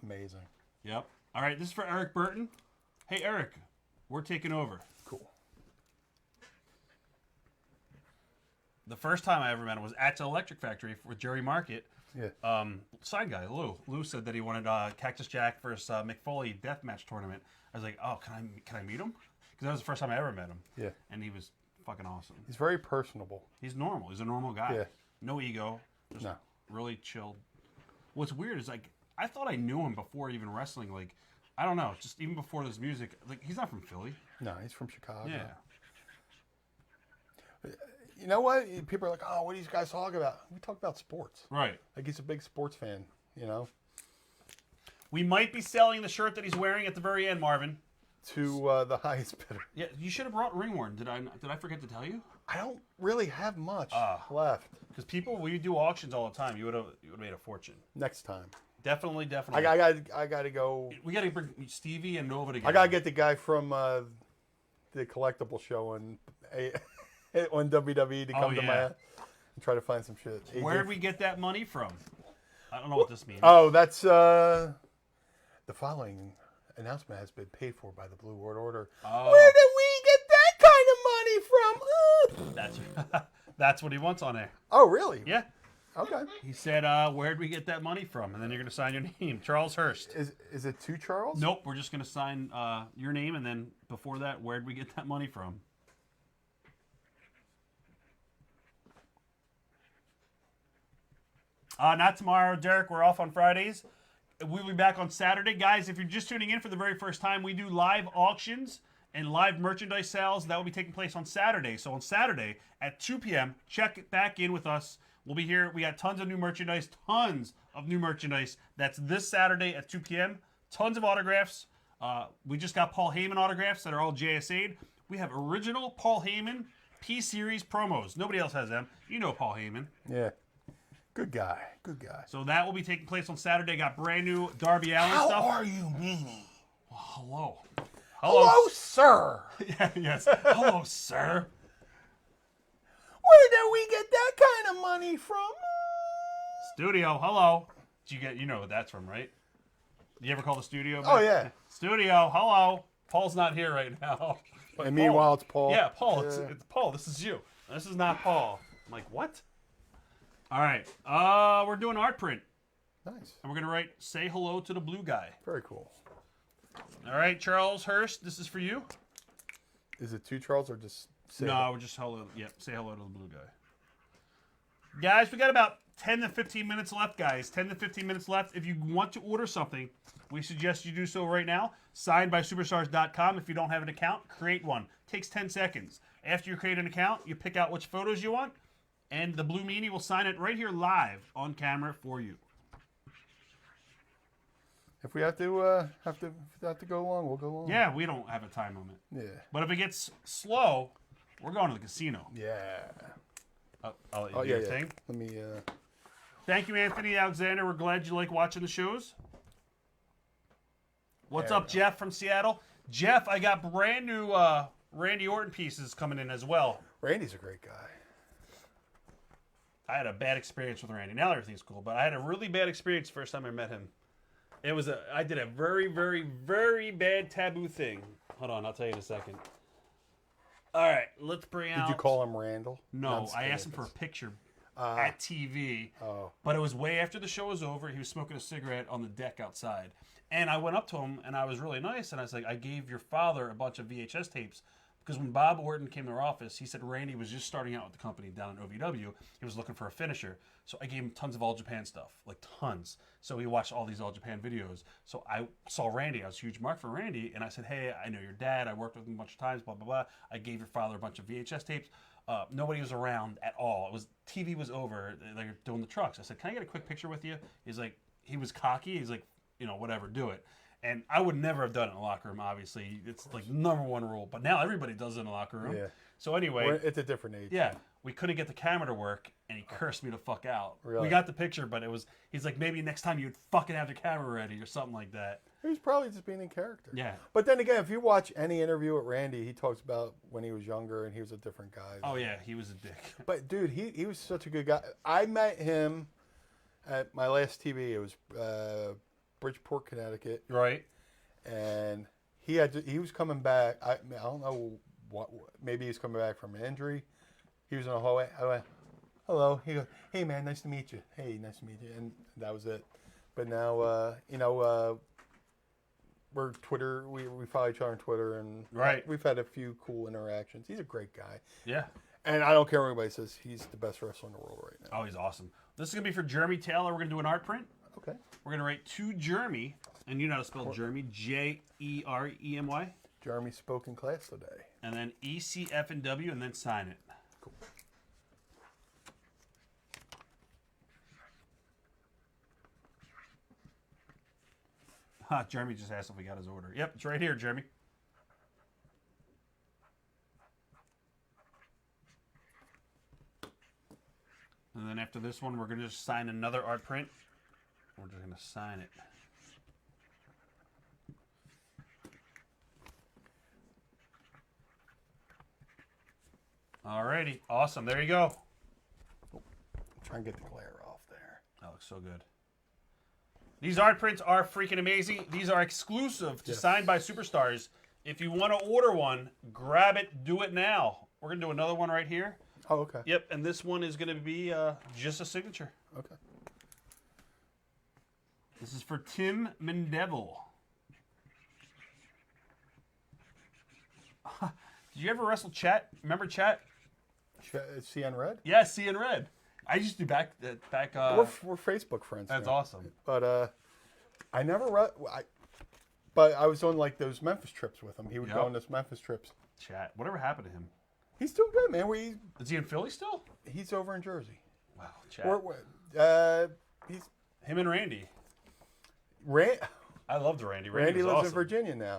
Amazing. Yep. All right. This is for Eric Burton. Hey Eric, we're taking over. Cool. The first time I ever met him was at the Electric Factory with Jerry Market. Yeah. Side guy, Lou. Lou said that he wanted Cactus Jack versus Mick Foley deathmatch tournament. I was like, oh, can I meet him? Because that was the first time I ever met him. Yeah. And he was fucking awesome. He's very personable. He's normal. He's a normal guy. Yeah. No ego. Just No. really chilled. What's weird is like I thought I knew him before even wrestling. Like I don't know, just even before this music. Like he's not from Philly. No, he's from Chicago. Yeah. You know what? People are like, oh, what do these guys talk about? We talk about sports. Right. Like he's a big sports fan, you know? We might be selling the shirt that he's wearing at the very end, Marvin. To the highest bidder. Yeah, you should have brought ringworm. Did I forget to tell you? I don't really have much Ah. left. Because we do auctions all the time. You would have made a fortune. Next time. Definitely. I got to go. We got to bring Stevie and Nova together. I got to get the guy from the collectible show on WWE to come to my house and try to find some shit. Where did we get that money from? I don't know what this means. Oh, that's the following announcement has been paid for by the Blue World Order. Oh. Where did we get that kind of money from? That's what he wants on there. Oh, really? Yeah. Okay. He said, where'd we get that money from? And then you're going to sign your name. Charles Hurst. Is it two Charles? Nope. We're just going to sign your name. And then before that, where'd we get that money from? Not tomorrow, Derek. We're off on Fridays. We'll be back on Saturday. Guys, if you're just tuning in for the very first time, we do live auctions and live merchandise sales. That will be taking place on Saturday. So on Saturday at 2 p.m., check back in with us. We'll be here. We got tons of new merchandise. That's this Saturday at 2 p.m. Tons of autographs. We just got Paul Heyman autographs that are all JSA'd. We have original Paul Heyman P-Series promos. Nobody else has them. You know Paul Heyman. Yeah. Good guy. Good guy. So that will be taking place on Saturday. Got brand new Darby Allin How stuff. are you, Meanie? Hello. Hello, sir. Yeah, yes. Hello, sir. Where did we get that kind of money from? Studio. Hello. You know what that's from, right? You ever call the studio? Oh, yeah. Studio. Hello. Paul's not here right now. But And meanwhile, it's Paul. Yeah, Paul. Yeah. It's Paul. This is you. This is not Paul. I'm like, what? All right. We're doing art print. Nice. And we're going to write, say hello to the blue guy. Very cool. All right, Charles Hurst, this is for you. Is it two Charles or just say No, we're just hello. Yeah, say hello to the blue guy. Guys, we got about 10 to 15 minutes left, guys. 10 to 15 minutes left. If you want to order something, we suggest you do so right now. Signedbysuperstars.com. If you don't have an account, create one. Takes 10 seconds. After you create an account, you pick out which photos you want, and the Blue Meanie will sign it right here live on camera for you. If we have to go along, we'll go along. Yeah, we don't have a time limit. Yeah. But if it gets slow, we're going to the casino. Yeah. I'll let you Oh do yeah. your Yeah. thing. Let me. Thank you, Anthony Alexander. We're glad you like watching the shows. What's There up, we go. Jeff from Seattle? Jeff, I got brand new Randy Orton pieces coming in as well. Randy's a great guy. I had a bad experience with Randy. Now everything's cool, but I had a really bad experience first time I met him. I did a very, very, very bad taboo thing. Hold on, I'll tell you in a second. All right, let's bring out. Did you call him Randall? No, I asked him for a picture at TV. Oh. But it was way after the show was over. He was smoking a cigarette on the deck outside. And I went up to him, and I was really nice. And I was like, I gave your father a bunch of VHS tapes. Because when Bob Orton came to our office, he said Randy was just starting out with the company down in OVW. He was looking for a finisher. So I gave him tons of All Japan stuff, like tons. So he watched all these All Japan videos. So I saw Randy. I was a huge mark for Randy. And I said, hey, I know your dad. I worked with him a bunch of times, blah, blah, blah. I gave your father a bunch of VHS tapes. Nobody was around at all. TV was over. They were doing the trucks. I said, can I get a quick picture with you? He's like, he was cocky. He's like, whatever, do it. And I would never have done it in the locker room, obviously. It's like number one rule. But now everybody does it in the locker room. Yeah. So anyway. It's a different age. Yeah. We couldn't get the camera to work, and he cursed me the fuck out. Really? We got the picture, but he's like, maybe next time you'd fucking have the camera ready or something like that. He was probably just being in character. Yeah. But then again, if you watch any interview with Randy, he talks about when he was younger and he was a different guy. Oh, yeah. He was a dick. But, dude, he was such a good guy. I met him at my last TV. It was Bridgeport, Connecticut. Right. And he was coming back. I don't know what. Maybe he's coming back from an injury. He was in the hallway. I went, hello. He goes, hey man, nice to meet you. Hey, nice to meet you. And that was it. But now, we're Twitter. We follow each other on Twitter, and right. We've had a few cool interactions. He's a great guy. Yeah. And I don't care what anybody says. He's the best wrestler in the world right now. Oh, he's awesome. This is gonna be for Jeremy Taylor. We're gonna do an art print. Okay. We're gonna write to Jeremy. And you know how to spell Jeremy, Jeremy. Jeremy spoke in class today. And then ECF and W, and then sign it. Cool. Jeremy just asked if we got his order. Yep, it's right here, Jeremy. And then after this one, we're going to just sign another art print. We're just going to sign it. Alrighty, awesome. There you go. Try and get the glare off there. That looks so good. These art prints are freaking amazing. These are exclusive to Signed by Superstars. If you want to order one, grab it. Do it now. We're going to do another one right here. Oh, okay. Yep, and this one is going to be just a signature. Okay. This is for Tim Mendevil. Did you ever wrestle Chet? Remember Chet? CN Red? Yeah, CN Red. I used to do back. We're Facebook friends. That's now. awesome. But I never. But I was on like those Memphis trips with him. He would go on those Memphis trips. Chet. Whatever happened to him? He's still good, man. Is he in Philly still? He's over in Jersey. Wow, Chet. He's Him and Randy. I loved Randy. Randy was lives awesome. in Virginia now.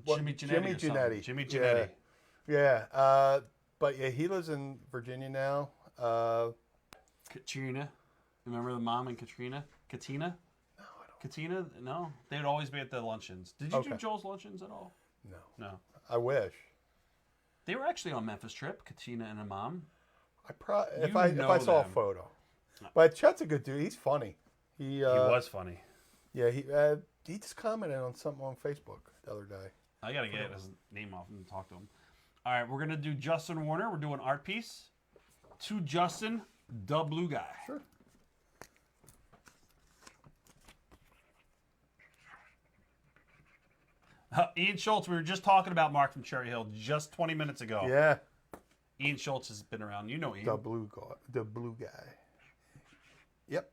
Jimmy Giannetti. Jimmy Giannetti. Yeah. But yeah, he lives in Virginia now. Katrina. Remember the mom and Katrina? Katina? No, I don't. Katina? No. They would always be at the luncheons. Did you do Joel's luncheons at all? No. No. I wish. They were actually on Memphis trip, Katina and her mom. If I saw a photo. But Chet's a good dude. He's funny. He was funny. Yeah, he just commented on something on Facebook the other day. I got to get his name off and talk to him. All right, we're going to do Justin Warner. We're doing art piece. To Justin, the blue guy. Sure. Ian Schultz, we were just talking about Mark from Cherry Hill just 20 minutes ago. Yeah. Ian Schultz has been around. You know Ian. The blue guy. Yep.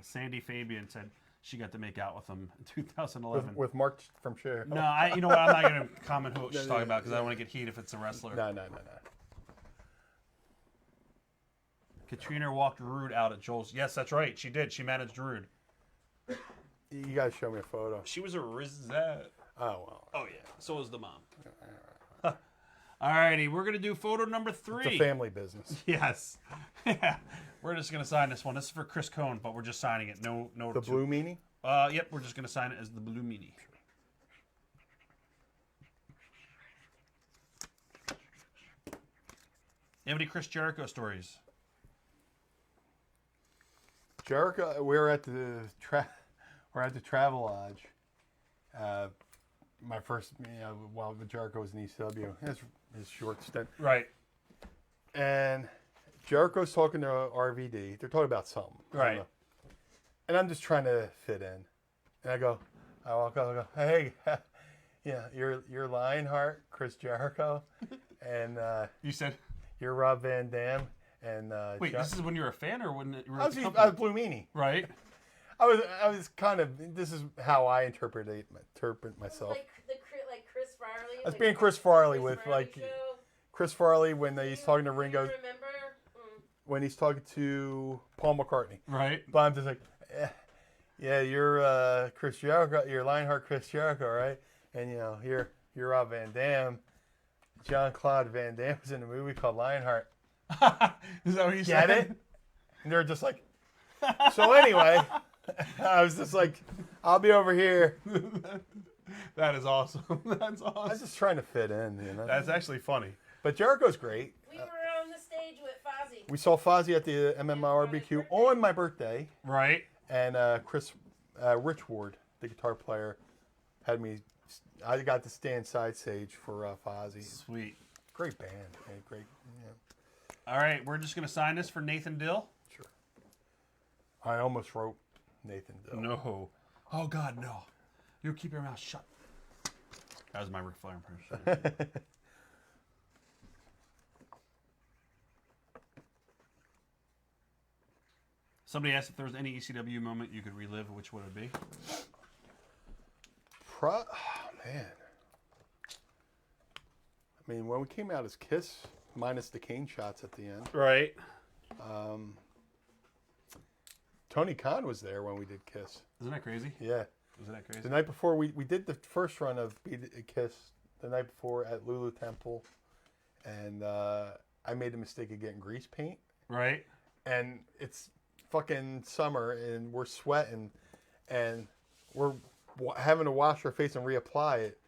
Sandy Fabian said she got to make out with him in 2011. With Mark from Cherry Hill. No, you know what? I'm not going to comment who she's talking about because I don't want to get heat if it's a wrestler. No. Katrina walked Rude out at Joel's. Yes, that's right. She did. She managed Rude. You guys show me a photo. She was a Rizette. Oh, well. Oh, yeah. So was the mom. All righty. We're going to do photo number 3. It's a family business. Yes. Yeah. We're just going to sign this one. This is for Chris Cohn, but we're just signing it. No. The Blue Meanie? Yep. We're just going to sign it as the Blue Meanie. You have any Chris Jericho stories? Jericho, we're at the Travel Lodge. My first, while Jericho was in ECW, his short stint. Right. And Jericho's talking to RVD. They're talking about something. I don't Right. know. And I'm just trying to fit in. And I walk up, I go, hey, yeah, you're Lionheart, Chris Jericho, and You said. you're Rob Van Dam. And Wait, this is when you were a fan or when you were I at was, the I company? was Blue Meanie. Right. I was kind of. This is how I interpret myself. Like Chris Farley. I was like being Chris Farley Chris with Farley like show. Chris Farley when he's talking to Do Ringo, you remember? Mm. when he's talking to Paul McCartney. Right. But I'm just like, yeah, you're Chris Jericho, you're Lionheart Chris Jericho, right? And you're Rob Van Dam. John Claude Van Damme was in a movie called Lionheart. Is that what you Get said? it? And they're just like, so anyway, I was just like, I'll be over here. That is awesome. That's I was awesome. just trying to fit in, That's actually funny. But Jericho's great. We were on the stage with Fozzy. We saw Fozzy at the MMRBQ on my birthday, Right. and Rich Ward, the guitar player, had me. I got to stand side stage for Fozzy. Sweet. Great band, man. Great. Yeah. All right, we're just gonna sign this for Nathan Dill. Sure. I almost wrote Nathan Dill. No. Oh God, no. You keep your mouth shut. That was my Ric Flair impression. Somebody asked if there was any ECW moment you could relive. Which would it be? Oh, man. I mean, when we came out as Kiss, minus the cane shots at the end, Right. Tony Khan was there when we did Kiss. Isn't that crazy? Yeah. Isn't that crazy? The night before, we did the first run of Beat It Kiss the night before at Lulu Temple, and I made the mistake of getting grease paint, Right. and it's fucking summer, and we're sweating, and we're having to wash our face and reapply it,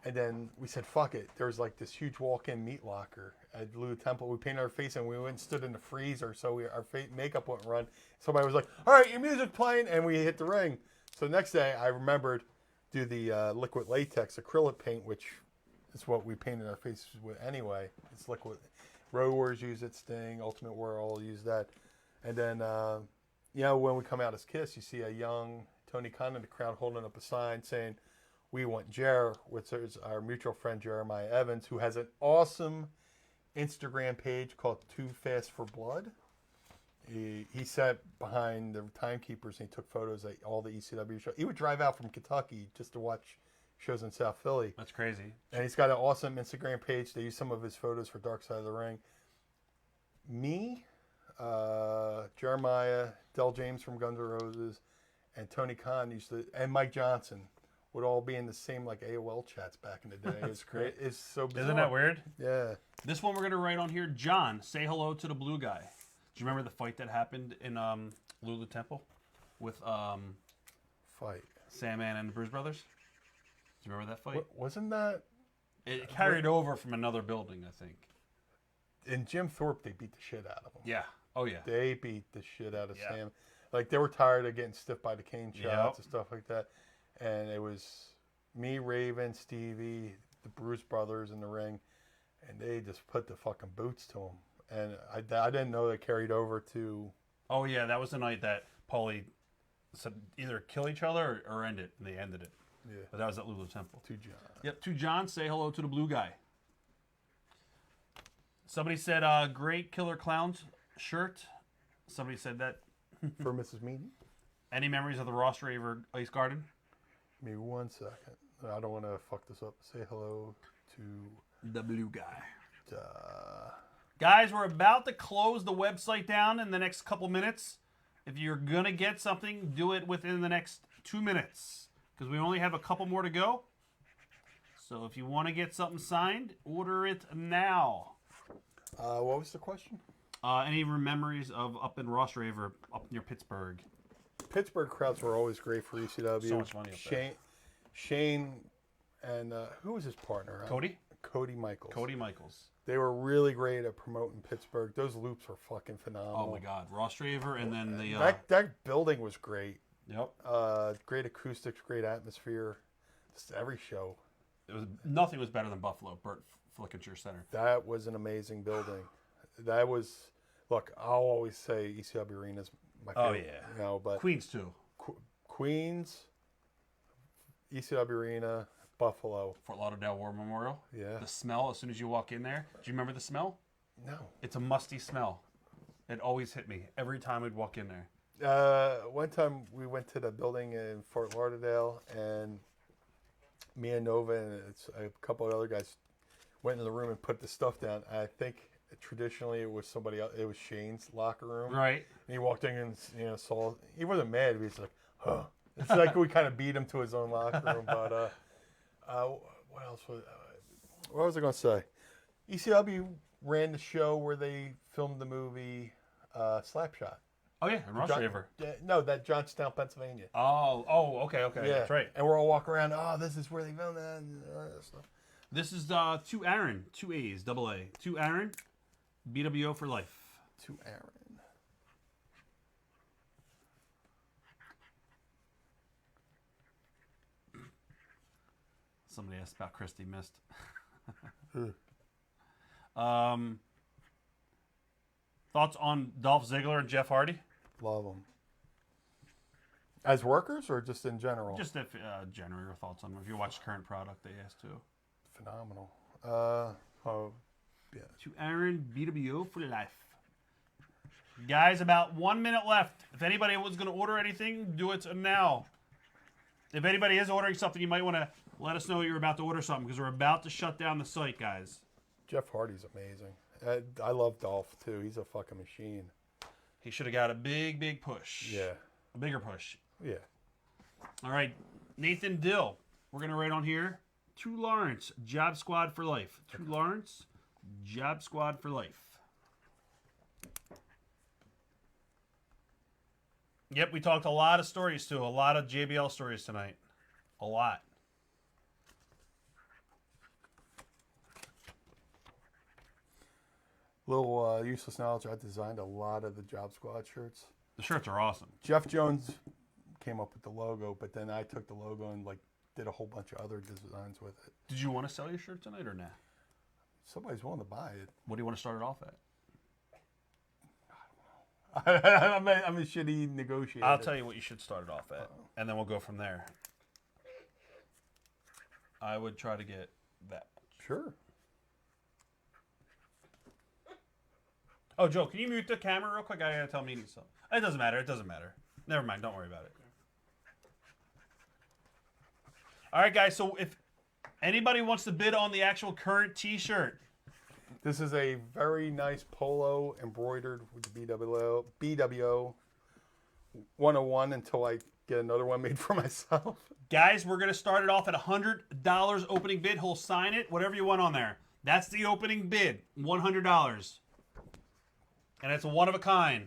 and then we said, fuck it. There was like this huge walk-in meat locker at Lulu Temple. We painted our face, and we went and stood in the freezer, so our makeup wouldn't run. Somebody was like, all right, your music playing, and we hit the ring. So the next day, I remembered do the liquid latex acrylic paint, which is what we painted our faces with anyway. It's liquid. Road Warriors use it, Sting, Ultimate World use that. And then, when we come out as Kiss, you see a young Tony Khan in the crowd holding up a sign saying, we want Jer, which is our mutual friend Jeremiah Evans, who has an awesome Instagram page called Too Fast for Blood. He sat behind the timekeepers and he took photos at all the ECW shows. He would drive out from Kentucky just to watch shows in South Philly. That's crazy. And he's got an awesome Instagram page. They use some of his photos for Dark Side of the Ring. Me, Jeremiah, Del James from Guns N' Roses, and Tony Khan and Mike Johnson would all be in the same like AOL chats back in the day. It's great. It's so bizarre. Isn't that weird? Yeah. This one we're gonna write on here. John, say hello to the blue guy. Do you remember the fight that happened in Lulu Temple with Fight. Sandman and the Bruise Brothers? Do you remember that fight? Wasn't that It carried over from another building, I think. in Jim Thorpe? They beat the shit out of him. Yeah. Oh yeah. They beat the shit out of Yeah. Sam. Like they were tired of getting stiff by the cane shots Yep. and stuff like that. And it was me, Raven, Stevie, the Bruce brothers in the ring, and they just put the fucking boots to him. And I didn't know they carried over to. Oh yeah, that was the night that Paulie said either kill each other or end it, and they ended it. Yeah. But that was at Lulu Temple. To John. Yep. To John, say hello to the blue guy. Somebody said, "Great Killer Clowns shirt." Somebody said that. For Mrs. Meany. Any memories of the Ross Raver Ice Garden? Give me 1 second. I don't want to fuck this up. Say hello to. The blue guy. Uh, Guys, we're about to close the website down in the next couple minutes. If you're going to get something, do it within the next 2 minutes because we only have a couple more to go. So if you want to get something signed, order it now. what was the question? Any memories of up in Ross Raver, up near Pittsburgh? Pittsburgh crowds were always great for ECW. So much money up there. Shane and who was his partner? Cody? Cody Michaels. Cody Michaels. They were really great at promoting Pittsburgh. Those loops were fucking phenomenal. Oh my God, Ross Draver, and then the that building was great. Yep. Great acoustics, great atmosphere. Just every show. Nothing was better than Buffalo. Burt Flickinger Center. That was an amazing building. That was. Look, I'll always say ECW Arena is my favorite. Oh yeah. You know, but Queens too. Queens, ECW Arena, Buffalo. Fort Lauderdale War Memorial. Yeah. The smell as soon as you walk in there. Do you remember the smell? No. It's a musty smell. It always hit me every time we'd walk in there. One time we went to the building in Fort Lauderdale, and me and Nova and a couple of other guys went in the room and put the stuff down. I think traditionally it was somebody else. It was Shane's locker room. Right. And he walked in and saw. He wasn't mad. He was like, "Huh." It's like we kind of beat him to his own locker room. But what else was? What was I going to say? ECW ran the show where they filmed the movie Slapshot. Oh yeah, and Ross Draver. No, that Johnstown, Pennsylvania. Oh, okay, Yeah, that's right. And we're all walking around. Oh, this is where they filmed that. And all that stuff. This is to Aaron, 2 A's, double A. To Aaron, BWO for life. To Aaron. Somebody asked about Christy Mist. Thoughts on Dolph Ziggler and Jeff Hardy? Love them. As workers or just in general? Just if general your thoughts on them. If you watch current product, they asked too. Phenomenal. Yeah. To Aaron, BWO for life. Guys, about 1 minute left. If anybody was going to order anything, do it now. If anybody is ordering something, you might want to let us know you're about to order something because we're about to shut down the site, guys. Jeff Hardy's amazing. I love Dolph, too. He's a fucking machine. He should have got a big push. Yeah. A bigger push. Yeah. All right, Nathan Dill. We're going to write on here. To Lawrence, Job Squad for life. To Lawrence, Job Squad for life. Yep, we talked a lot of stories too. A lot of JBL stories tonight. A lot. Little useless knowledge. I designed a lot of the Job Squad shirts. The shirts are awesome. Jeff Jones came up with the logo, but then I took the logo and did a whole bunch of other designs with it. Did you want to sell your shirt tonight or not? Somebody's willing to buy it. What do you want to start it off at? I'm a shitty negotiator. I'll tell you what you should start it off at, and then we'll go from there. I would try to get that. Sure. Oh, Joe, can you mute the camera real quick? I gotta tell Meanie something. It doesn't matter. It doesn't matter. Never mind. Don't worry about it. All right, guys. So if anybody wants to bid on the actual current T-shirt, this is a very nice polo embroidered with the BWO 101 until I get another one made for myself. guys, we're gonna start it off at $100 opening bid. He'll sign it, whatever you want on there. That's the opening bid, $100, and it's a one of a kind.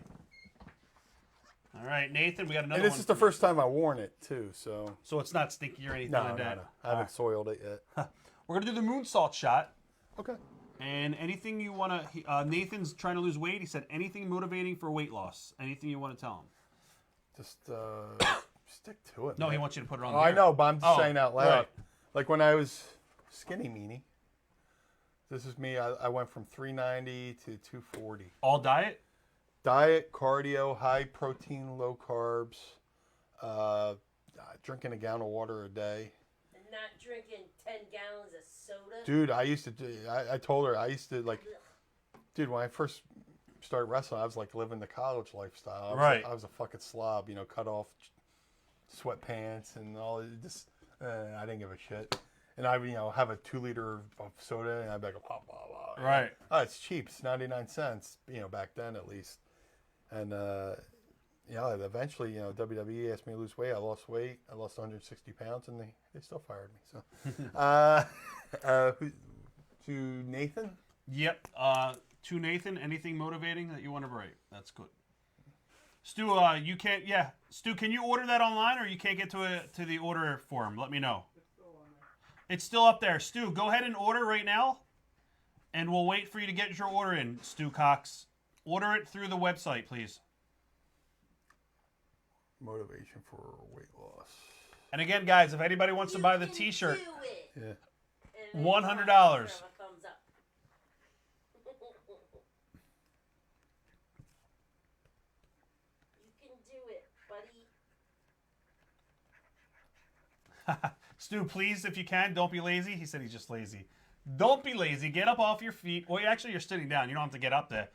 All right, Nathan, we got another And this one. is the first time I worn it too, so So it's not stinky or anything no, like that. I haven't soiled it yet. We're gonna do the moonsault shot. Okay. And anything you want to... Nathan's trying to lose weight. He said anything motivating for weight loss. Anything you want to tell him. Just stick to it. No, man. he wants you to put it on I there. know, but I'm just saying out loud. Right. Like when I was skinny meanie, this is me. I went from 390 to 240. All diet? Diet, cardio, high protein, low carbs, drinking a gallon of water a day. And not drinking 10 gallons of soda. Dude, I used to do, I told her, I used to dude, when I first started wrestling, I was living the college lifestyle. I was a fucking slob, cut off sweatpants and all this. I didn't give a shit. And I would, have a 2 liter of soda and I'd be like, blah, blah, blah. Right. Oh, it's cheap. It's 99 cents, back then at least. And, eventually, WWE asked me to lose weight. I lost weight. I lost 160 pounds and they still fired me. So, to Nathan? Yep. To Nathan, anything motivating that you want to write? That's good. Stu, you can't... Yeah. Stu, can you order that online or you can't get to the order form? Let me know. It's still up there. Stu, go ahead and order right now, and we'll wait for you to get your order in, Stu Cox. Order it through the website, please. Motivation for weight loss. And again, guys, if anybody wants to buy the can T-shirt, do it. Yeah. And then $100. give a thumbs up. You can do it, buddy. Stu, please, if you can, don't be lazy. He said he's just lazy. Don't be lazy. Get up off your feet. Well, actually, you're sitting down. You don't have to get up there.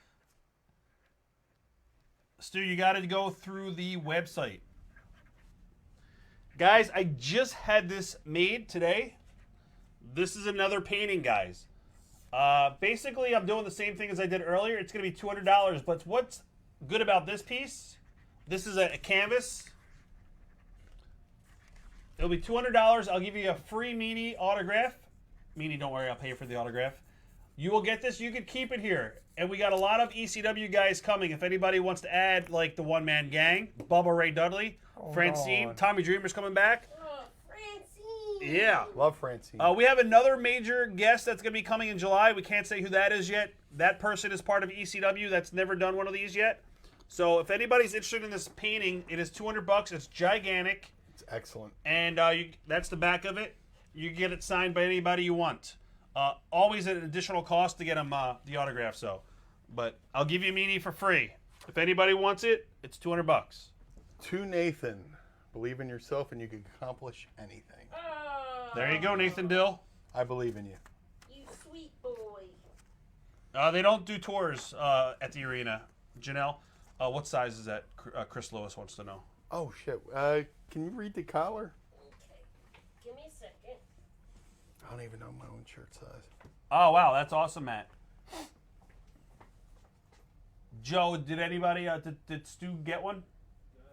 Stu, you got to go through the website. Guys, I just had this made today. This is another painting, guys. Basically, I'm doing the same thing as I did earlier. It's going to be $200, but what's good about this piece, this is a canvas. It'll be $200. I'll give you a free Meanie autograph. Meanie, don't worry, I'll pay you for the autograph. You will get this. You can keep it here. And we got a lot of ECW guys coming. If anybody wants to add, like the one-man gang, Bubba Ray Dudley, Francine, on. Tommy Dreamer's coming back. Oh, Francine. Yeah. Love Francine. We have another major guest that's going to be coming in July. We can't say who that is yet. That person is part of ECW that's never done one of these yet. So if anybody's interested in this painting, it is $200. It's gigantic. It's excellent. And that's the back of it. You can get it signed by anybody you want. Always an additional cost to get them the autograph. So, but I'll give you a Meanie for free. If anybody wants it, it's $200. To Nathan, believe in yourself and you can accomplish anything. Oh, There you go, Nathan Dill. I believe in you. you sweet boy. They don't do tours at the arena. Janelle, what size is that? Chris Lewis wants to know. Oh shit. Can you read the collar? Okay. Give me a second. I don't even know my own shirt size. Oh, wow. That's awesome, Matt. Joe, did anybody, did Stu get one?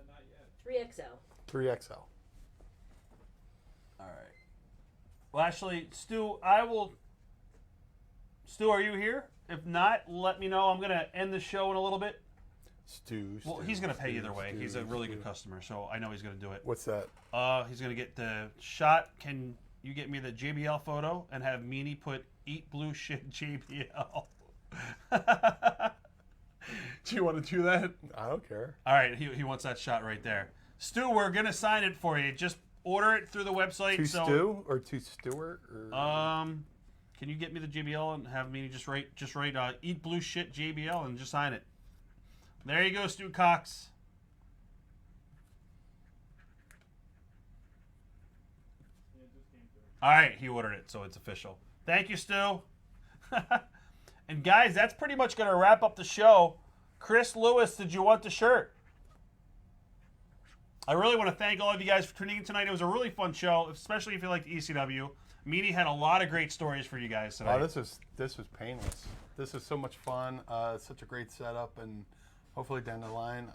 Not yet. 3XL. 3XL. All right. Well, actually, Stu, Stu, are you here? If not, let me know. I'm going to end the show in a little bit. Stu. Well, he's going to pay either way. Stu, He's a really good Stu. customer, so I know he's going to do it. What's that? He's going to get the shot. Can you get me the JBL photo and have Meanie put "Eat Blue Shit JBL"? Do you want to do that? I don't care. All right, he wants that shot right there. Stu, we're going to sign it for you. Just order it through the website. To Stu or to Stewart? Or... Can you get me the JBL and have Meanie just write "Eat Blue Shit JBL" and just sign it? There you go, Stu Cox. Yeah, it just came through. All right, he ordered it, so it's official. Thank you, Stu. And guys, that's pretty much going to wrap up the show. Chris Lewis, did you want the shirt? I really want to thank all of you guys for tuning in tonight. It was a really fun show, especially if you liked ECW. Meanie had a lot of great stories for you guys tonight. Oh, this was painless. This was so much fun. Such a great setup, and hopefully down the line,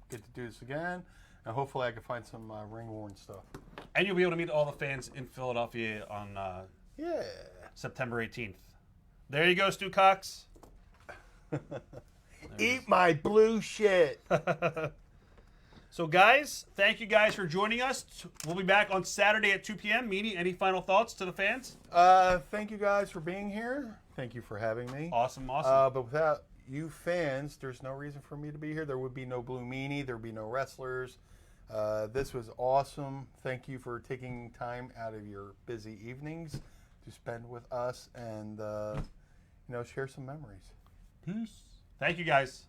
get to do this again. And hopefully I can find some ring-worn stuff. And you'll be able to meet all the fans in Philadelphia on Yeah. September 18th. There you go, Stu Cox. Eat my blue shit. So, guys, thank you guys for joining us. We'll be back on Saturday at 2 p.m. Meanie, any final thoughts to the fans? Thank you guys for being here. Thank you for having me. Awesome. But without you fans, there's no reason for me to be here. There would be no Blue Meanie. There would be no wrestlers. This was awesome. Thank you for taking time out of your busy evenings to spend with us and, share some memories. Peace. Thank you, guys.